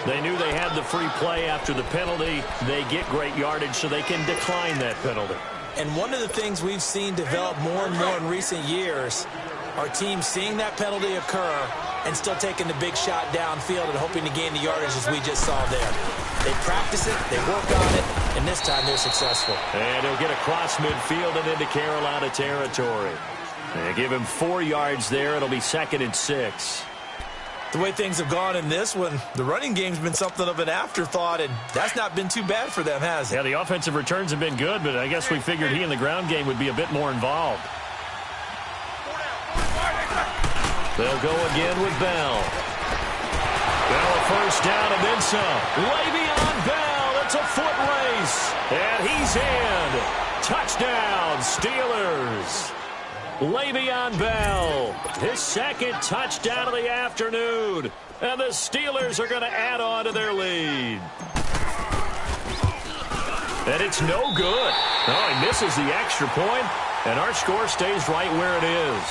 They knew they had the free play after the penalty. They get great yardage, so they can decline that penalty. And one of the things we've seen develop more and more in recent years are teams seeing that penalty occur and still taking the big shot downfield and hoping to gain the yardage as we just saw there. They practice it, they work on it, and this time they're successful. And he'll get across midfield and into Carolina territory. They give him 4 yards there. It'll be 2nd and 6. The way things have gone in this one, the running game's been something of an afterthought, and that's not been too bad for them, has it? Yeah, the offensive returns have been good, but I guess we figured he in the ground game would be a bit more involved. They'll go again with Bell. Bell a first down and then some. Le'Veon Bell, it's a foot race. And he's in. Touchdown, Steelers. Le'Veon Bell, his second touchdown of the afternoon. And the Steelers are going to add on to their lead. And it's no good. Oh, he misses the extra point, and our score stays right where it is.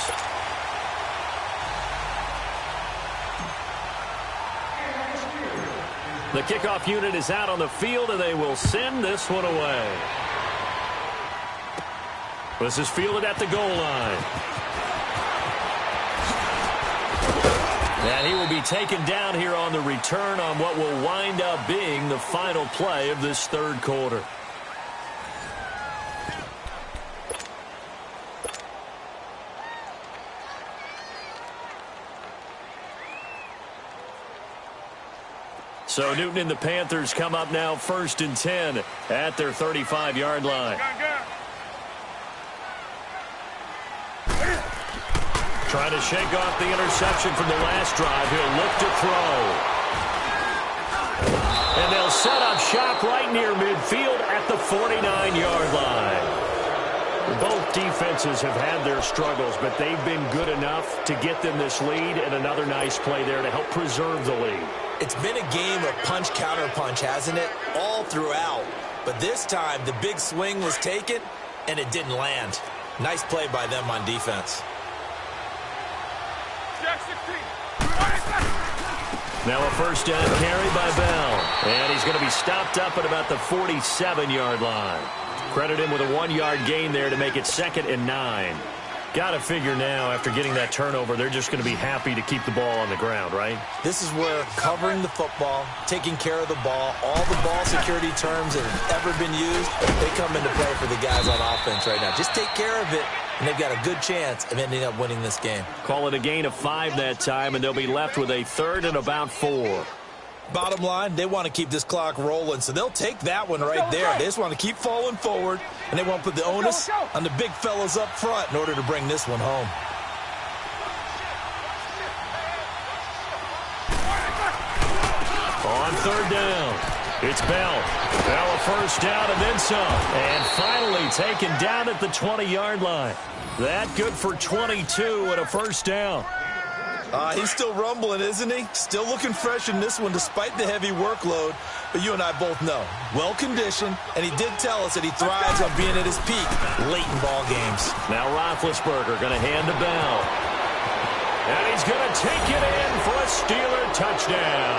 The kickoff unit is out on the field, and they will send this one away. This is fielded at the goal line. And he will be taken down here on the return on what will wind up being the final play of this third quarter. So Newton and the Panthers come up now 1st and 10 at their 35-yard line. Trying to shake off the interception from the last drive. He'll look to throw. And they'll set up shop right near midfield at the 49-yard line. Both defenses have had their struggles, but they've been good enough to get them this lead, and another nice play there to help preserve the lead. It's been a game of punch-counter-punch, hasn't it? All throughout. But this time, the big swing was taken, and it didn't land. Nice play by them on defense. Now a first down carry by Bell. And he's going to be stopped up at about the 47-yard line. Credit him with a 1-yard gain there to make it 2nd and 9. Got to figure now, after getting that turnover, they're just going to be happy to keep the ball on the ground, right? This is where covering the football, taking care of the ball, all the ball security terms that have ever been used, they come into play for the guys on offense right now. Just take care of it, and they've got a good chance of ending up winning this game. Call it a gain of 5 that time, and they'll be left with a 3rd and about 4. Bottom line, they want to keep this clock rolling, so they'll take that one right there. They just want to keep falling forward, and they want to put the onus on the big fellas up front in order to bring this one home. On 3rd down, it's Bell. Bell a first down and then some. And finally taken down at the 20-yard line. That good for 22 and a first down. He's still rumbling, isn't he? Still looking fresh in this one despite the heavy workload. But you and I both know, well-conditioned, and he did tell us that he thrives on being at his peak late in ball games. Now Roethlisberger going to hand to Bell. And he's going to take it in for a Steeler touchdown.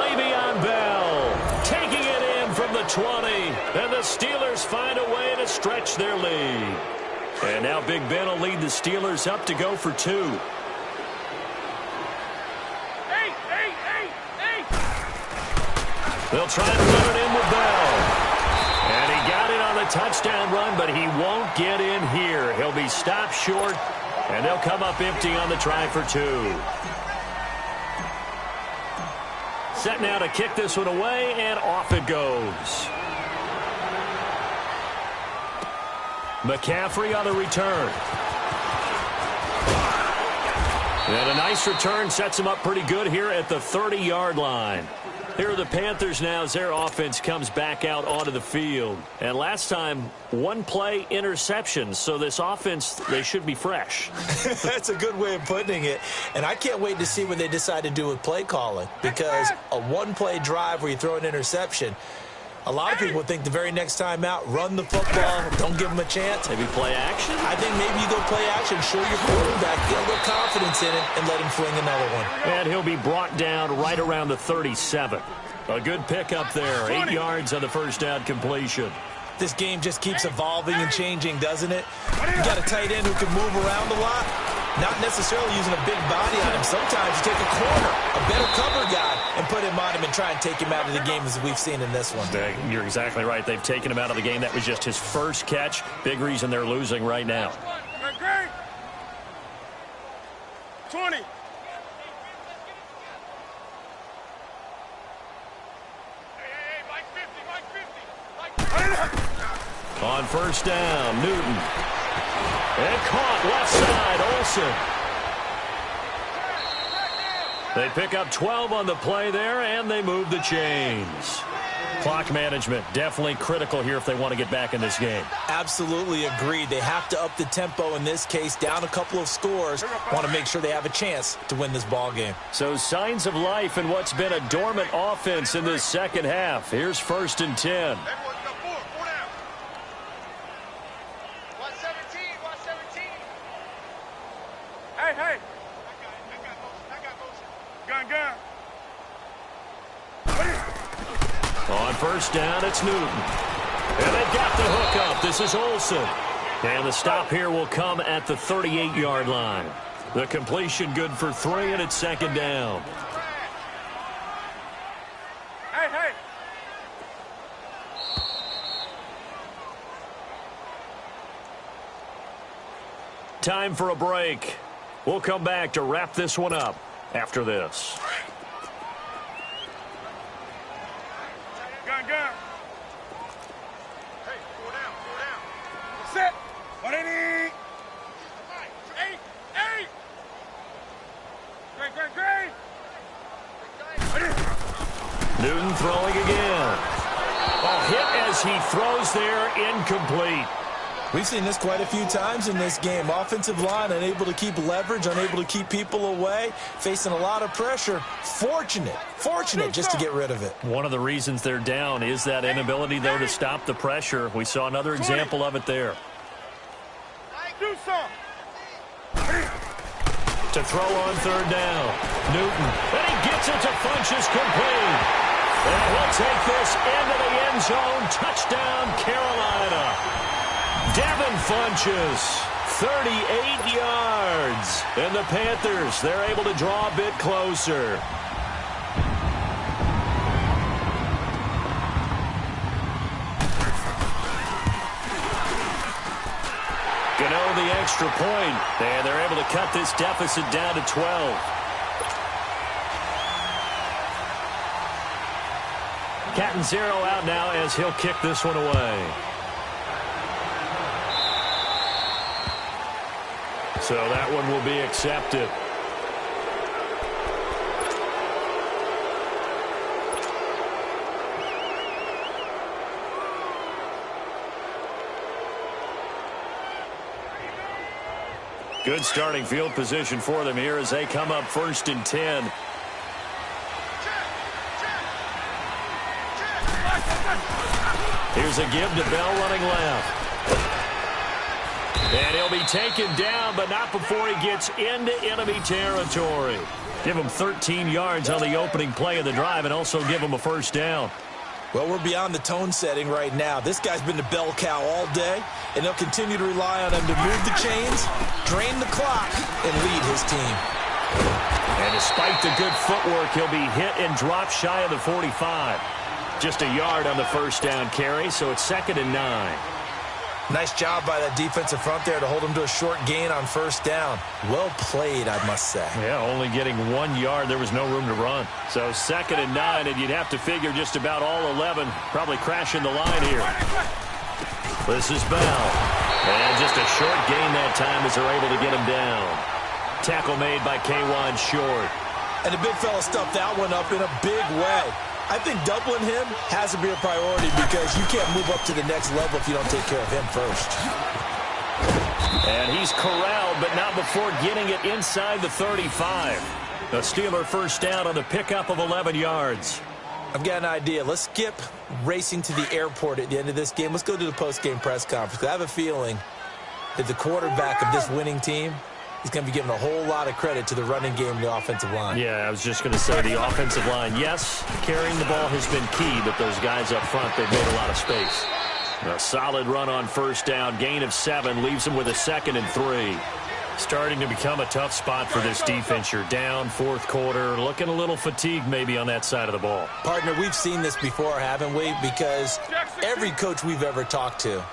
Le'Veon Bell taking it in from the 20. And the Steelers find a way to stretch their lead. And now Big Ben will lead the Steelers up to go for 2. They'll try to put it in with Bell. And he got it on the touchdown run, but he won't get in here. He'll be stopped short, and they'll come up empty on the try for 2. Set now to kick this one away, and off it goes. McCaffrey on the return. And a nice return sets him up pretty good here at the 30-yard line. Here are the Panthers now as their offense comes back out onto the field. And last time, 1 play interception. So this offense, they should be fresh. That's a good way of putting it. And I can't wait to see what they decide to do with play calling. Because a 1-play drive where you throw an interception, a lot of people think the very next time out, run the football, don't give them a chance. Maybe play action? I think maybe you go play action, show your quarterback, get a little confidence in it, and let him fling another one. And he'll be brought down right around the 37. A good pickup there. 8 yards on the first down completion. This game just keeps evolving and changing, doesn't it? You got a tight end who can move around a lot. Not necessarily using a big body on him. Sometimes you take a corner, a better cover guy, and put him on him and try and take him out of the game as we've seen in this one. You're exactly right. They've taken him out of the game. That was just his first catch. Big reason they're losing right now. 20. On first down, Newton. And caught left side, Olsen. They pick up 12 on the play there, and they move the chains. Clock management, definitely critical here if they want to get back in this game. Absolutely agreed. They have to up the tempo in this case, down a couple of scores. Want to make sure they have a chance to win this ball game. So signs of life in what's been a dormant offense in this second half. Here's 1st and 10. Hey. Gun. On first down, it's Newton. And they've got the hook up. This is Olsen. And the stop here will come at the 38-yard line. The completion good for 3, and it's 2nd down. Hey. Time for a break. We'll come back to wrap this one up after this. Gun. Hey, pull down. Set. What it is? Hey. Great. Newton throwing again. Hit as he throws there, incomplete. We've seen this quite a few times in this game. Offensive line unable to keep leverage, unable to keep people away, facing a lot of pressure. Fortunate just to get rid of it. One of the reasons they're down is that inability, though, to stop the pressure. We saw another example of it there. Do something. To throw on 3rd down. Newton. And he gets it to Funchess, complete. And he'll take this into the end zone. Touchdown, Carolina. Devin Funchess, 38 yards. And the Panthers, they're able to draw a bit closer. Gano the extra point, and they're able to cut this deficit down to 12. Catanzaro out now as he'll kick this one away. So that one will be accepted. Good starting field position for them here as they come up 1st and 10. Here's a give to Bell running left. And he'll be taken down, but not before he gets into enemy territory. Give him 13 yards on the opening play of the drive and also give him a 1st down. Well, we're beyond the tone setting right now. This guy's been the bell cow all day, and they'll continue to rely on him to move the chains, drain the clock, and lead his team. And despite the good footwork, he'll be hit and dropped shy of the 45. Just a yard on the 1st down carry, so it's 2nd and 9. Nice job by that defensive front there to hold him to a short gain on 1st down. Well played, I must say. Yeah, only getting 1 yard. There was no room to run. So 2nd and 9, and you'd have to figure just about all 11 probably crashing the line here. This is Bell. And just a short gain that time as they're able to get him down. Tackle made by K'Wan Short. And the big fella stuffed that one up in a big way. I think doubling him has to be a priority because you can't move up to the next level if you don't take care of him first. And he's corralled, but not before getting it inside the 35. A Steeler 1st down on the pickup of 11 yards. I've got an idea. Let's skip racing to the airport at the end of this game. Let's go to the post-game press conference. I have a feeling that the quarterback of this winning team is going to be giving a whole lot of credit to the running game and the offensive line. Yeah, I was just going to say the offensive line. Yes, carrying the ball has been key, but those guys up front, they've made a lot of space. A solid run on 1st down. Gain of 7 leaves them with a 2nd and 3. Starting to become a tough spot for this defense. You're down 4th quarter, looking a little fatigued maybe on that side of the ball. Partner, we've seen this before, haven't we? Because every coach we've ever talked to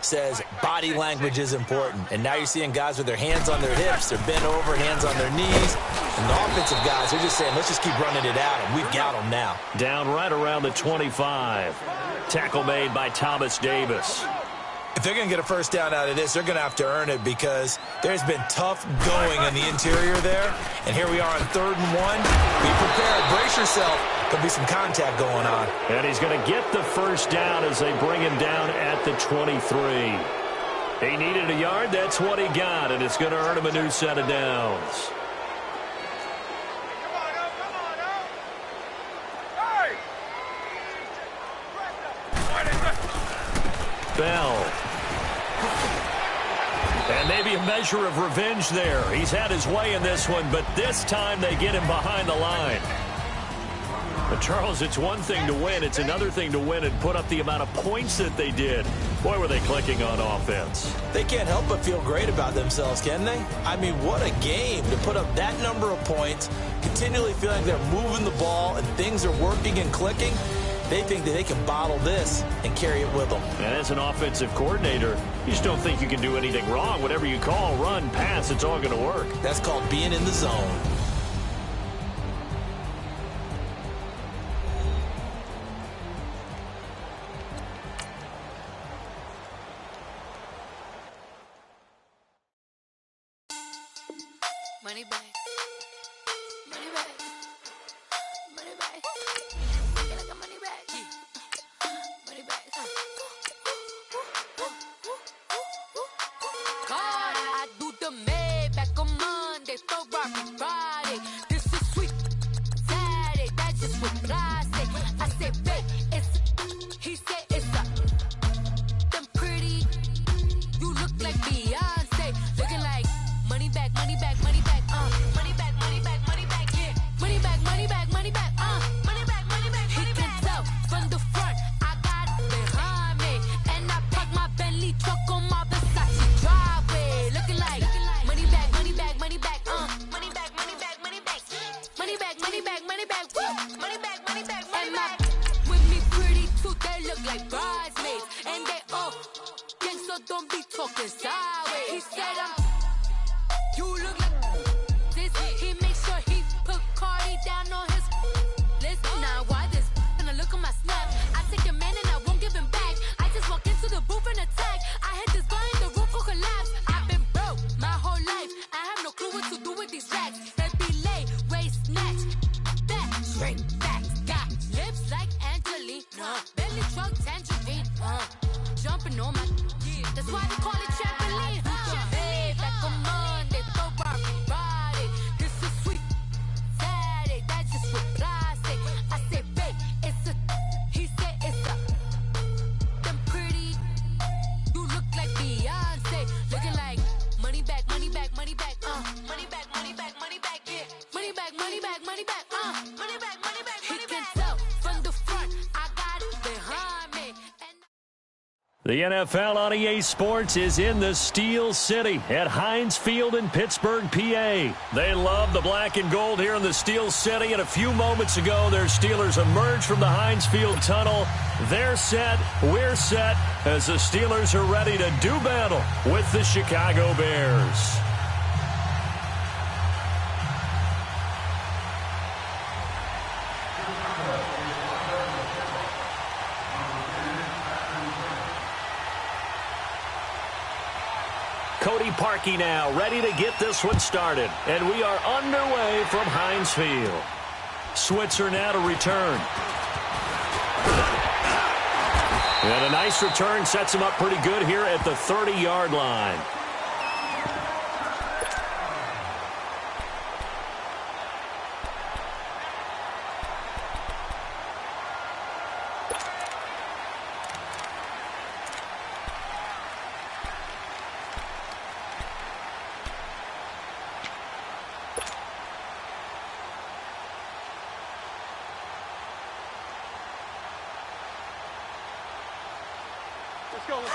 says body language is important. And now you're seeing guys with their hands on their hips, they're bent over, hands on their knees. And the offensive guys are just saying, let's just keep running it out, and we've got them now. Down right around the 25. Tackle made by Thomas Davis. If they're going to get a first down out of this, they're going to have to earn it because there's been tough going in the interior there. And here we are on 3rd and 1. Be prepared. Brace yourself. There'll be some contact going on. And he's going to get the first down as they bring him down at the 23. He needed a yard. That's what he got, and it's going to earn him a new set of downs. Bell. And maybe a measure of revenge there. He's had his way in this one, but this time they get him behind the line. But, Charles, it's one thing to win. It's another thing to win and put up the amount of points that they did. Boy, were they clicking on offense. They can't help but feel great about themselves, can they? I mean, what a game to put up that number of points, continually feel like they're moving the ball and things are working and clicking. They think that they can bottle this and carry it with them. And as an offensive coordinator, you just don't think you can do anything wrong. Whatever you call, run, pass, it's all going to work. That's called being in the zone. Money back. Money back. Money back. Get like a money back. Money back. God, I do the Maybach on Monday, Ferrari Friday. This is sweet Saturday. That's just what I say. I say, babe, it's. He said it's a. Them pretty. You look like Beyonce. Looking like money back, money back, money back. Money back, money back, money back, yeah. Money back, money back, money back, money back, money back, money back. He can tell from the front, I got it behind me. And I park my Bentley truck on my Versace driveway. Looking like money back, money back, money back, money back, money back, money back. Money back, money back, money back, woo. Money back, money back, money back. And my with me pretty too, they look like bridesmaids. And they all gang, so don't be talking sideways. He said you look like this. He makes sure he put Cardi down on his list. Now why this? Gonna look at my snap. I take a man and I won't give him back. I just walk into the booth and attack. I hit this guy in the roof will collapse. I've been broke my whole life. I have no clue what to do with these racks. They be late, waist snatch, back, straight back. Got lips like Angelina, belly truck tangerine, jumping on my. That's why they call it trampoline. Babe, like a Monday, Ferrari Friday. This is sweet Saturday. That's just what I say. I say, babe, it's a. He said it's a. Them pretty. You look like Beyonce. Looking like money back, money back, money back. Money back, money back, money back. Yeah. Money back, money back, money back. Money back, money back, money back. He can tell from the front. I got it behind me. The NFL on EA Sports is in the Steel City at Heinz Field in Pittsburgh, PA. They love the black and gold here in the Steel City, and a few moments ago, their Steelers emerged from the Heinz Field tunnel. They're set, we're set, as the Steelers are ready to do battle with the Chicago Bears. Cody Parkey now, ready to get this one started. And we are underway from Heinz Field. Switzer now to return. And a nice return sets him up pretty good here at the 30-yard line.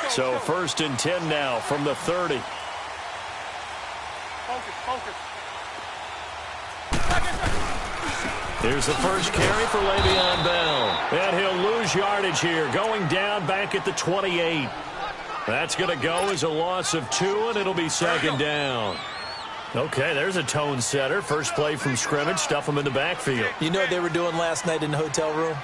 So 1st and 10 now from the 30. Focus. Here's the first carry for Le'Veon Bell. And he'll lose yardage here, going down back at the 28. That's going to go as a loss of 2, and it'll be 2nd down. Okay, there's a tone setter. First play from scrimmage, stuff them in the backfield. You know what they were doing last night in the hotel room?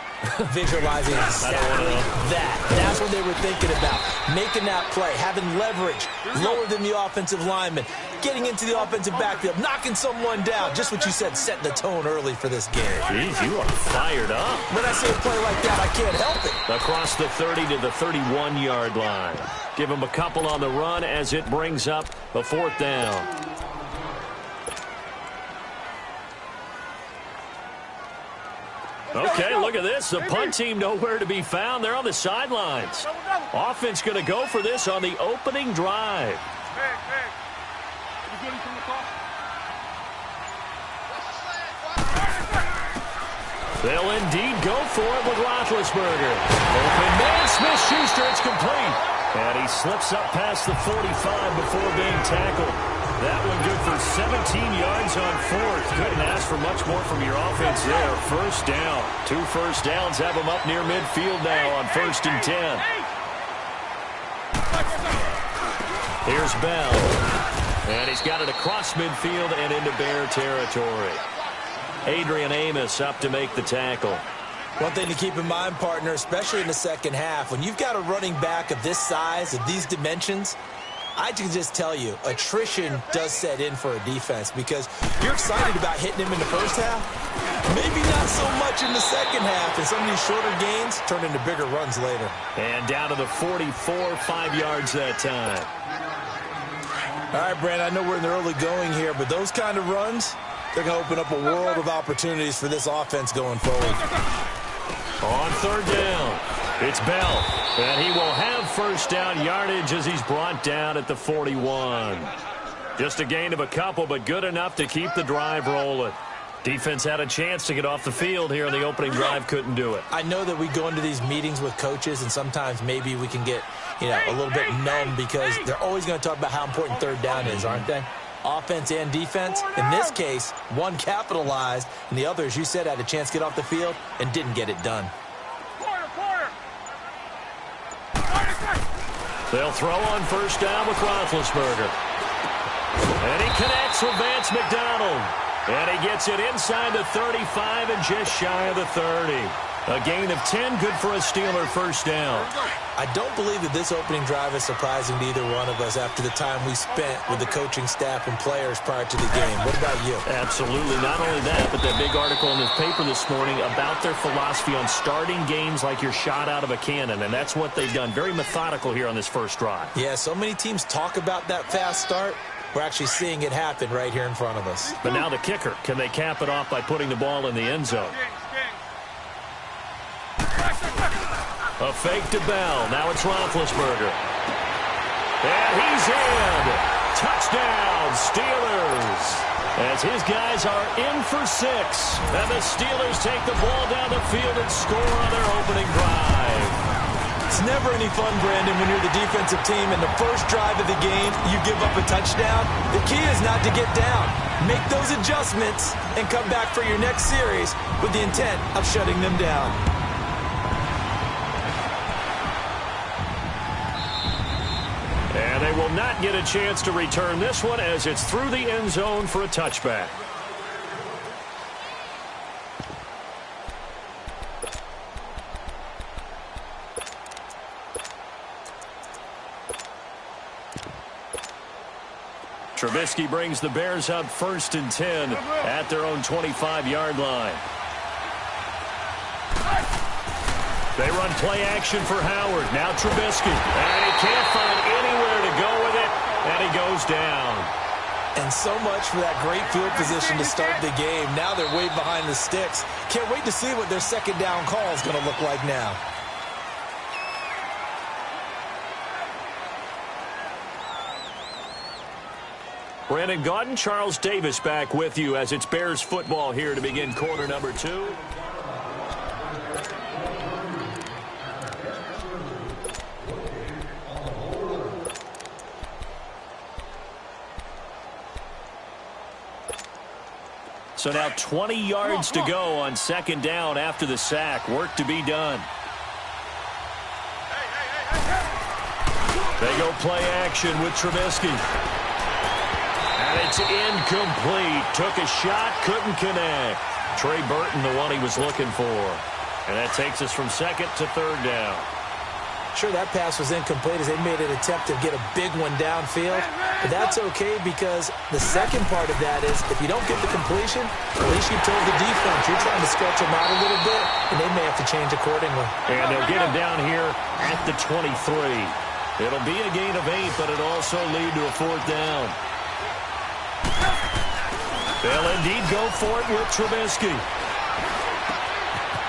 Visualizing exactly that. That's what they were thinking about. Making that play, having leverage, lower than the offensive lineman, getting into the offensive backfield, knocking someone down. Just what you said, setting the tone early for this game. Jeez, you are fired up. When I see a play like that, I can't help it. Across the 30 to the 31-yard line. Give them a couple on the run as it brings up a 4th down. Okay, look at this. The punt team nowhere to be found. They're on the sidelines. Offense going to go for this on the opening drive. They'll indeed go for it with Roethlisberger. Open man, Smith-Schuster, it's complete. And he slips up past the 45 before being tackled. That one good for 17 yards on 4th. Couldn't ask for much more from your offense there. First down. 2 first downs have them up near midfield now on 1st and 10. Here's Bell. And he's got it across midfield and into Bear territory. Adrian Amos up to make the tackle. One thing to keep in mind, partner, especially in the second half, when you've got a running back of this size, of these dimensions, I can just tell you, attrition does set in for a defense because you're excited about hitting him in the first half. Maybe not so much in the second half, and some of these shorter gains turn into bigger runs later. And down to the 44, 5 yards that time. All right, Brand, I know we're in the early going here, but those kind of runs, they're going to open up a world of opportunities for this offense going forward. On 3rd down, it's Bell, and he will have first down yardage as he's brought down at the 41. Just a gain of a couple, but good enough to keep the drive rolling. Defense had a chance to get off the field here in the opening drive, couldn't do it. I know that we go into these meetings with coaches, and sometimes maybe we can get, a little bit numb because they're always going to talk about how important 3rd down is, aren't they? Offense and defense. In this case, one capitalized, and the other, as you said, had a chance to get off the field and didn't get it done. They'll throw on first down with Roethlisberger. And he connects with Vance McDonald. And he gets it inside the 35 and just shy of the 30. A gain of 10, good for a Steeler first down. I don't believe that this opening drive is surprising to either one of us after the time we spent with the coaching staff and players prior to the game. What about you? Absolutely. Not only that, but that big article in the paper this morning about their philosophy on starting games like you're shot out of a cannon, and that's what they've done. Very methodical here on this first drive. Yeah, so many teams talk about that fast start. We're actually seeing it happen right here in front of us. But now the kicker. Can they cap it off by putting the ball in the end zone? A fake to Bell. Now it's Roethlisberger. And he's in. Touchdown, Steelers. As his guys are in for 6. And the Steelers take the ball down the field and score on their opening drive. It's never any fun, Brandon, when you're the defensive team and the first drive of the game, you give up a touchdown. The key is not to get down. Make those adjustments and come back for your next series with the intent of shutting them down. And they will not get a chance to return this one as it's through the end zone for a touchback. Trubisky brings the Bears up 1st and 10 at their own 25-yard line. They run play action for Howard. Now Trubisky. And he can't find anywhere to go with it. And he goes down. And so much for that great field position to start the game. Now they're way behind the sticks. Can't wait to see what their second down call is going to look like now. Brandon Gaudin, Charles Davis back with you as it's Bears football here to begin quarter number 2. So now 20 yards to go on second down after the sack. Work to be done. They go play action with Trubisky. And it's incomplete. Took a shot, couldn't connect. Trey Burton, the one he was looking for. And that takes us from second to third down. Sure, that pass was incomplete as they made an attempt to get a big one downfield. But that's okay because the second part of that is if you don't get the completion, at least you told the defense you're trying to stretch them out a little bit, and they may have to change accordingly. And they'll get him down here at the 23. It'll be a gain of 8, but it'll also lead to a fourth down. They'll indeed go for it with Trubisky.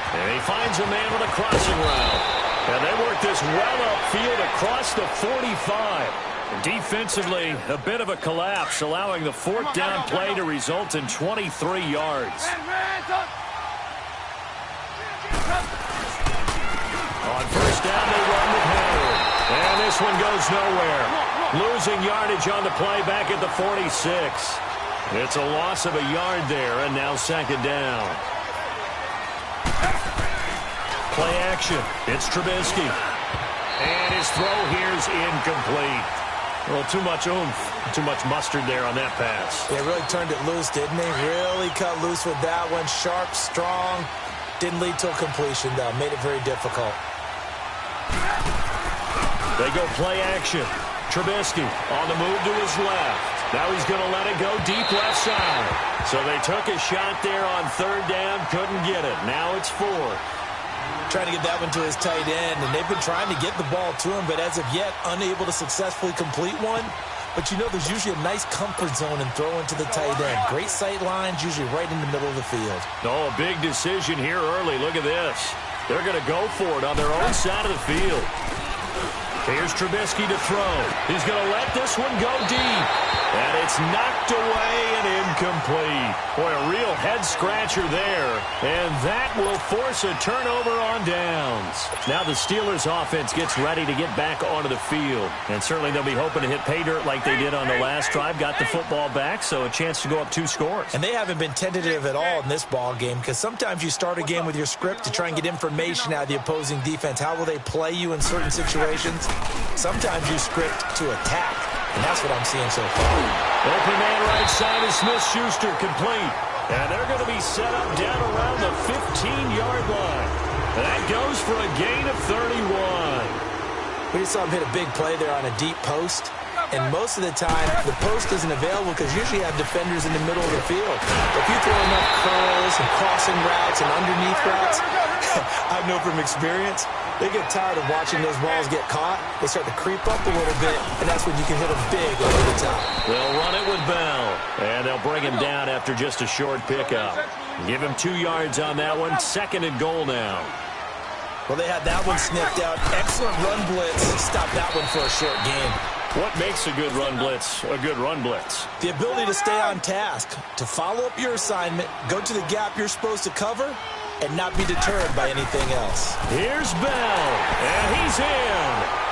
And he finds a man with a crossing route. And they work this well upfield across the 45. Defensively, a bit of a collapse, allowing the fourth down play to result in 23 yards. On first down, they run with Henry. And this one goes nowhere. Losing yardage on the play back at the 46. It's a loss of a yard there, and now second down. Play action. It's Trubisky. And his throw here is incomplete. A little too much oomph, too much mustard there on that pass. They really turned it loose, didn't they? Really cut loose with that one. Sharp, strong. Didn't lead to a completion, though. Made it very difficult. They go play action. Trubisky on the move to his left. Now he's going to let it go deep left side. So they took a shot there on third down, couldn't get it. Now it's fourth. Trying to get that one to his tight end, and they've been trying to get the ball to him, but as of yet, unable to successfully complete one. But you know there's usually a nice comfort zone and throw into the tight end. Great sight lines, usually right in the middle of the field. Oh, a big decision here early. Look at this. They're going to go for it on their own side of the field. Here's Trubisky to throw. He's going to let this one go deep. And it's knocked away and incomplete. Boy, a real head-scratcher there. And that will force a turnover on downs. Now the Steelers' offense gets ready to get back onto the field. And certainly they'll be hoping to hit pay dirt like they did on the last drive. Got the football back, so a chance to go up 2 scores. And they haven't been tentative at all in this ball game because sometimes you start a game with your script to try and get information out of the opposing defense. How will they play you in certain situations? Sometimes you script to attack, and that's what I'm seeing so far. Open man right side is Smith-Schuster, complete. And they're going to be set up down around the 15-yard line. And that goes for a gain of 31. We just saw him hit a big play there on a deep post. And most of the time, the post isn't available because you usually have defenders in the middle of the field. If you throw enough curls and crossing routes and underneath routes, I know from experience, they get tired of watching those balls get caught. They start to creep up a little bit, and that's when you can hit them big over the top. They'll run it with Bell, and they'll bring him down after just a short pickup. Give him 2 yards on that one. Second and goal now. Well, they had that one sniffed out. Excellent run blitz. Stop that one for a short game. What makes a good run blitz a good run blitz? The ability to stay on task, to follow up your assignment, go to the gap you're supposed to cover, and not be deterred by anything else. Here's Bell, and he's in.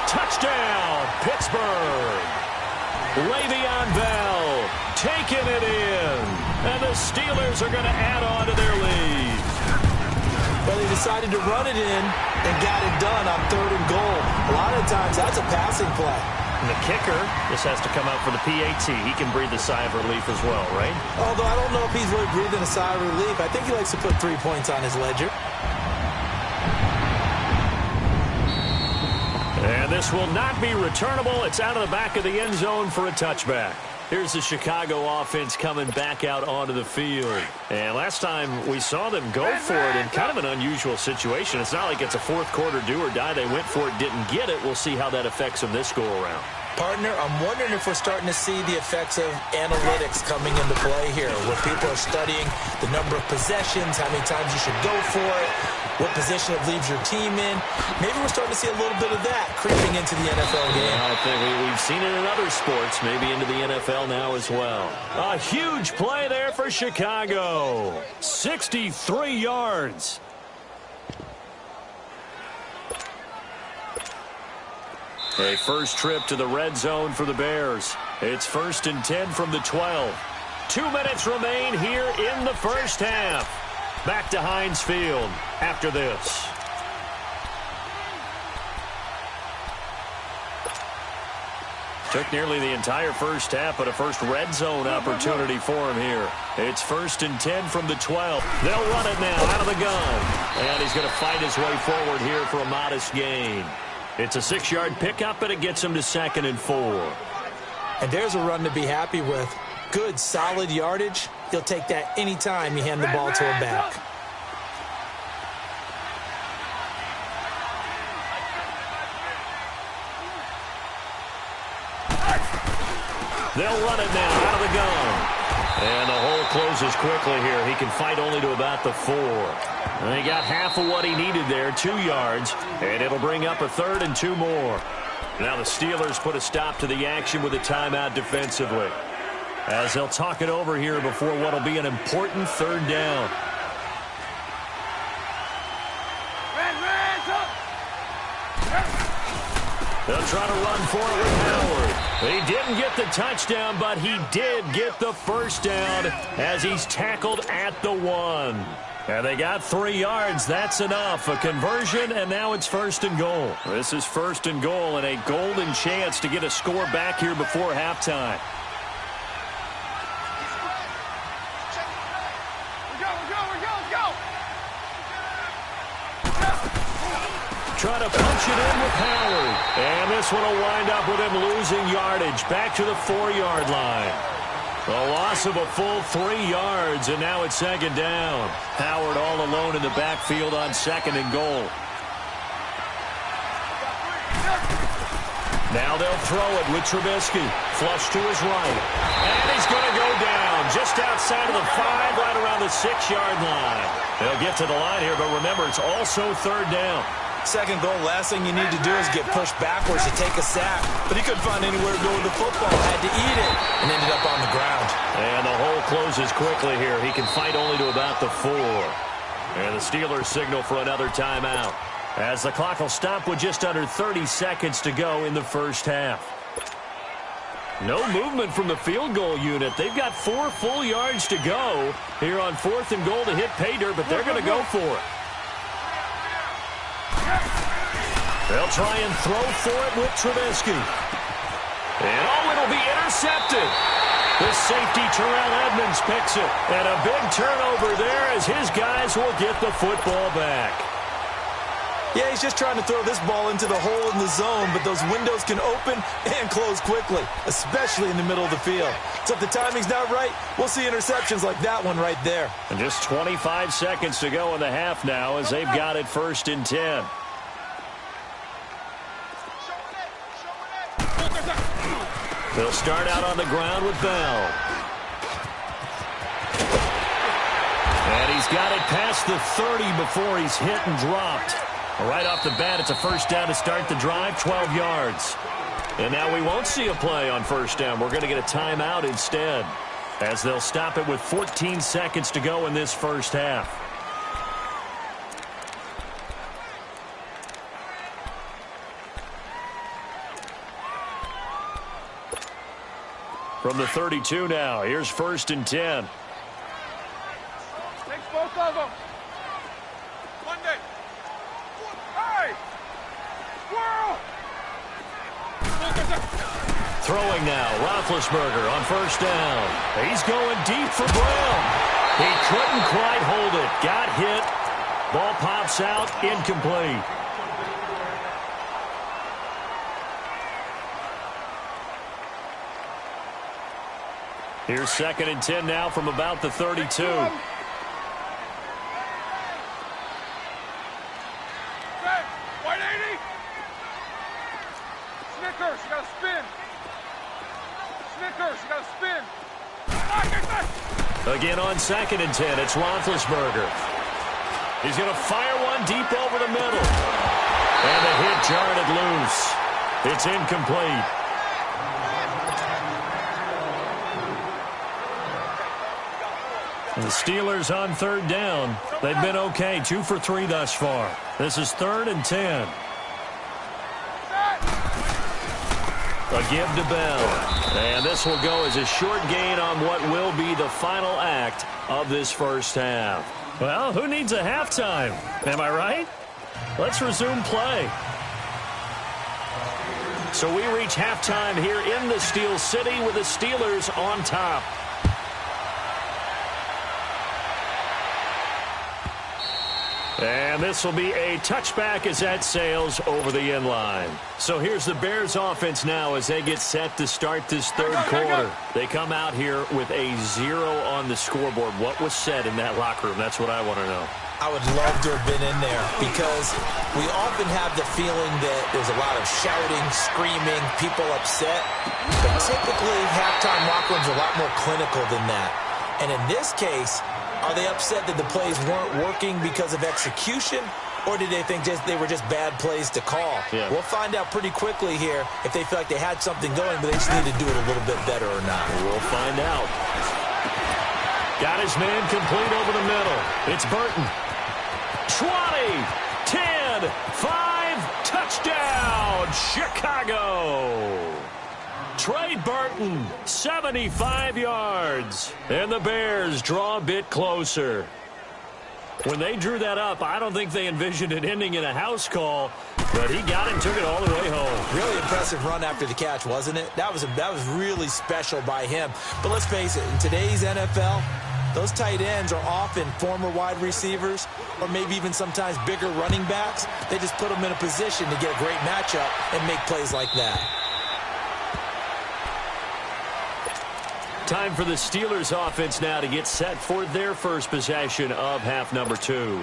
Touchdown, Pittsburgh. Le'Veon Bell taking it in, and the Steelers are going to add on to their lead. Well, they decided to run it in and got it done on third and goal. A lot of times, that's a passing play. And the kicker just has to come out for the PAT. He can breathe a sigh of relief as well, right? Although I don't know if he's really breathing a sigh of relief. I think he likes to put 3 points on his ledger. And this will not be returnable. It's out of the back of the end zone for a touchback. Here's the Chicago offense coming back out onto the field. And last time we saw them go for it in kind of an unusual situation. It's not like it's a fourth quarter do or die. They went for it, didn't get it. We'll see how that affects them this go-around. Partner, I'm wondering if we're starting to see the effects of analytics coming into play here, where people are studying the number of possessions, how many times you should go for it, what position it leaves your team in. Maybe we're starting to see a little bit of that creeping into the NFL game. I think we've seen it in other sports, maybe into the NFL now as well. A huge play there for Chicago. 63 yards. A first trip to the red zone for the Bears. It's 1st and 10 from the 12. 2 minutes remain here in the first half. Back to Heinz Field after this. Took nearly the entire first half, but a first red zone opportunity for him here. It's 1st and 10 from the 12. They'll run it now out of the gun. And he's going to fight his way forward here for a modest gain. It's a 6-yard pickup, and it gets him to 2nd and 4. And there's a run to be happy with. Good, solid yardage. He'll take that anytime you hand the ball to a back. They'll run it now out of the gun. And the hole closes quickly here. He can fight only to about the 4. And he got half of what he needed there, 2 yards. And it'll bring up a 3rd and 2 more. Now the Steelers put a stop to the action with a timeout defensively, as they'll talk it over here before what will be an important 3rd down. They'll try to run for it with Howard. He didn't get the touchdown, but he did get the first down as he's tackled at the 1. And they got 3 yards. That's enough. A conversion, and now it's 1st and goal. This is 1st and goal, and a golden chance to get a score back here before halftime. Trying to punch it in with Howard. And this one will wind up with him losing yardage back to the 4-yard line. A loss of a full 3 yards, and now it's 2nd down. Howard all alone in the backfield on 2nd and goal. Now they'll throw it with Trubisky. Flush to his right. And he's going to go down just outside of the 5, right around the 6-yard line. They'll get to the line here, but remember, it's also 3rd down. 2nd goal, last thing you need to do is get pushed backwards to take a sack. But he couldn't find anywhere to go with the football. Had to eat it and ended up on the ground. And the hole closes quickly here. He can fight only to about the 4. And the Steelers signal for another timeout, as the clock will stop with just under 30 seconds to go in the first half. No movement from the field goal unit. They've got 4 full yards to go here on 4th and goal to hit pay dirt, but they're going to go for it. They'll try and throw for it with Trubisky. And it'll be intercepted. The safety, Terrell Edmonds, picks it. And a big turnover there as his guys will get the football back. Yeah, he's just trying to throw this ball into the hole in the zone, but those windows can open and close quickly, especially in the middle of the field. So if the timing's not right, we'll see interceptions like that one right there. And just 25 seconds to go in the half now as they've got it 1st and 10. They'll start out on the ground with Bell. And he's got it past the 30 before he's hit and dropped. Right off the bat, it's a 1st down to start the drive, 12 yards. And now we won't see a play on 1st down. We're going to get a timeout instead, as they'll stop it with 14 seconds to go in this first half. From the 32 now, here's 1st and 10. Takes both of them. Monday. Hey! Squirrel! Throwing now, Roethlisberger on 1st down. He's going deep for Brown. He couldn't quite hold it. Got hit. Ball pops out, incomplete. Here's 2nd and 10 now from about the 32. Hey, 180. Snickers, you gotta spin. Snickers, you gotta spin. Again on 2nd and 10, it's Roethlisberger. He's going to fire one deep over the middle. And the hit jarred it loose. It's incomplete. The Steelers on 3rd down. They've been okay, 2 for 3 thus far. This is 3rd and 10. A give to Bell. And this will go as a short gain on what will be the final act of this first half. Well, who needs a halftime? Am I right? Let's resume play. So we reach halftime here in the Steel City with the Steelers on top. And this will be a touchback as that sails over the end line. So here's the Bears offense now as they get set to start this third quarter. They come out here with a 0 on the scoreboard. What was said in that locker room? That's what I want to know. I would love to have been in there because we often have the feeling that there's a lot of shouting, screaming, people upset. But typically, halftime locker rooms are a lot more clinical than that. And in this case, are they upset that the plays weren't working because of execution, or did they think they were just bad plays to call? Yeah. We'll find out pretty quickly here if they feel like they had something going, but they just need to do it a little bit better or not. We'll find out. Got his man complete over the middle. It's Burton. 20, 10, 5, touchdown, Chicago. Trey Burton, 75 yards. And the Bears draw a bit closer. When they drew that up, I don't think they envisioned it ending in a house call, but he got it and took it all the way home. Really impressive run after the catch, wasn't it? That was really special by him. But let's face it, in today's NFL, those tight ends are often former wide receivers or maybe even sometimes bigger running backs. They just put them in a position to get a great matchup and make plays like that. Time for the Steelers offense now to get set for their first possession of half number 2.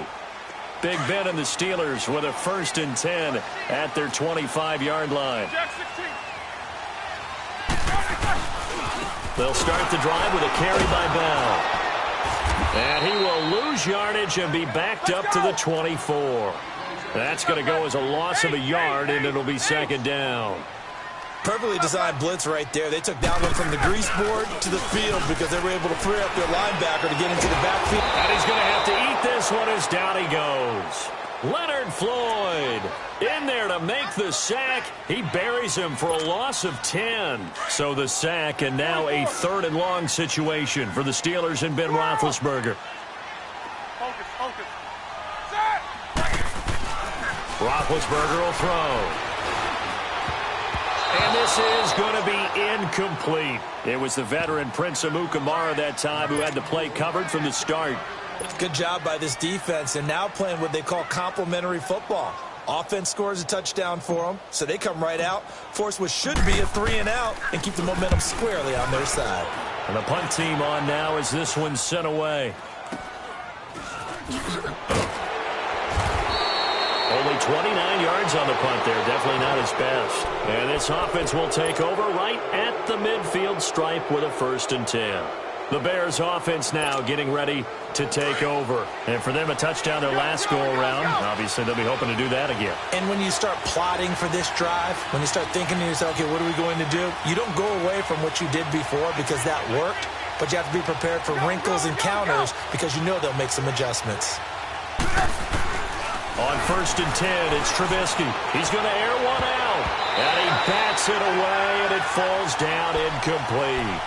Big Ben and the Steelers with a 1st and 10 at their 25-yard line. They'll start the drive with a carry by Bell. And he will lose yardage and be backed up to the 24. That's going to go as a loss of a yard, and it'll be 2nd down. Perfectly designed blitz right there. They took that one from the grease board to the field because they were able to free up their linebacker to get into the backfield. And he's going to have to eat this one as down he goes. Leonard Floyd in there to make the sack. He buries him for a loss of 10. So the sack, and now a 3rd and long situation for the Steelers and Ben Roethlisberger. Roethlisberger will throw. And this is going to be incomplete. It was the veteran Prince Amukamara that time who had the play covered from the start. Good job by this defense, and now playing what they call complementary football. Offense scores a touchdown for them, so they come right out, force what should be a 3-and-out, and keep the momentum squarely on their side. And the punt team on now as this one's sent away. Only 29 yards on the punt there. Definitely not his best. And this offense will take over right at the midfield stripe with a 1st and 10. The Bears offense now getting ready to take over. And for them, a touchdown their last go-around. Obviously, they'll be hoping to do that again. And when you start plotting for this drive, when you start thinking to yourself, okay, what are we going to do? You don't go away from what you did before because that worked. But you have to be prepared for wrinkles and counters because you know they'll make some adjustments. On 1st and 10, it's Trubisky. He's going to air one out. And he bats it away, and it falls down incomplete.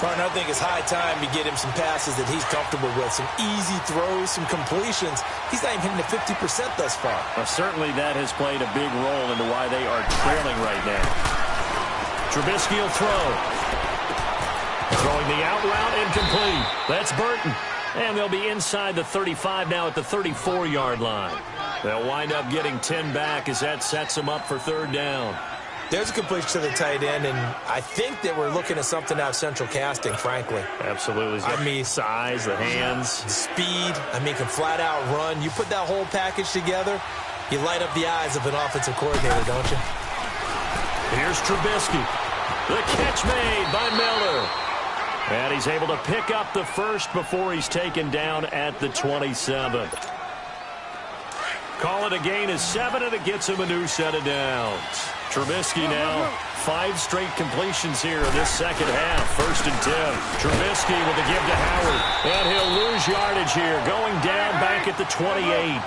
Partner, I think it's high time to get him some passes that he's comfortable with, some easy throws, some completions. He's not even hitting the 50% thus far. Well, certainly that has played a big role into why they are trailing right now. Trubisky will throw. Throwing the out route incomplete. That's Burton. And they'll be inside the 35 now at the 34-yard line. They'll wind up getting 10 back as that sets them up for 3rd down. There's a completion to the tight end, and I think that we're looking at something out of central casting, frankly. Absolutely. I mean, size, the hands. Speed. I mean, can flat-out run. You put that whole package together, you light up the eyes of an offensive coordinator, don't you? Here's Trubisky. The catch made by Miller. And he's able to pick up the 1st before he's taken down at the 27. Call it a gain of 7, and it gets him a new set of downs. Trubisky now 5 straight completions here in this second half. 1st and 10. Trubisky with the give to Howard. And he'll lose yardage here, going down back at the 28.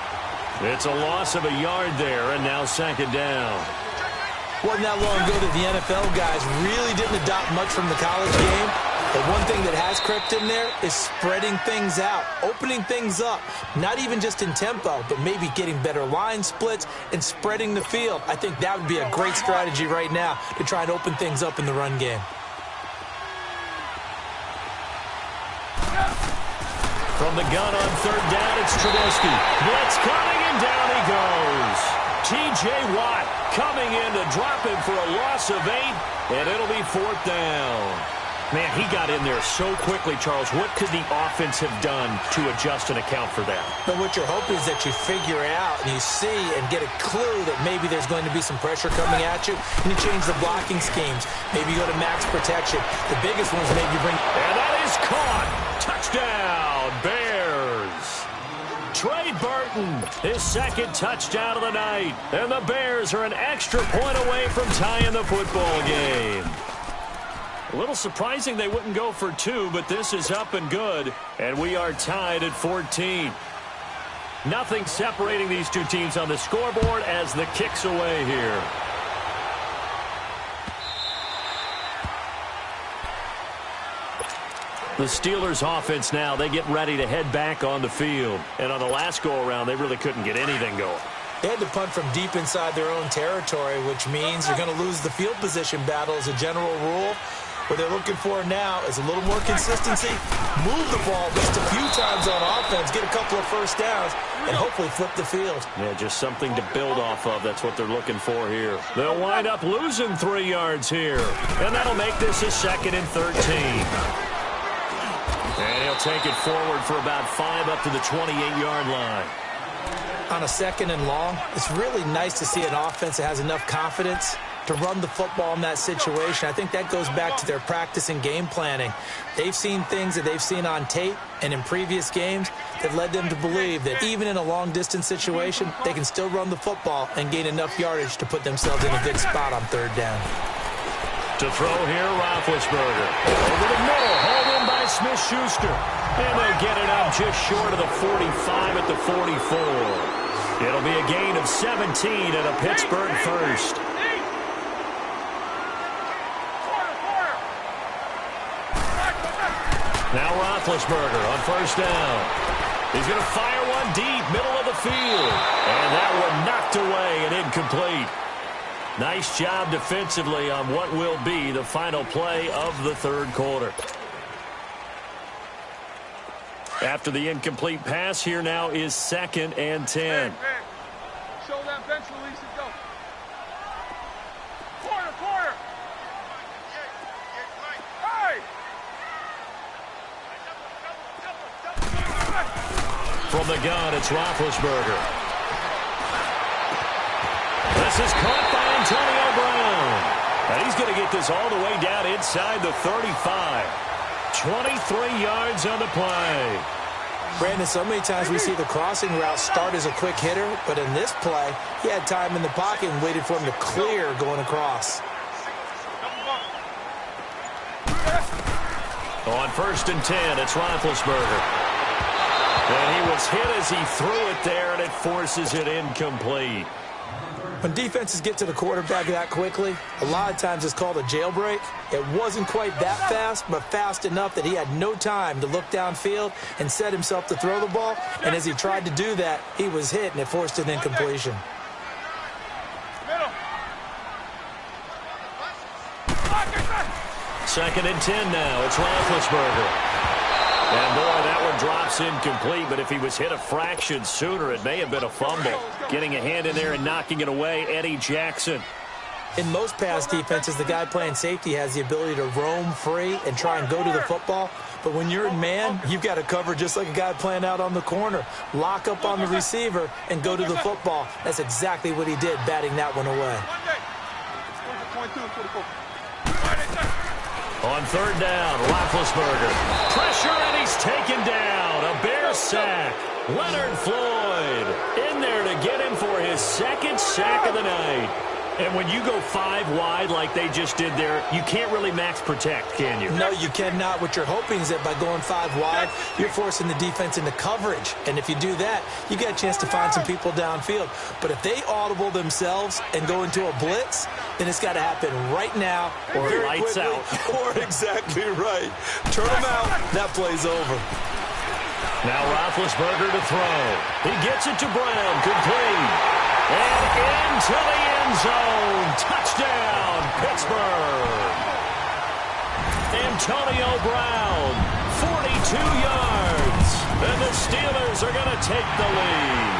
It's a loss of a yard there, and now 2nd down. Wasn't that long ago that the NFL guys really didn't adopt much from the college game. But one thing that has crept in there is spreading things out, opening things up, not even just in tempo, but maybe getting better line splits and spreading the field. I think that would be a great strategy right now to try and open things up in the run game. From the gun on third down, it's Trubisky. Blitz coming, and down he goes. T.J. Watt coming in to drop him for a loss of 8, and it'll be 4th down. Man, he got in there so quickly, Charles. What could the offense have done to adjust and account for that? But what you're hoping is that you figure out and you see and get a clue that maybe there's going to be some pressure coming at you, and you change the blocking schemes. Maybe you go to max protection. The biggest ones maybe bring... And that is caught. Touchdown, Bears. Trey Burton, his 2nd touchdown of the night. And the Bears are an extra point away from tying the football game. A little surprising they wouldn't go for 2, but this is up and good, and we are tied at 14. Nothing separating these two teams on the scoreboard as the kick's away here. The Steelers' offense now, they get ready to head back on the field. And on the last go-around, they really couldn't get anything going. They had to punt from deep inside their own territory, which means you're going to lose the field position battle as a general rule. What they're looking for now is a little more consistency, move the ball just a few times on offense, get a couple of first downs, and hopefully flip the field. Yeah, just something to build off of. That's what they're looking for here. They'll wind up losing 3 yards here, and that'll make this a 2nd and 13. And he'll take it forward for about 5 up to the 28-yard line. On a 2nd and long, it's really nice to see an offense that has enough confidence to run the football in that situation. I think that goes back to their practice and game planning. They've seen things that they've seen on tape and in previous games that led them to believe that even in a long-distance situation, they can still run the football and gain enough yardage to put themselves in a good spot on 3rd down. To throw here, Roethlisberger. Over the middle, hauled in by Smith-Schuster. And they'll get it up just short of the 45 at the 44. It'll be a gain of 17 and a Pittsburgh first. Now Roethlisberger on 1st down. He's going to fire one deep, middle of the field. And that one knocked away and incomplete. Nice job defensively on what will be the final play of the 3rd quarter. After the incomplete pass, here now is 2nd and 10. Show that bench release and go. Quarter. Hey! From the gun, it's Roethlisberger. This is caught by Antonio Brown. And he's going to get this all the way down inside the 35. 23 yards on the play. Brandon, so many times we see the crossing route start as a quick hitter, but in this play, he had time in the pocket and waited for him to clear going across. On 1st and 10, it's Roethlisberger. And he was hit as he threw it there, and it forces it incomplete. When defenses get to the quarterback that quickly, a lot of times it's called a jailbreak. It wasn't quite that fast, but fast enough that he had no time to look downfield and set himself to throw the ball. And as he tried to do that, he was hit, and it forced an incompletion. 2nd and 10 now. It's Roethlisberger. And, boy, that one drops incomplete, but if he was hit a fraction sooner, it may have been a fumble. Getting a hand in there and knocking it away, Eddie Jackson. In most pass defenses, the guy playing safety has the ability to roam free and try and go to the football. But when you're in man, you've got to cover just like a guy playing out on the corner. Lock up on the receiver and go to the football. That's exactly what he did, batting that one away. On 3rd down, Roethlisberger. Pressure, and he's taken down. A Bear sack. Leonard Floyd in there to get him for his 2nd sack of the night. And when you go 5 wide like they just did there, you can't really max protect, can you? No, you cannot. What you're hoping is that by going 5 wide, you're forcing the defense into coverage. And if you do that, you get a chance to find some people downfield. But if they audible themselves and go into a blitz, then it's got to happen right now or very lights quickly, out. Or exactly right. Turn them out. That play's over. Now Roethlisberger to throw. He gets it to Brown. Complete. And into the end zone. Touchdown, Pittsburgh. Antonio Brown, 42 yards. And the Steelers are going to take the lead.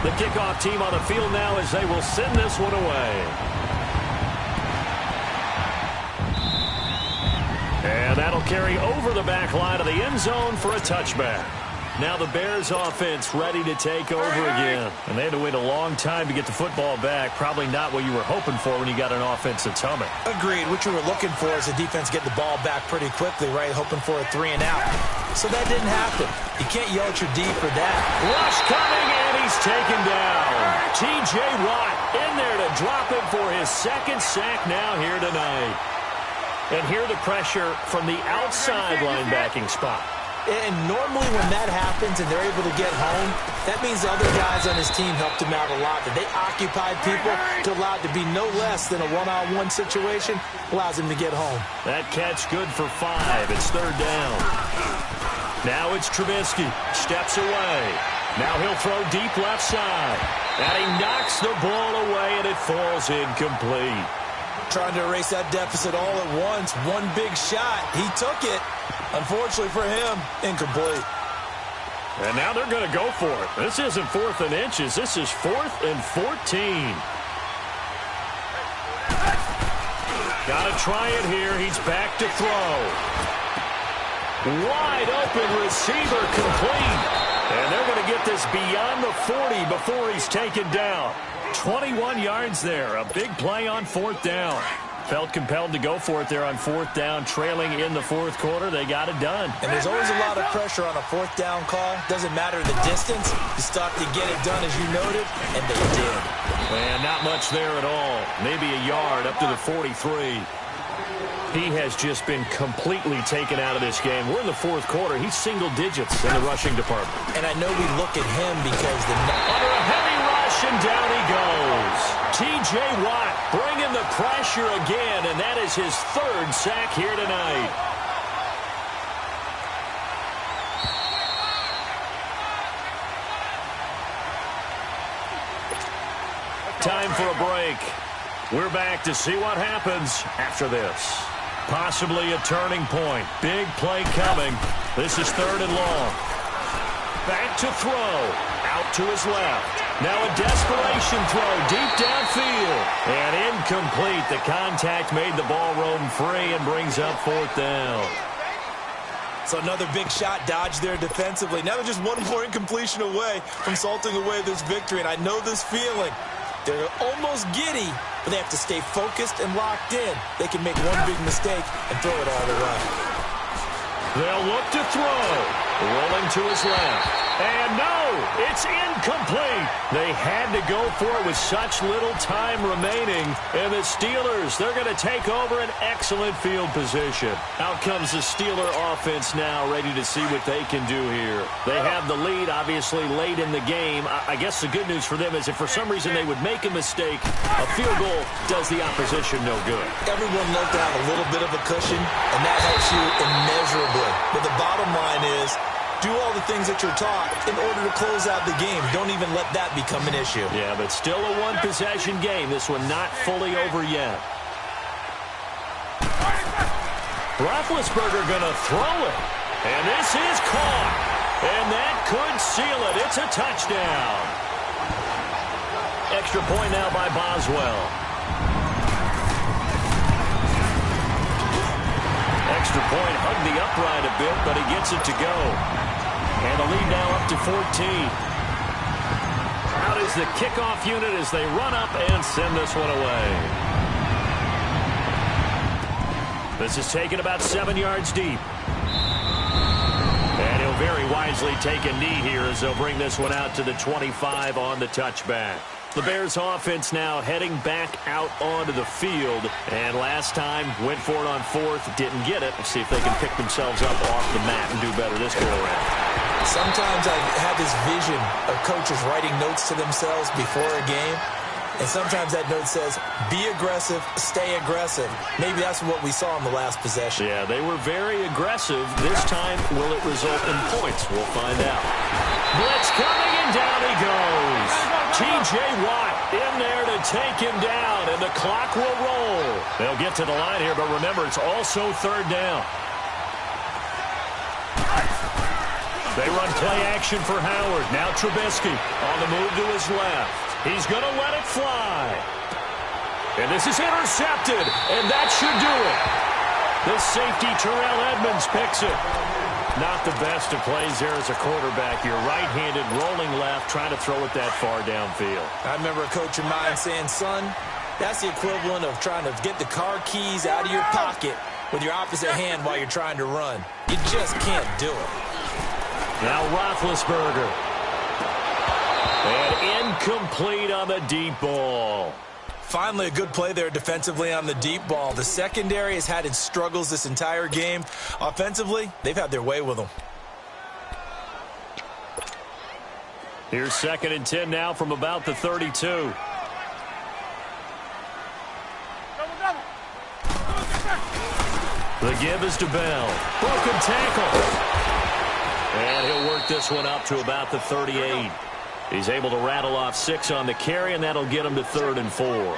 The kickoff team on the field now as they will send this one away. And that'll carry over the back line of the end zone for a touchback. Now the Bears offense ready to take over again. And they had to wait a long time to get the football back. Probably not what you were hoping for when you got an offense that's humming. Agreed. What you were looking for is the defense get the ball back pretty quickly, right? Hoping for a 3-and-out. So that didn't happen. You can't yell at your D for that. Rush coming, and he's taken down. T.J. Watt in there to drop him for his second sack now here tonight. And here the pressure from the outside linebacking spot. And normally when that happens and they're able to get home, that means the other guys on his team helped him out a lot. That they occupied people to allow it to be no less than a one-on-one situation, allows him to get home. That catch good for 5. It's 3rd down. Now it's Trubisky. Steps away. Now he'll throw deep left side. And he knocks the ball away, and it falls incomplete. Trying to erase that deficit all at once. One big shot. He took it. Unfortunately for him, incomplete. And now they're going to go for it. This isn't 4th and inches. This is 4th and 14. Got to try it here. He's back to throw. Wide open receiver complete. And they're going to get this beyond the 40 before he's taken down. 21 yards there. A big play on 4th down. Felt compelled to go for it there on 4th down, trailing in the 4th quarter. They got it done. And there's always a lot of pressure on a 4th down call. Doesn't matter the distance. You stop to get it done, as you noted, and they did. And not much there at all. Maybe a yard up to the 43. He has just been completely taken out of this game. We're in the 4th quarter. He's single digits in the rushing department. And I know we look at him because under a heavy rush, and down he goes. T.J. Watt bringing the pressure again, and that is his 3rd sack here tonight. Time for a break. We're back to see what happens after this. Possibly a turning point. Big play coming. This is 3rd and long. Back to throw. Out to his left. Now a desperation throw deep downfield. And incomplete. The contact made the ball roam free and brings up 4th down. So another big shot dodged there defensively. Now they're just one more incompletion away from salting away this victory. And I know this feeling. They're almost giddy, but they have to stay focused and locked in. They can make one big mistake and throw it all the way. They'll look to throw. Rolling to his left. And no, it's incomplete. They had to go for it with such little time remaining. And the Steelers, they're going to take over an excellent field position. Out comes the Steeler offense now, ready to see what they can do here. They have the lead, obviously, late in the game. I guess the good news for them is if for some reason they would make a mistake, a field goal does the opposition no good. Everyone loves to have a little bit of a cushion, and that helps you immeasurably. But the bottom line is, do all the things that you're taught in order to close out the game. Don't even let that become an issue. Yeah, but still a one-possession game. This one not fully over yet. Roethlisberger going to throw it. And this is caught. And that could seal it. It's a touchdown. Extra point now by Boswell. Extra point, hugged the upright a bit, but he gets it to go. And the lead now up to 14. Out is the kickoff unit as they run up and send this one away. This is taken about 7 yards deep. And he'll very wisely take a knee here as they'll bring this one out to the 25 on the touchback. The Bears offense now heading back out onto the field. And last time, went for it on fourth, didn't get it. Let's see if they can pick themselves up off the mat and do better this go-around. Sometimes I have this vision of coaches writing notes to themselves before a game. And sometimes that note says, be aggressive, stay aggressive. Maybe that's what we saw in the last possession. Yeah, they were very aggressive. This time, will it result in points? We'll find out. Blitz coming, and down he goes. T.J. Watt in there to take him down, and the clock will roll. They'll get to the line here, but remember, it's also third down. They run play action for Howard. Now Trubisky on the move to his left. He's going to let it fly. And this is intercepted, and that should do it. This safety, Terrell Edmonds, picks it. Not the best of plays there as a quarterback. You're right-handed, rolling left, trying to throw it that far downfield. I remember a coach of mine saying, son, that's the equivalent of trying to get the car keys out of your pocket with your opposite hand while you're trying to run. You just can't do it. Now Roethlisberger. And incomplete on the deep ball. Finally, a good play there defensively on the deep ball. The secondary has had its struggles this entire game. Offensively, they've had their way with them. Here's 2nd and 10 now from about the 32. The give is to Bell. Broken tackle. And he'll work this one up to about the 38. He's able to rattle off 6 on the carry, and that'll get him to 3rd and 4.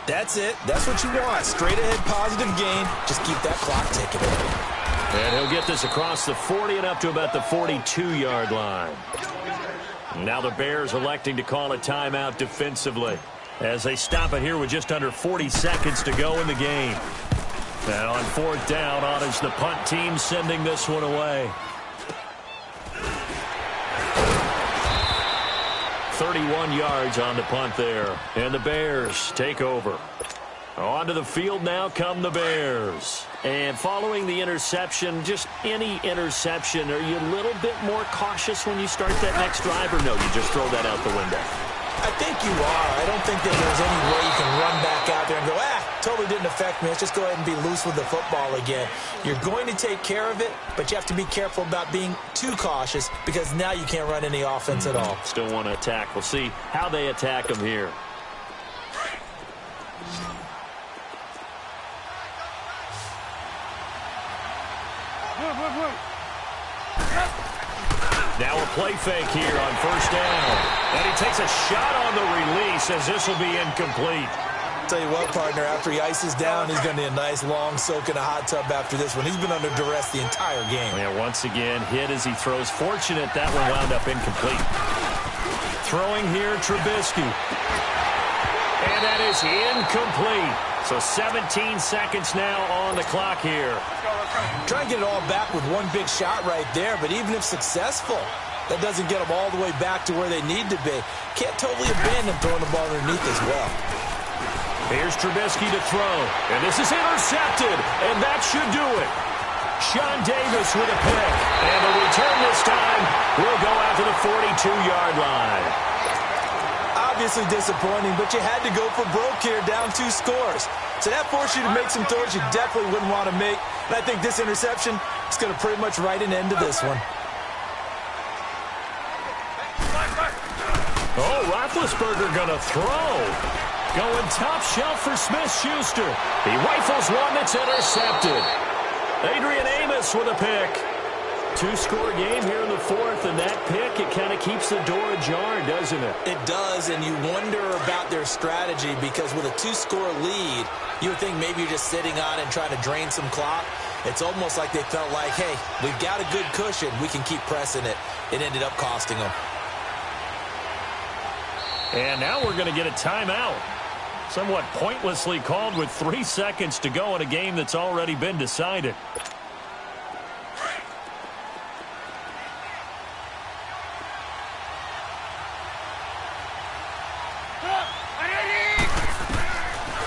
That's it. That's what you want. Straight ahead positive gain. Just keep that clock ticking. And he'll get this across the 40 and up to about the 42-yard line. Now the Bears electing to call a timeout defensively as they stop it here with just under 40 seconds to go in the game. And on 4th down, on is the punt team sending this one away. 31 yards on the punt there. And the Bears take over. Onto the field now come the Bears. And following the interception, just any interception, are you a little bit more cautious when you start that next drive, or no, you just throw that out the window? I think you are. I don't think that there's any way you can run back out there and go, totally didn't affect me. Let's just go ahead and be loose with the football again. You're going to take care of it, but you have to be careful about being too cautious because now you can't run any offense at all. Still want to attack. We'll see how they attack them here. Now a play fake here on 1st down. And he takes a shot on the release as this will be incomplete. Tell you what, partner, after he ices down, he's going to need a nice long soak in a hot tub after this one. He's been under duress the entire game. Yeah, once again, hit as he throws. Fortunate that one wound up incomplete. Throwing here, Trubisky. And that is incomplete. So 17 seconds now on the clock here. Try and get it all back with one big shot right there, but even if successful, that doesn't get them all the way back to where they need to be. Can't totally abandon throwing the ball underneath as well. Here's Trubisky to throw, and this is intercepted, and that should do it. Sean Davis with a pick, and the return this time will go out to the 42-yard line. Obviously disappointing, but you had to go for broke here, down 2 scores. So that forced you to make some throws you definitely wouldn't want to make. And I think this interception is going to pretty much write an end to this one. Oh, Roethlisberger going to throw. Going top shelf for Smith-Schuster. He rifles one that's intercepted. Adrian Amos with a pick. 2-score game here in the 4th, and that pick, it kind of keeps the door ajar, doesn't it? It does, and you wonder about their strategy because with a 2-score lead, you would think maybe you're just sitting on it and trying to drain some clock. It's almost like they felt like, hey, we've got a good cushion. We can keep pressing it. It ended up costing them. And now we're going to get a timeout. Somewhat pointlessly called with 3 seconds to go in a game that's already been decided.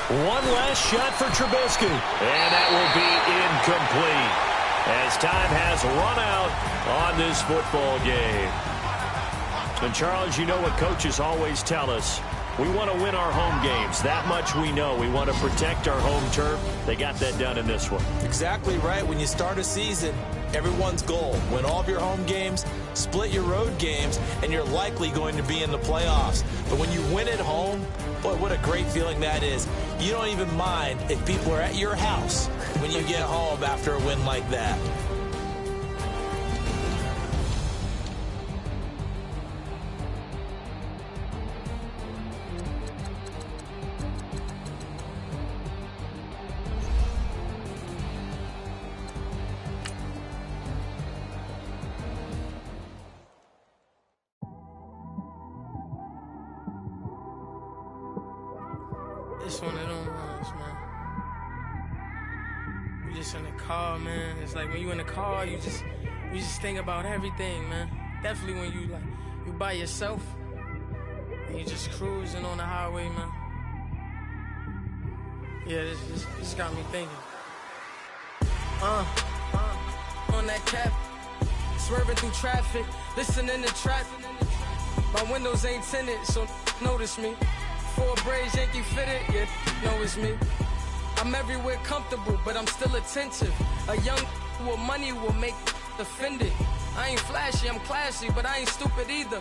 One last shot for Trubisky. And that will be incomplete. as time has run out on this football game. And Charles, you know what coaches always tell us. We want to win our home games. That much we know. We want to protect our home turf. They got that done in this one. Exactly right. When you start a season, everyone's goal, win all of your home games, split your road games, and you're likely going to be in the playoffs. But when you win at home, boy, what a great feeling that is. You don't even mind if people are at your house when you get home after a win like that. It's one of them ones, man. You just in the car, man. It's like when you in the car, you just think about everything, man. Definitely when you by yourself and you just cruising on the highway, man. Yeah, this got me thinking. On that cap, swerving through traffic, listening to trap. My windows ain't tinted, so notice me. 4 braids, Yankee fitted, yeah, know it's me. I'm everywhere comfortable, but I'm still attentive. A young with money will make offended. I ain't flashy, I'm classy, but I ain't stupid either.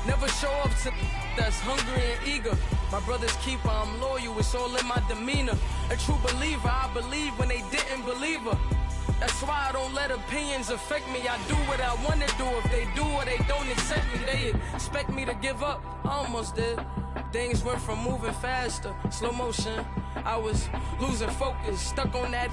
Never show up to that's hungry and eager. My brother's keeper, I'm loyal, it's all in my demeanor. A true believer, I believe when they didn't believe her. That's why I don't let opinions affect me. I do what I want to do. If they do or they don't accept me, they expect me to give up. I almost did. Things went from moving faster, slow motion. I was losing focus, stuck on that.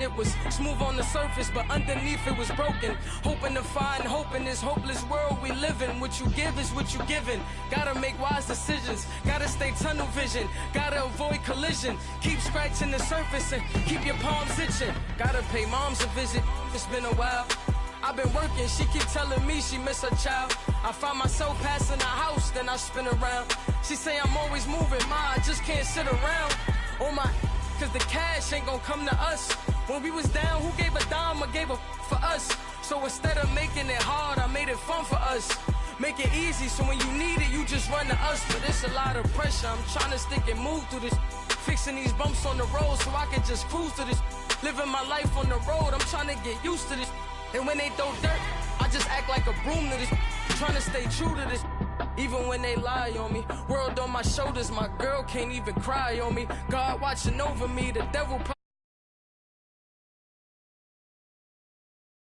It was smooth on the surface, but underneath it was broken. Hoping to find hope in this hopeless world we live in. What you give is what you given. Gotta make wise decisions, gotta stay tunnel vision, gotta avoid collision. Keep scratching the surface and keep your palms itching. Gotta pay moms a visit, it's been a while. I've been working, she keep telling me she miss her child. I find myself passing the house, then I spin around. She say I'm always moving, ma, I just can't sit around. Oh my, cause the cash ain't gonna come to us. When we was down, who gave a dime or gave a for us? So instead of making it hard, I made it fun for us. Make it easy, so when you need it, you just run to us. But it's a lot of pressure, I'm trying to stick and move through this. Fixing these bumps on the road so I can just cruise to this. Living my life on the road, I'm trying to get used to this. And when they throw dirt, I just act like a broom to this. Trying to stay true to this. Even when they lie on me. World on my shoulders, my girl can't even cry on me. God watching over me, the devil